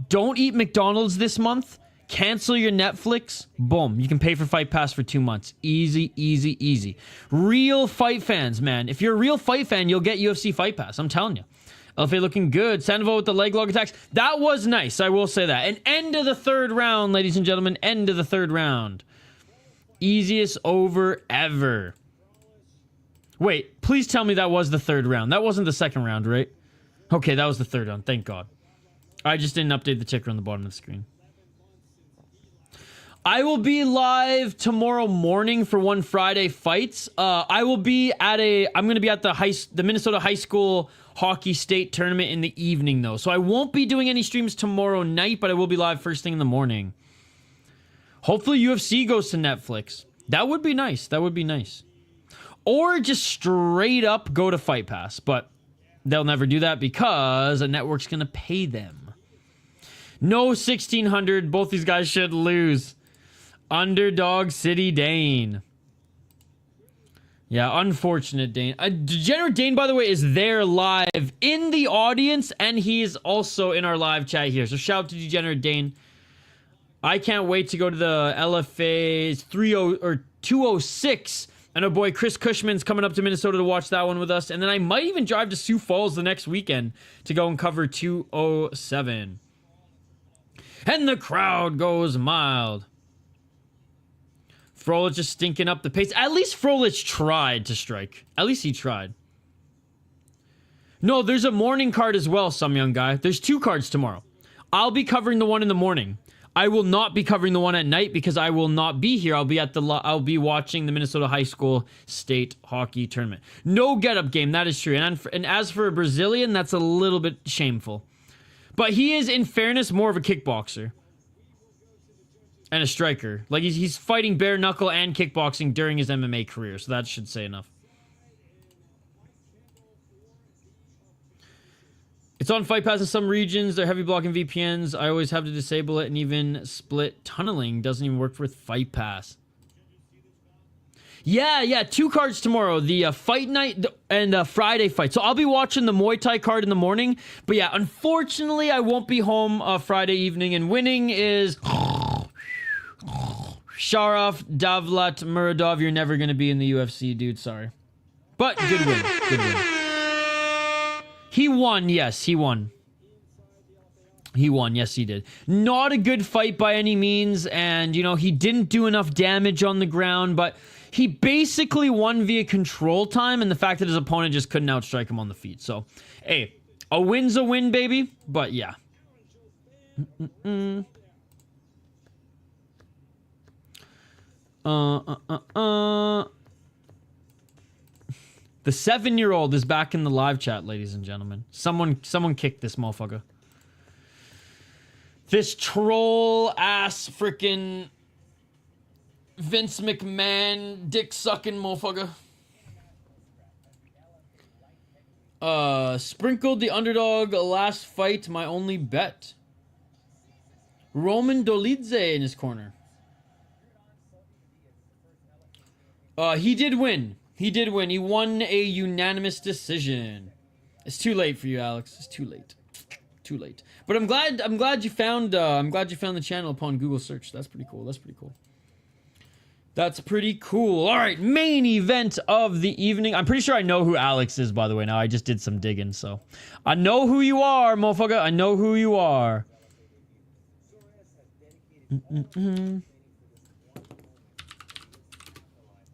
don't eat McDonald's this month. Cancel your Netflix. Boom. You can pay for Fight Pass for 2 months. Easy, easy, easy. Real fight fans, man. If you're a real fight fan, you'll get UFC Fight Pass. I'm telling you. LFA looking good. Sandoval with the leg lock attacks. That was nice. I will say that. And end of the third round, ladies and gentlemen. End of the third round. Easiest over ever. Wait, please tell me that was the third round. That wasn't the second round, right? Okay, that was the third round. Thank God. I just didn't update the ticker on the bottom of the screen. I will be live tomorrow morning for One Friday Fights. I will be at I'm going to be at the Minnesota High School Hockey State Tournament in the evening, though. So I won't be doing any streams tomorrow night, but I will be live first thing in the morning. Hopefully UFC goes to Netflix. That would be nice. That would be nice. Or just straight up go to Fight Pass. But they'll never do that because a network's going to pay them. No 1600. Both these guys should lose. Underdog City Dane. Yeah, unfortunate Dane. Degenerate Dane, by the way, is there live in the audience, and he is also in our live chat here. So shout out to Degenerate Dane. I can't wait to go to the LFA 206. And our boy Chris Cushman's coming up to Minnesota to watch that one with us. And then I might even drive to Sioux Falls the next weekend to go and cover 207. And the crowd goes mild. Frohlich just stinking up the pace. At least Frohlich tried to strike. At least he tried. No, there's a morning card as well, some young guy. There's 2 cards tomorrow. I'll be covering the one in the morning. I will not be covering the one at night because I will not be here. I'll be watching the Minnesota High School State Hockey Tournament. No get-up game, that is true. And as for a Brazilian, that's a little bit shameful. But he is, in fairness, more of a kickboxer. And a striker. Like, he's fighting bare knuckle and kickboxing during his MMA career, so that should say enough. It's on Fight Pass in some regions. They're heavy blocking VPNs. I always have to disable it, and even split tunneling doesn't even work with Fight Pass. Yeah, 2 cards tomorrow. The fight night and Friday fight. So I'll be watching the Muay Thai card in the morning. But yeah, unfortunately, I won't be home Friday evening, and winning is... Sharaf, Davlatmurodov, you're never going to be in the UFC, dude. Sorry. But good win. Good win. He won. Yes, he won. He won. Yes, he did. Not a good fight by any means. And, you know, he didn't do enough damage on the ground. But he basically won via control time and the fact that his opponent just couldn't outstrike him on the feet. So, hey, a win's a win, baby. But, yeah. The 7-year-old is back in the live chat, ladies and gentlemen. Someone kicked this motherfucker. This troll-ass freaking Vince McMahon dick-sucking motherfucker. Sprinkled the underdog last fight, my only bet. Roman Dolidze in his corner. He did win. He did win. He won a unanimous decision. It's too late for you, Alex. It's too late. Too late. But I'm glad you found the channel upon Google search. That's pretty cool. That's pretty cool. That's pretty cool. All right, main event of the evening. I'm pretty sure I know who Alex is, by the way. Now, I just did some digging, so. I know who you are, motherfucker. I know who you are.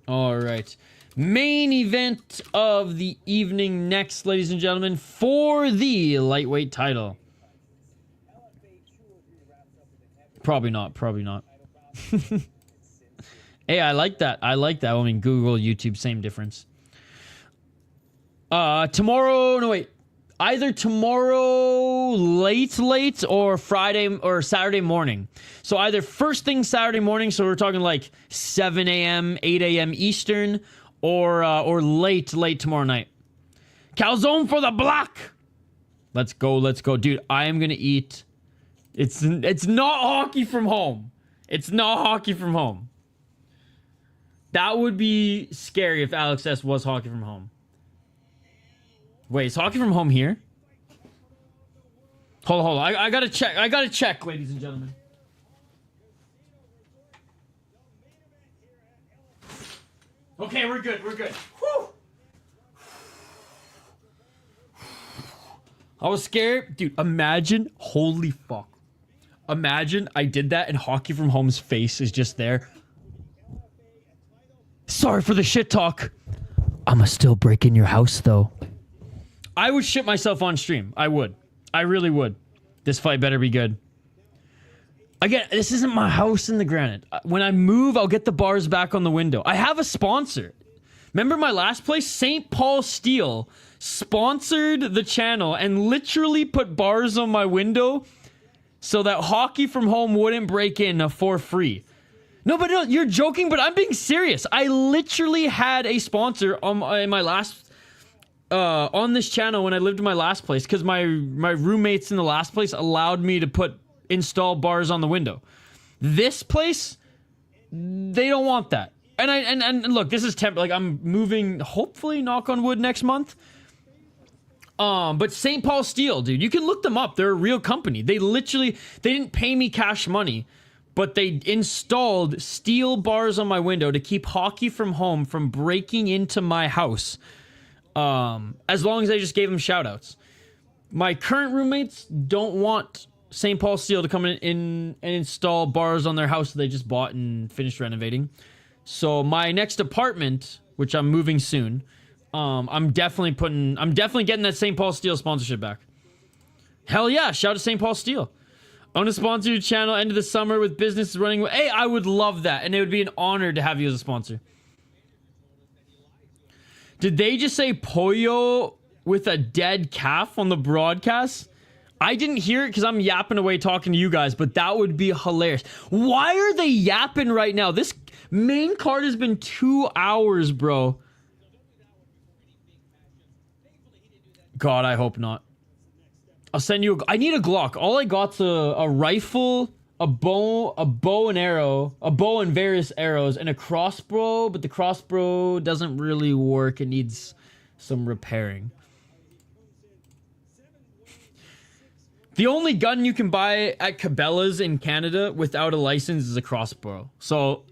All right. Main event of the evening next, ladies and gentlemen, for the lightweight title. Probably not. Probably not. Hey, I like that. I like that. I mean, Google, YouTube, same difference. Tomorrow, no wait. Either tomorrow late or Friday or Saturday morning. So either first thing Saturday morning, so we're talking like 7 a.m., 8 a.m. Eastern, or late tomorrow night. Calzone for the block. Let's go. Dude, I am going to eat. It's not hockey from home. It's not hockey from home. That would be scary if Alex S was hockey from home. Wait, is hockey from home here? Hold on. I gotta check, ladies and gentlemen. Okay, we're good. Whew. I was scared. Dude, imagine, holy fuck. Imagine I did that and hockey from home's face is just there. Sorry for the shit talk. I'ma still break in your house, though. I would shit myself on stream. I would. I really would. This fight better be good. Again, this isn't my house in the granite. When I move, I'll get the bars back on the window. I have a sponsor. Remember my last place? St. Paul Steel sponsored the channel and literally put bars on my window so that hockey from home wouldn't break in for free. No, but no, you're joking, but I'm being serious. I literally had a sponsor on my last, on this channel when I lived in my last place, because my roommates in the last place allowed me to install bars on the window. This place, they don't want that. And look, this is like I'm moving, hopefully, knock on wood, next month. But St. Paul Steel, dude, you can look them up. They're a real company. They didn't pay me cash money, but they installed steel bars on my window to keep hockey from home from breaking into my house. As long as I just gave them shout outs. My current roommates don't want St. Paul Steel to come in and install bars on their house that they just bought and finished renovating. So my next apartment, which I'm moving soon, I'm definitely getting that St. Paul Steel sponsorship back. Hell yeah, shout out to St. Paul Steel. I want to sponsor your channel end of the summer with businesses running. Hey, I would love that. And it would be an honor to have you as a sponsor. Did they just say pollo with a dead calf on the broadcast? I didn't hear it because I'm yapping away talking to you guys, but that would be hilarious. Why are they yapping right now? This main card has been 2 hours, bro. God, I hope not. I'll send you I need a Glock. All I got's a rifle, a bow and various arrows, and a crossbow, but the crossbow doesn't really work. It needs some repairing. The only gun you can buy at Cabela's in Canada without a license is a crossbow. So,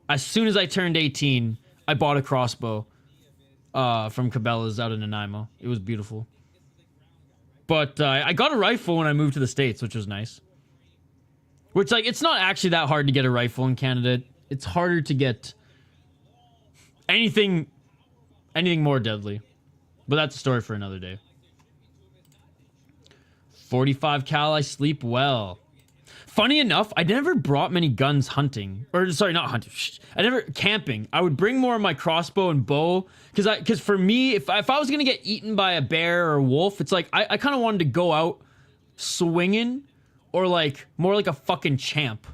as soon as I turned 18, I bought a crossbow from Cabela's out in Nanaimo. It was beautiful. But I got a rifle when I moved to the States, which was nice. Which, like, it's not actually that hard to get a rifle in Canada. It's harder to get anything more deadly. But that's a story for another day. 45 cal, I sleep well. Funny enough, I never brought many guns hunting. Or, sorry, not hunting. I never... Camping. I would bring more of my crossbow and bow. Because for me, if I was going to get eaten by a bear or a wolf, it's like, I kind of wanted to go out swinging. Or, like, more like a fucking champ.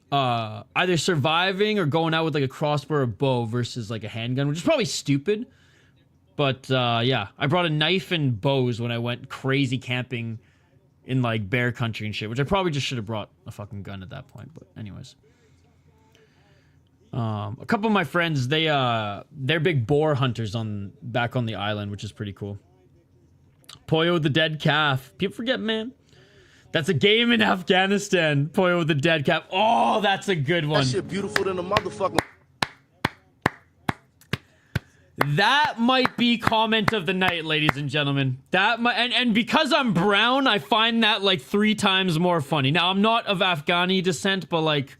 Either surviving or going out with, like, a crossbow or a bow versus, like, a handgun. Which is probably stupid. But, yeah. I brought a knife and bows when I went crazy camping in, like, bear country and shit, which I probably just should have brought a fucking gun at that point, but anyways. A couple of my friends, they're big boar hunters back on the island, which is pretty cool. Pollo with the dead calf. People forget, man. That's a game in Afghanistan. Pollo with the dead calf. Oh, that's a good one. That shit beautiful than a motherfucker. That might be comment of the night, ladies and gentlemen. That might, and because I'm brown, I find that like 3 times more funny. Now, I'm not of Afghani descent, but like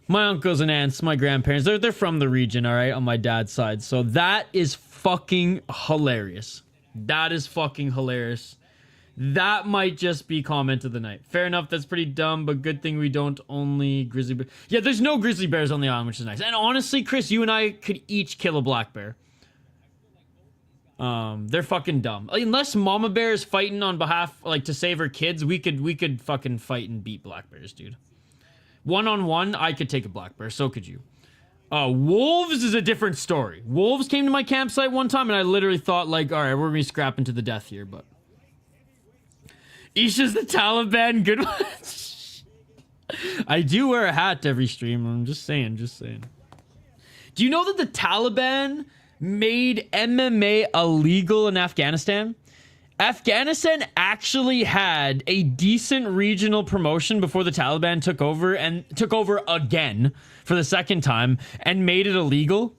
my uncles and aunts, my grandparents, they're from the region, all right, on my dad's side. So that is fucking hilarious. That is fucking hilarious. That might just be comment of the night. Fair enough, that's pretty dumb, but good thing we don't only grizzly bear. Yeah, there's no grizzly bears on the island, which is nice. And honestly, Chris, you and I could each kill a black bear. They're fucking dumb. Unless mama bear is fighting on behalf, like, to save her kids, we could fucking fight and beat black bears, dude. One-on-one, I could take a black bear, so could you. Wolves is a different story. Wolves came to my campsite one time, and I literally thought, like, alright, we're gonna be scrapping to the death here, but... Isha's the Taliban, good one. I do wear a hat every stream, I'm just saying, Do you know that the Taliban made MMA illegal in Afghanistan? Afghanistan actually had a decent regional promotion before the Taliban took over, and took over again for the second time, and made it illegal.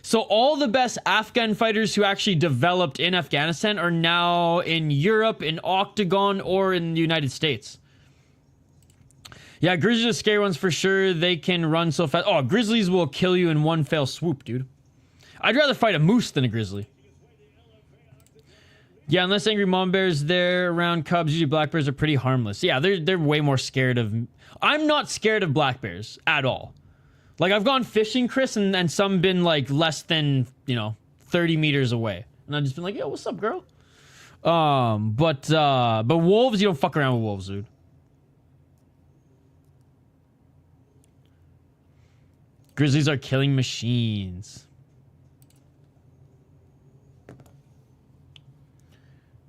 So all the best Afghan fighters who actually developed in Afghanistan are now in Europe, in Octagon, or in the United States. Yeah, grizzlies are scary ones for sure. They can run so fast. Oh, grizzlies will kill you in one fell swoop, dude. I'd rather fight a moose than a grizzly. Yeah, unless angry mom bears there around cubs, usually black bears are pretty harmless. Yeah, they're way more scared of... I'm not scared of black bears at all. Like, I've gone fishing, Chris, and some been, like, less than, 30 meters away. And I've just been like, yo, what's up, girl? But wolves, you don't fuck around with wolves, dude. Grizzlies are killing machines.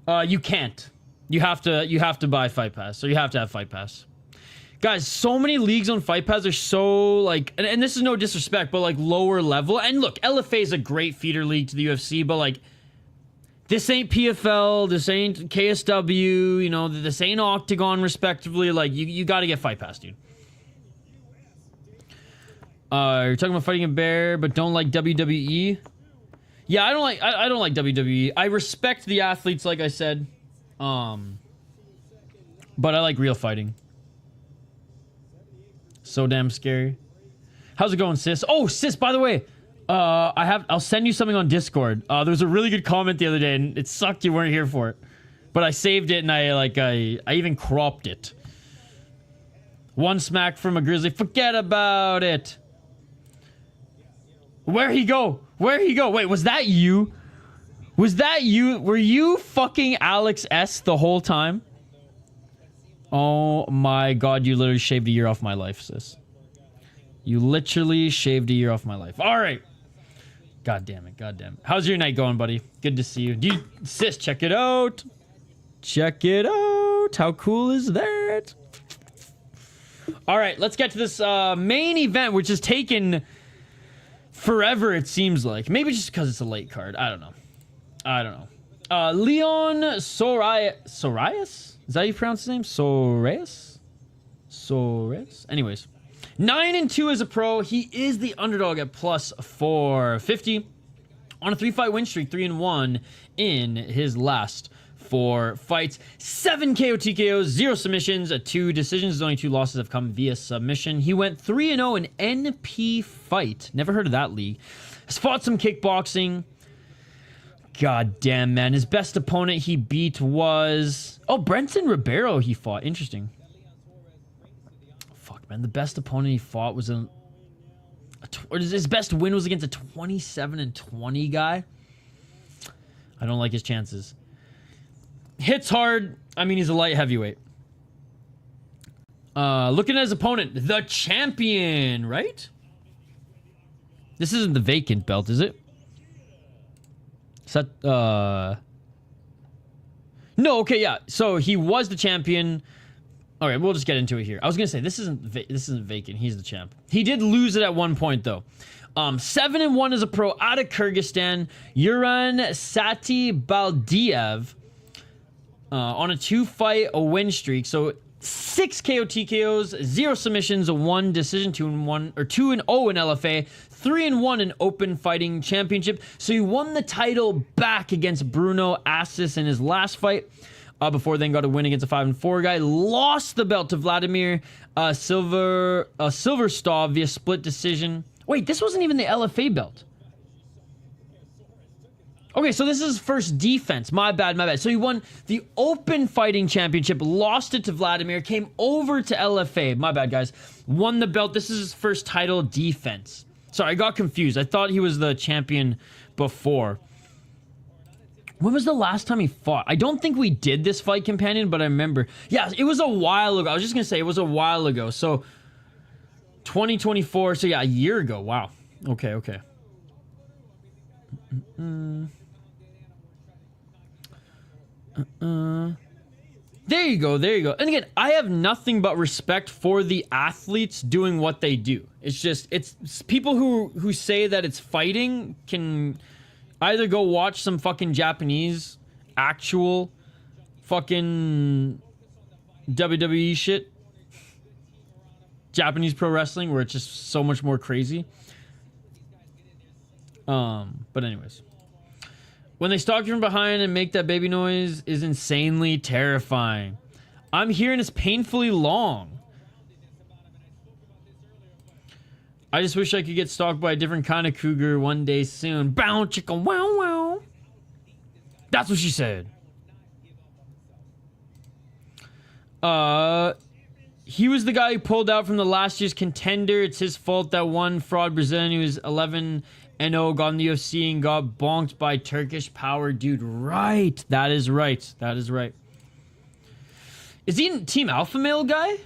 You can't. You have to buy Fight Pass, so you have to have Fight Pass. Guys, so many leagues on Fight Pass are so, like, and this is no disrespect, but, like, lower level. And look, LFA is a great feeder league to the UFC, but, like, this ain't PFL, this ain't KSW, this ain't Octagon, respectively. Like, you gotta get Fight Pass, dude. You're talking about fighting a bear, but don't like WWE? Yeah, I don't like WWE. I respect the athletes, like I said. But I like real fighting. So damn scary. How's it going, sis? Oh, sis, by the way, I'll send you something on Discord. There was a really good comment the other day, and it sucked you weren't here for it. But I saved it, and I even cropped it. One smack from a grizzly. Forget about it. Where'd he go? Where'd he go? Wait, was that you? Was that you? Were you fucking Alex S the whole time? Oh my god, you literally shaved a year off my life, sis. You literally shaved a year off my life. Alright. God damn it, god damn it. How's your night going, buddy? Good to see you. Sis, check it out. Check it out. How cool is that? Alright, let's get to this main event, which has taken forever, it seems like. Maybe just because it's a late card. I don't know. Leon Soares? Is that how you pronounce his name? Soares? Anyways. 9-2 as a pro. He is the underdog at plus 450. On a 3-fight win streak, 3-1 in his last 4 fights. 7 KO TKOs, 0 submissions, 2 decisions. His only 2 losses have come via submission. He went 3-0 in NP Fight. Never heard of that league. Has fought some kickboxing. God damn, man. His best opponent he beat was... Oh, Brenton Ribeiro he fought. Interesting. Fuck, man. The best opponent he fought was his best win was against a 27-20 guy. I don't like his chances. Hits hard. I mean, he's a light heavyweight. Looking at his opponent. The champion, right? This isn't the vacant belt, is it? No, okay, yeah. So he was the champion. All right, we'll just get into it here. I was gonna say this isn't vacant. He's the champ. He did lose it at one point though. 7-1 as a pro out of Kyrgyzstan. Uran Satybaldiev on a 2-fight win streak. So 6 KO TKOs, 0 submissions, 1 decision, 2-1 or 2-0 in LFA, 3-1 in Open Fighting Championship. So he won the title back against Bruno Assis in his last fight. Before then got a win against a 5-4 guy. Lost the belt to Vladimir Silverstov via split decision. Wait, this wasn't even the LFA belt. Okay, so this is his first defense. My bad, my bad. So he won the Open Fighting Championship, lost it to Vladimir, came over to LFA. My bad, guys. Won the belt. This is his first title defense. Sorry, I got confused. I thought he was the champion before. When was the last time he fought? I don't think we did this fight companion, but I remember. Yeah, it was a while ago. I was just going to say it was a while ago. So 2024. So yeah, a year ago. Wow. Okay, okay. There you go, there you go. And again, I have nothing but respect for the athletes doing what they do. It's just, it's people who say that it's fighting can either go watch some fucking Japanese actual fucking WWE shit, Japanese pro wrestling, where it's just so much more crazy. But anyways, when they stalk you from behind and make that baby noise is insanely terrifying. I'm hearing it's painfully long. I just wish I could get stalked by a different kind of cougar one day soon. Bow chicka wow wow. That's what she said. He was the guy who pulled out from the last year's contender. It's his fault that one fraud Brazilian who was 11-0 got in the UFC and got bonked by Turkish power dude. Right. That is right. That is right. Is he in Team Alpha Male guy?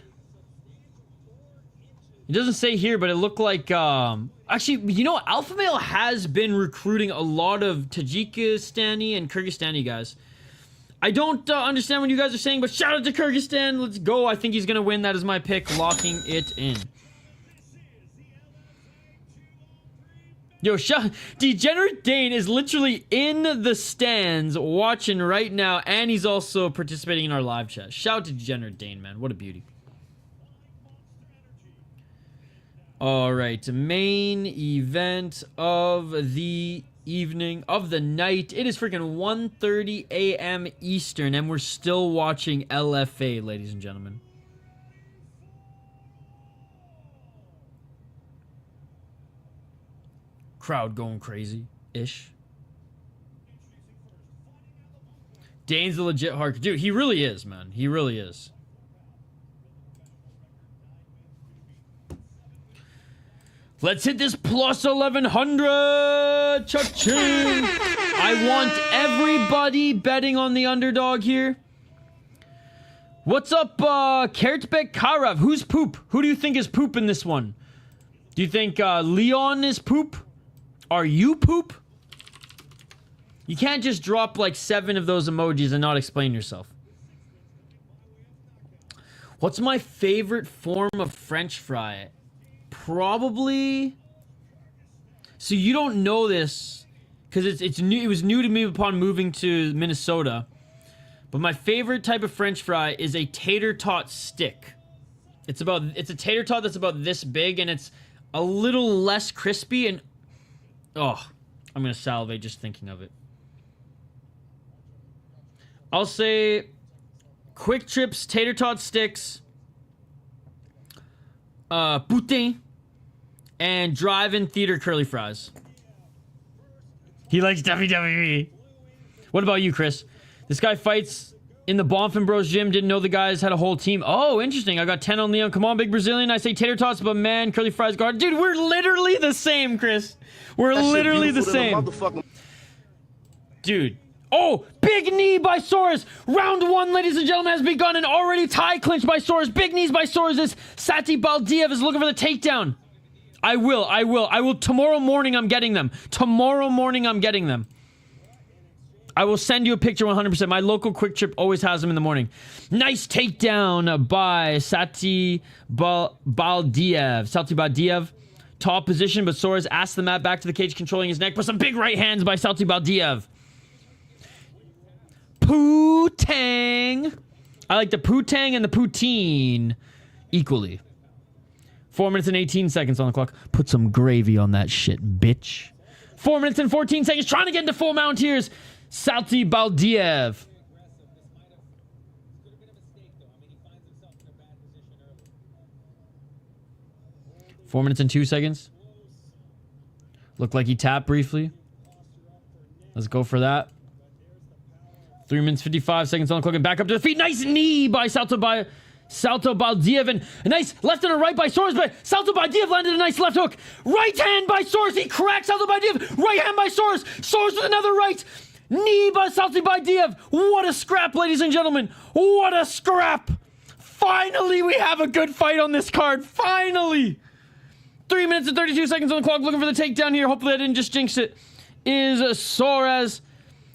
It doesn't say here, but it looked like actually, you know, Alpha Male has been recruiting a lot of Tajikistani and Kyrgyzstani guys. I don't understand what you guys are saying, but shout out to Kyrgyzstan. Let's go. I think he's gonna win. That is my pick. Locking it in. Yo, Degenerate Dane is literally in the stands watching right now, and he's also participating in our live chat. Shout out to Degenerate Dane, man. What a beauty. All right, main event of the evening, of the night. It is freaking 1:30 a.m. Eastern, and we're still watching LFA, ladies and gentlemen. Crowd going crazy-ish. Dane's a legit hard... Dude, he really is, man. He really is. Let's hit this plus 1100. Cha-ching. I want everybody betting on the underdog here. What's up, Kertbek Karav? Who's poop? Who do you think is poop in this one? Do you think Leon is poop? Are you poop? You can't just drop like 7 of those emojis and not explain yourself. What's my favorite form of French fry? Probably. So you don't know this because it's new. It was new to me upon moving to Minnesota. But my favorite type of French fry is a tater tot stick. It's a tater tot that's about this big and it's a little less crispy and oh, I'm gonna salivate just thinking of it. I'll say Quick Trips tater tot sticks, poutine, and drive-in theater curly fries. He likes WWE. What about you, Chris? This guy fights in the Bonfim Bros gym. Didn't know the guys had a whole team. Oh, interesting. I got 10 on Leon. Come on, big Brazilian. I say tater tots, but man, curly fries guard. Dude, we're literally the same, Chris. We're literally the same. Dude. Oh, big knee by Soares. Round 1, ladies and gentlemen, has begun and already tie clinched by Soares. Big knees by Soares. This Satybaldiev is looking for the takedown. I will. Tomorrow morning, I'm getting them. Tomorrow morning, I'm getting them. I will send you a picture 100%. My local Quick Trip always has them in the morning. Nice takedown by Satybaldiev. Top position, but Soares asked the mat back to the cage, controlling his neck. But some big right hands by Satybaldiev. Poo-tang. I like the Putang and the Poutine equally. 4 minutes and 18 seconds on the clock. Put some gravy on that shit, bitch. 4 minutes and 14 seconds. Trying to get into full mount here is Satybaldiev. 4 minutes and 2 seconds. Looked like he tapped briefly. Let's go for that. 3 minutes 55 seconds on the clock and back up to the feet. Nice knee by Satybaldiev, and a nice left and a right by Soares, but Satybaldiev landed a nice left hook. Right hand by Soares. He cracks Satybaldiev. Right hand by Soares. Soares with another right. Knee by Satybaldiev. What a scrap, ladies and gentlemen. What a scrap. Finally, we have a good fight on this card. Finally. 3 minutes and 32 seconds on the clock. Looking for the takedown here. Hopefully I didn't just jinx it. Is Soares.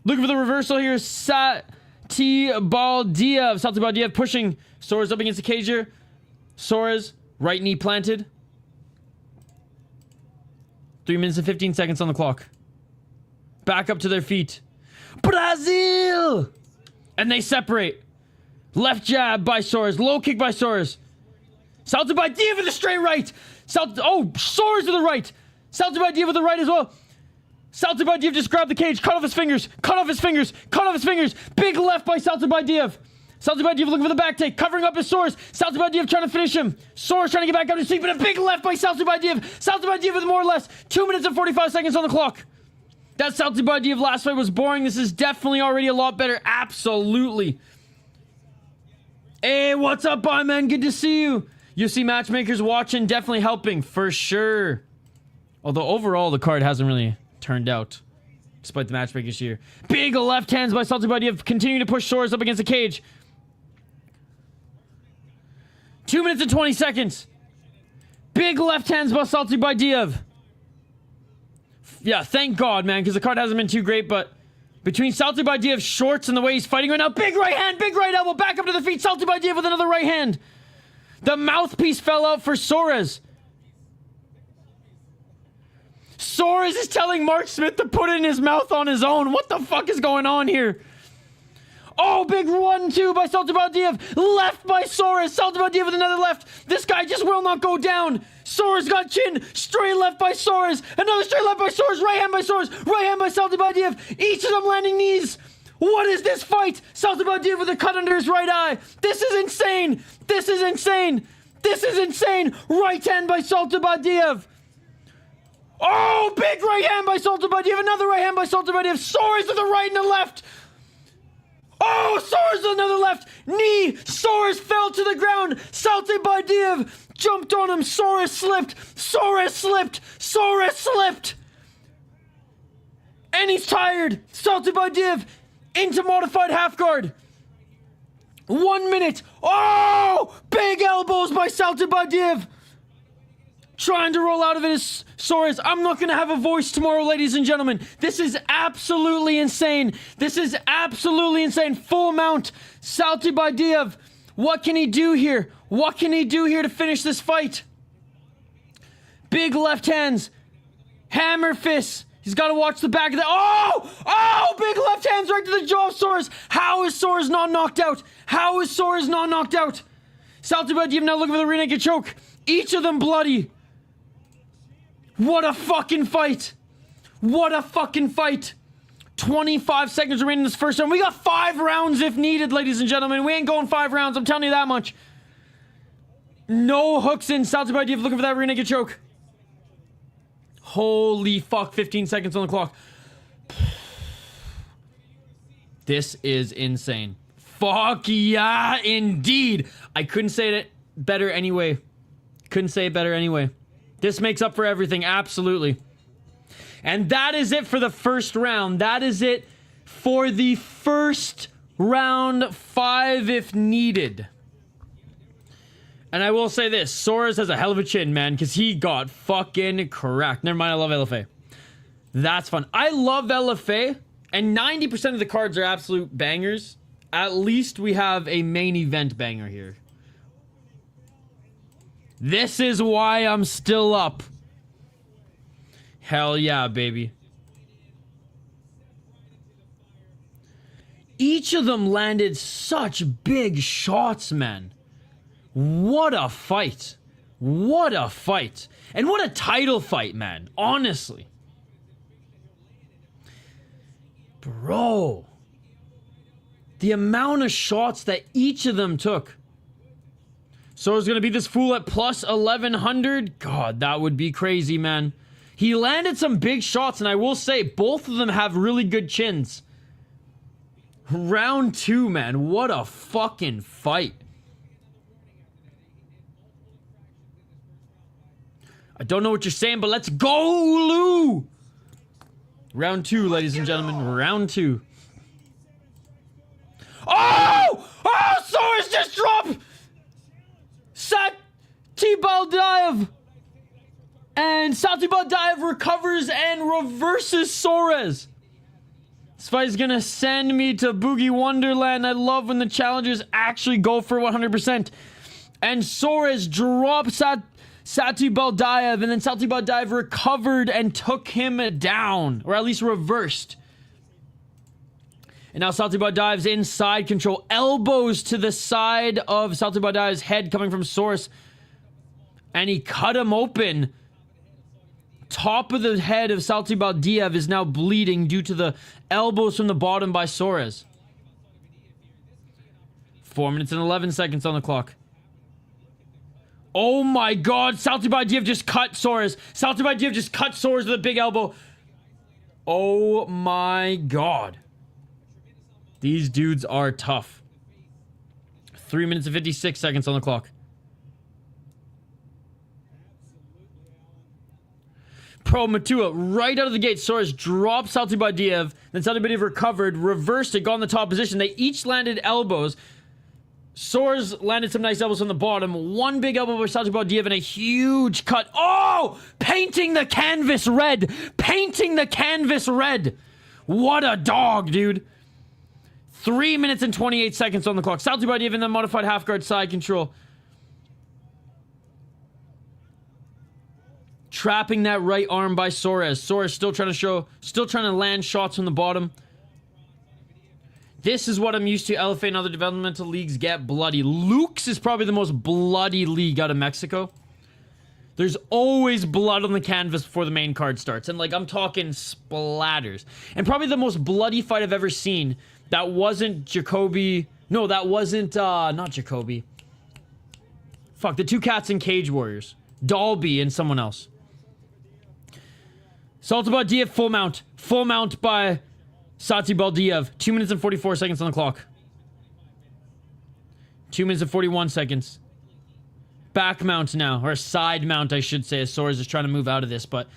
Looking for the reversal here. Satybaldiev pushing Soares up against the cage here. Soares, right knee planted. 3 minutes and 15 seconds on the clock. Back up to their feet. Brazil! And they separate. Left jab by Soares. Low kick by Soares. Satybaldiev with a straight right. Soares with the right. Satybaldiev with the right as well. Satybaldiev just grabbed the cage. Cut off his fingers. Cut off his fingers. Cut off his fingers. Big left by Satybaldiev. Satybaldiev looking for the back take. Covering up his Soares. Satybaldiev trying to finish him. Soares trying to get back up to his feet, but a big left by Satybaldiev. Satybaldiev with more or less 2 minutes and 45 seconds on the clock. That Satybaldiev last fight was boring. This is definitely already a lot better. Absolutely. Hey, what's up, bye, man? Good to see you. UFC matchmakers watching, definitely helping, for sure. Although overall, the card hasn't really turned out, despite the matchmakers here. Big left hands by Satybaldiev, continuing to push Soares up against the cage. 2 minutes and 20 seconds. Big left hands by Satybaldiev. Yeah, thank God, man, because the card hasn't been too great, but between Satybaldiev's shorts and the way he's fighting right now, big right hand, big right elbow, back up to the feet, Satybaldiev with another right hand. The mouthpiece fell out for Soares. Soares is telling Mark Smith to put it in his mouth on his own. What the fuck is going on here? Oh, big 1-2 by Satybaldiev. Left by Soares. Satybaldiev with another left. This guy just will not go down. Soares got chin. Straight left by Soares. Another straight left by Soares. Right hand by Soares. Right hand by Satybaldiev. Each of them landing knees. What is this fight? Satybaldiev with a cut under his right eye. This is insane. This is insane. This is insane. Right hand by Satybaldiev. Oh, big right hand by Satybaldiev. Another right hand by Satybaldiev. Soares with the right and the left. Oh, Soares with another left. Knee. Soares fell to the ground. Satybaldiev jumped on him. Soares slipped. Soares slipped. Soares slipped. And he's tired. Satybaldiev into modified half guard. 1 minute. Oh, big elbows by Satybaldiev. Trying to roll out of it is Soares. I'm not going to have a voice tomorrow, ladies and gentlemen. This is absolutely insane. This is absolutely insane. Full mount. Satybaldiev. What can he do here? What can he do here to finish this fight? Big left hands. Hammer fists. He's got to watch the back of the... Oh, big left hands right to the jaw of Soares. How is Soares not knocked out? How is Soares not knocked out? Satybaldiev now looking for the rear naked choke. Each of them bloody. What a fucking fight. What a fucking fight. 25 seconds remaining in this first round. We got 5 rounds if needed, ladies and gentlemen. We ain't going 5 rounds. I'm telling you that much. No hooks in. Satybaldiev looking for that rear naked choke. Holy fuck. 15 seconds on the clock. This is insane. Fuck yeah, indeed. I couldn't say it better anyway. Couldn't say it better anyway. This makes up for everything, absolutely. And that is it for the first round. That is it for the first round. 5 if needed. And I will say this. Soares has a hell of a chin, man, because he got fucking cracked. Never mind, I love LFA. That's fun. I love LFA, and 90% of the cards are absolute bangers. At least we have a main event banger here. This is why I'm still up. Hell yeah, baby. Each of them landed such big shots, man. What a fight. What a fight. And what a title fight, man. Honestly. Bro. The amount of shots that each of them took. So it's going to be this fool at plus 1100. God, that would be crazy, man. He landed some big shots, and I will say, both of them have really good chins. Round 2, man. What a fucking fight. I don't know what you're saying, but let's go, Lou! Round 2, ladies and gentlemen. Round 2. Oh! Oh, Soares just dropped! Satybaldiev! And Satybaldiev recovers and reverses Soares. This fight is gonna send me to Boogie Wonderland. I love when the challengers actually go for 100%. And Soares dropped Satybaldiev, and then Satybaldiev recovered and took him down, or at least reversed. And now Satybaldiev's in side control. Elbows to the side of Satybaldiev's head coming from Soares. And he cut him open. Top of the head of Satybaldiev is now bleeding due to the elbows from the bottom by Soares. 4 minutes and 11 seconds on the clock. Oh my god, Satybaldiev just cut Soares. Satybaldiev just cut Soares with a big elbow. Oh my god. These dudes are tough. 3 minutes and 56 seconds on the clock. Pro Matua, right out of the gate, Soares dropped Satybaldiev. Then Satybaldiev recovered, reversed it, got in the top position. They each landed elbows. Soares landed some nice elbows on the bottom. One big elbow for Satybaldiev and a huge cut. Oh! Painting the canvas red! Painting the canvas red! What a dog, dude. 3 minutes and 28 seconds on the clock. Satybaldiev in the modified half guard side control. Trapping that right arm by Soares. Soares still trying to land shots from the bottom. This is what I'm used to. LFA and other developmental leagues get bloody. Luke's is probably the most bloody league out of Mexico. There's always blood on the canvas before the main card starts. And, like, I'm talking splatters. And probably the most bloody fight I've ever seen. That wasn't Jacoby. No, that wasn't, not Jacoby. Fuck, the two cats in Cage Warriors. Dalby and someone else. Satybaldiev full mount. Full mount by Satybaldiev. 2 minutes and 44 seconds on the clock. 2 minutes and 41 seconds. Back mount now. Or side mount, I should say. As Soares is trying to move out of this, but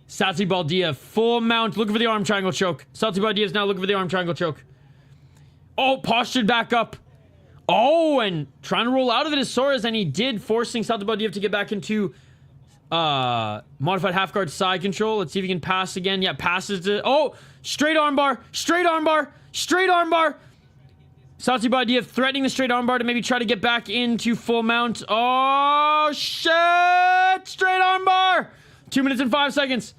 Satybaldiev full mount. Looking for the arm triangle choke. Satybaldiev is now looking for the arm triangle choke. Oh, postured back up. Oh, and trying to roll out of it is Soares, and he did, forcing Satybaldiev to get back into modified half guard side control. Let's see if he can pass again. Yeah, passes it. Oh, straight armbar, straight armbar, straight armbar. Satybaldiev threatening the straight armbar to maybe try to get back into full mount. Oh, shit! Straight armbar! 2 minutes and 5 seconds.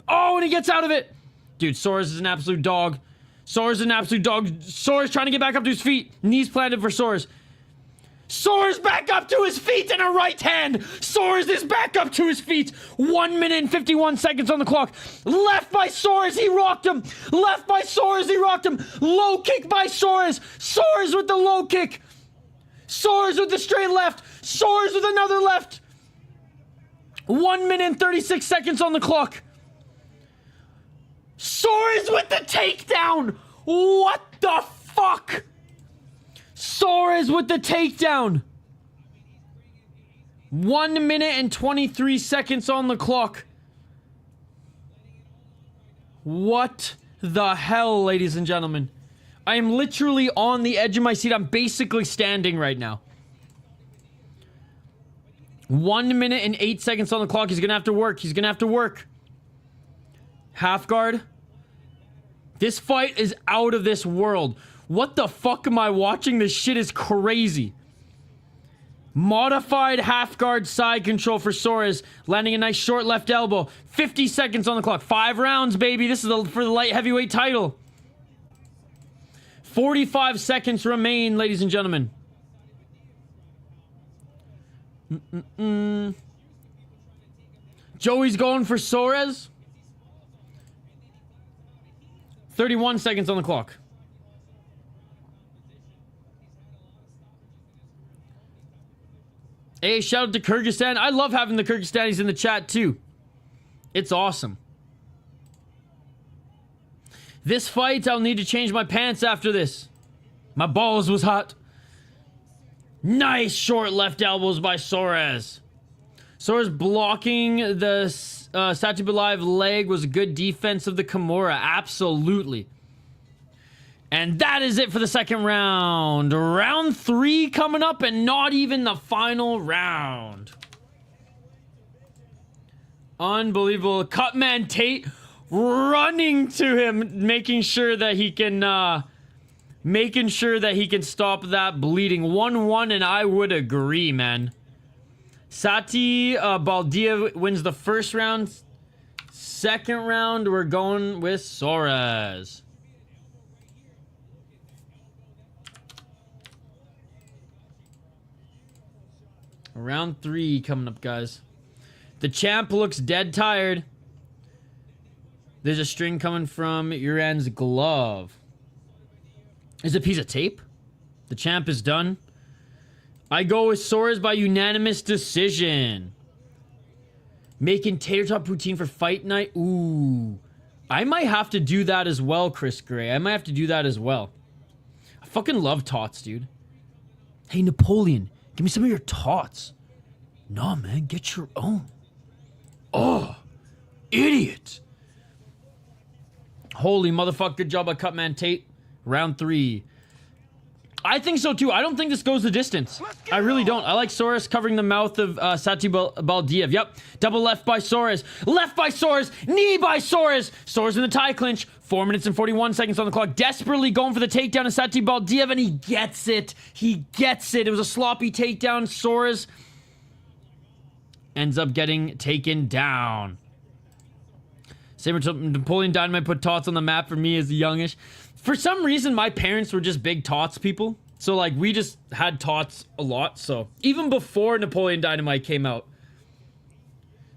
Oh, and he gets out of it. Dude, Soares is an absolute dog. Soares is an absolute dog. Soares trying to get back up to his feet. Knees planted for Soares. Soares back up to his feet and a right hand. Soares is back up to his feet. 1 minute and 51 seconds on the clock. Left by Soares, he rocked him. Left by Soares, he rocked him. Low kick by Soares. Soares with the low kick. Soares with the straight left. Soares with another left. 1 minute and 36 seconds on the clock. Soares with the takedown. What the fuck? Soares with the takedown. 1 minute and 23 seconds on the clock. What the hell, ladies and gentlemen? I am literally on the edge of my seat. I'm basically standing right now. 1 minute and 8 seconds on the clock. He's gonna have to work. He's gonna have to work. Half guard. This fight is out of this world. What the fuck am I watching? This shit is crazy. Modified half guard side control for Soares. Landing a nice short left elbow. 50 seconds on the clock. 5 rounds, baby. This is for the light heavyweight title. 45 seconds remain, ladies and gentlemen. Joey's going for Soares. 31 seconds on the clock. Hey, shout out to Kyrgyzstan. I love having the Kyrgyzstanis in the chat too. It's awesome. This fight, I'll need to change my pants after this. My balls was hot. Nice short left elbows by Soares. Soares blocking the Satybaldiev leg was a good defense of the Kimura. Absolutely. And that is it for the second round. Round 3 coming up and not even the final round. Unbelievable. Cutman Tate running to him, making sure that he can stop that bleeding. 1-1, and I would agree, man. Satybaldiev wins the first round. Second round, we're going with Soares. Round 3 coming up, guys. The champ looks dead tired. There's a string coming from Uran's glove. Is it a piece of tape? The champ is done. I go with Soares by unanimous decision. Making tater tot poutine for fight night. Ooh. I might have to do that as well, Chris Gray. I might have to do that as well. I fucking love tots, dude. Hey, Napoleon, give me some of your tots. Nah, man, get your own. Oh, idiot. Holy motherfucker, good job by Cutman Tate. Round 3. I think so too. I don't think this goes the distance. I really don't. I like Soares covering the mouth of Satybaldiev. Yep. Double left by Soares. Left by Soares. Knee by Soares. Soares in the tie clinch. 4 minutes and 41 seconds on the clock. Desperately going for the takedown of Satybaldiev, and he gets it. He gets it. It was a sloppy takedown. Soares ends up getting taken down. Napoleon Dynamite put tots on the map for me as a youngish. For some reason, my parents were just big tots people. So, like, we just had tots a lot. So, even before Napoleon Dynamite came out,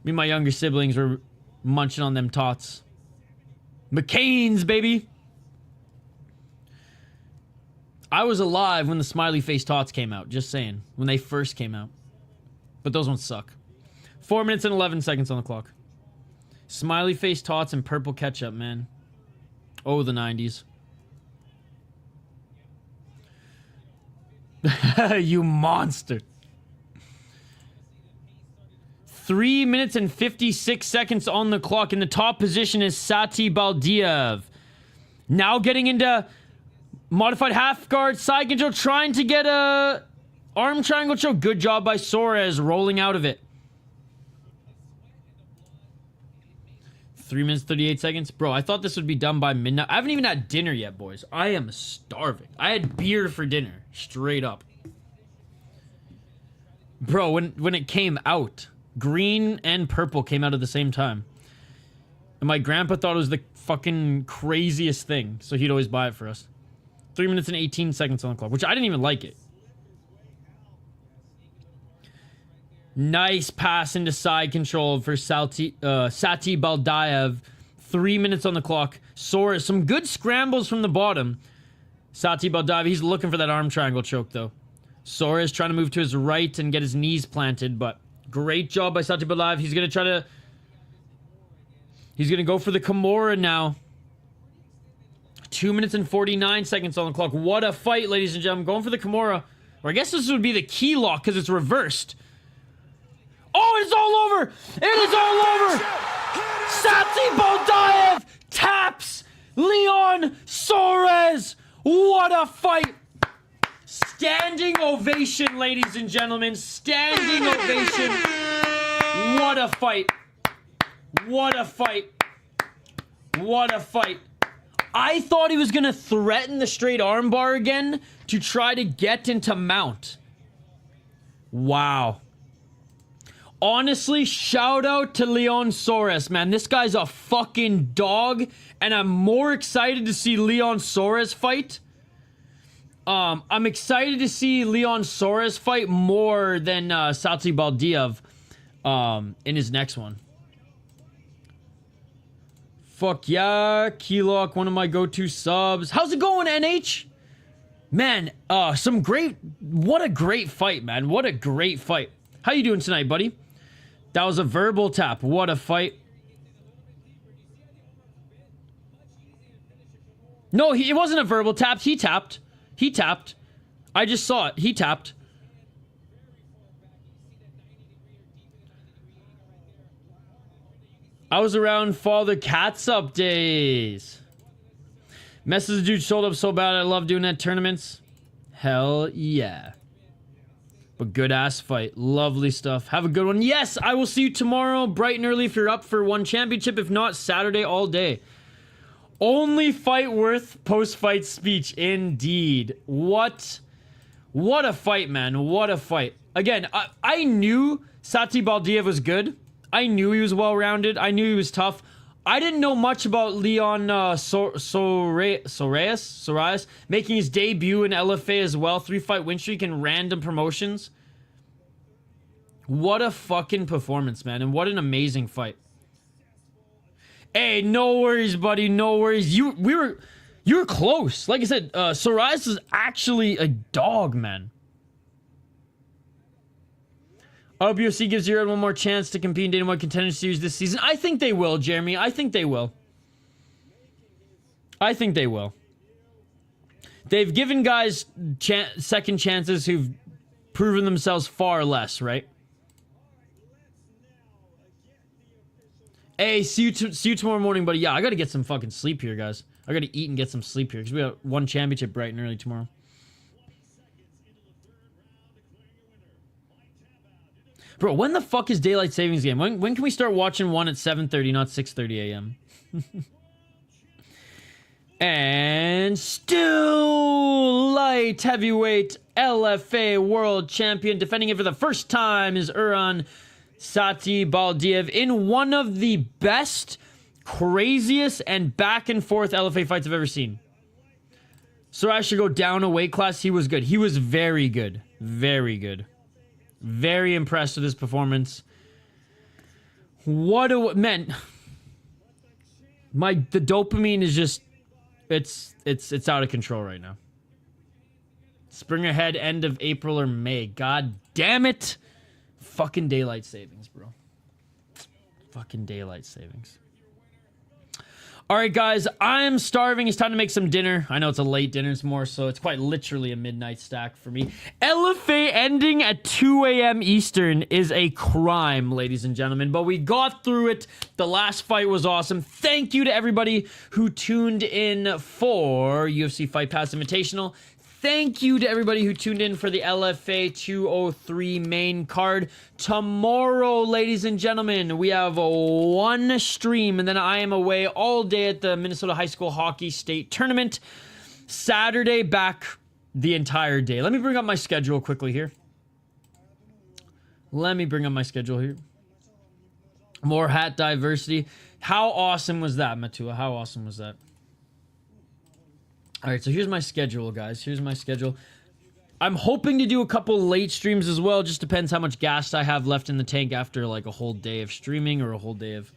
me and my younger siblings were munching on them tots. McCain's, baby. I was alive when the smiley face tots came out. Just saying. When they first came out. But those ones suck. 4 minutes and 11 seconds on the clock. Smiley face tots and purple ketchup, man. Oh, the 90s. You monster. 3 minutes and 56 seconds on the clock. In the top position is Satybaldiev. Now getting into modified half guard, side control, trying to get a arm triangle choke. Good job by Soares rolling out of it. 3 minutes, 38 seconds. Bro, I thought this would be done by midnight. I haven't even had dinner yet, boys. I am starving. I had beer for dinner. Straight up. Bro, when it came out, green and purple came out at the same time. And my grandpa thought it was the fucking craziest thing. So he'd always buy it for us. 3 minutes and 18 seconds on the clock, which I didn't even like it. Nice pass into side control for Satybaldiev. 3 minutes on the clock. Soares, some good scrambles from the bottom. Satybaldiev, he's looking for that arm triangle choke, though. Soares trying to move to his right and get his knees planted, but great job by Satybaldiev. He's going to try to... He's going to go for the Kimura now. 2 minutes and 49 seconds on the clock. What a fight, ladies and gentlemen. Going for the Kimura. Or I guess this would be the key lock because it's reversed. Oh, it's all over! It is all over! Satybaldiev taps Leon Soares! What a fight! Standing ovation, ladies and gentlemen. Standing ovation. What a fight. What a fight. What a fight. I thought he was going to threaten the straight armbar again to try to get into mount. Wow. Honestly, shout out to Leon Soares, man. This guy's a fucking dog, and I'm more excited to see Leon Soares fight I'm excited to see Leon Soares fight more than Satybaldiev in his next one. Fuck yeah, Keylok, one of my go-to subs. How's it going, NH? Man, what a great fight, man. What a great fight. How you doing tonight, buddy? That was a verbal tap. What a fight. No, it wasn't a verbal tap. He tapped. He tapped. I just saw it. He tapped. I was around Father Catsup days. Message dude sold up so bad. I love doing that tournaments. Hell yeah. But good ass fight. Lovely stuff. Have a good one. Yes, I will see you tomorrow bright and early if you're up for one championship. If not, Saturday all day. Only fight worth post-fight speech. Indeed. What a fight, man. What a fight. Again, I knew Satybaldiev was good. I knew he was well-rounded. I knew he was tough. I didn't know much about Leon Soares making his debut in LFA as well. 3-fight win streak in random promotions. What a fucking performance, man. And what an amazing fight. Hey, no worries, buddy. No worries. You were close. Like I said, Soares is actually a dog, man. I hope UFC gives Uran one more chance to compete in Dana White Contender Series this season. I think they will, Jeremy. I think they will. I think they will. They've given guys second chances who've proven themselves far less, right? Hey, see you tomorrow morning, buddy. Yeah, I gotta get some fucking sleep here, guys. I gotta eat and get some sleep here because we got one championship bright and early tomorrow. Bro, when the fuck is Daylight Savings Game? When can we start watching one at 7:30, not 6:30 a.m.? And still light heavyweight LFA world champion, defending it for the first time, is Uran Satybaldiev in one of the best, craziest, and back and forth LFA fights I've ever seen. Soares should go down a weight class. He was good. He was very good. Very good. Very impressed with his performance. What a man. The dopamine is just it's out of control right now. Spring ahead, end of April or May. God damn it. Fucking daylight savings, bro. Fucking daylight savings. All right, guys, I'm starving. It's time to make some dinner. I know it's a late dinner. It's more so. It's quite literally a midnight stack for me. LFA ending at 2 a.m. Eastern is a crime, ladies and gentlemen. But we got through it. The last fight was awesome. Thank you to everybody who tuned in for UFC Fight Pass Invitational. Thank you to everybody who tuned in for the LFA 203 main card. Tomorrow, ladies and gentlemen, we have one stream, and then I am away all day at the Minnesota High School Hockey State Tournament. Saturday, back the entire day. Let me bring up my schedule quickly here. More hat diversity. How awesome was that, Matua? How awesome was that? All right, so here's my schedule, guys. Here's my schedule. I'm hoping to do a couple late streams as well. Just depends how much gas I have left in the tank after like a whole day of streaming or a whole day of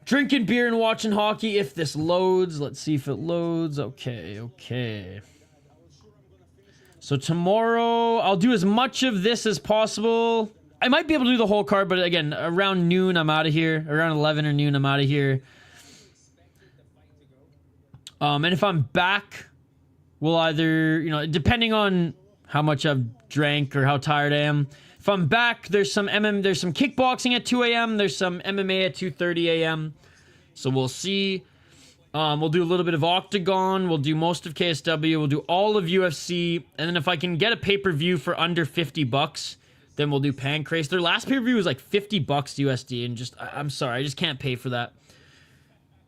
drinking beer and watching hockey. If this loads, let's see if it loads. Okay. So tomorrow, I'll do as much of this as possible. I might be able to do the whole card, but again, around noon, I'm out of here. Around 11 or noon, I'm out of here. And if I'm back, we'll either, depending on how much I've drank or how tired I am. If I'm back, there's some kickboxing at 2 a.m. There's some MMA at 2:30 a.m. So we'll see. We'll do a little bit of Octagon. We'll do most of KSW. We'll do all of UFC. And then if I can get a pay-per-view for under $50, then we'll do Pancrase. Their last pay-per-view was like $50 USD. And I'm sorry, I just can't pay for that.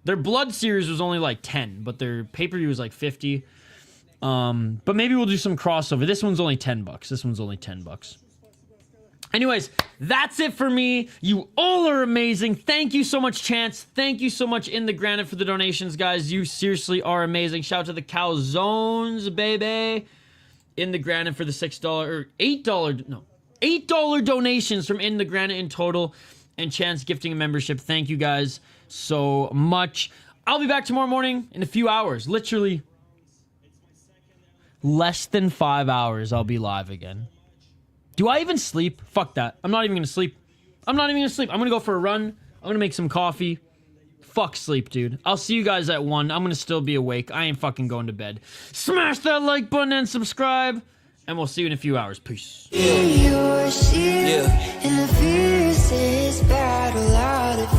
Their Blood series was only like 10, but their pay-per-view was like 50. But maybe we'll do some crossover. This one's only $10. This one's only $10. Anyways, that's it for me. You all are amazing. Thank you so much, Chance. Thank you so much, In the Granite, for the donations, guys. You seriously are amazing. Shout out to the Calzones, baby. In the Granite for the $6 or $8 donations from In the Granite in total. And Chance gifting a membership. Thank you guys so much. I'll be back tomorrow morning in a few hours. Literally less than 5 hours, I'll be live again. Do I even sleep? Fuck that. I'm not even gonna sleep. I'm not even gonna sleep. I'm gonna go for a run. I'm gonna make some coffee. Fuck sleep, dude. I'll see you guys at 1. I'm gonna still be awake. I ain't fucking going to bed. Smash that like button and subscribe. And we'll see you in a few hours. Peace. In the fiercest battle out of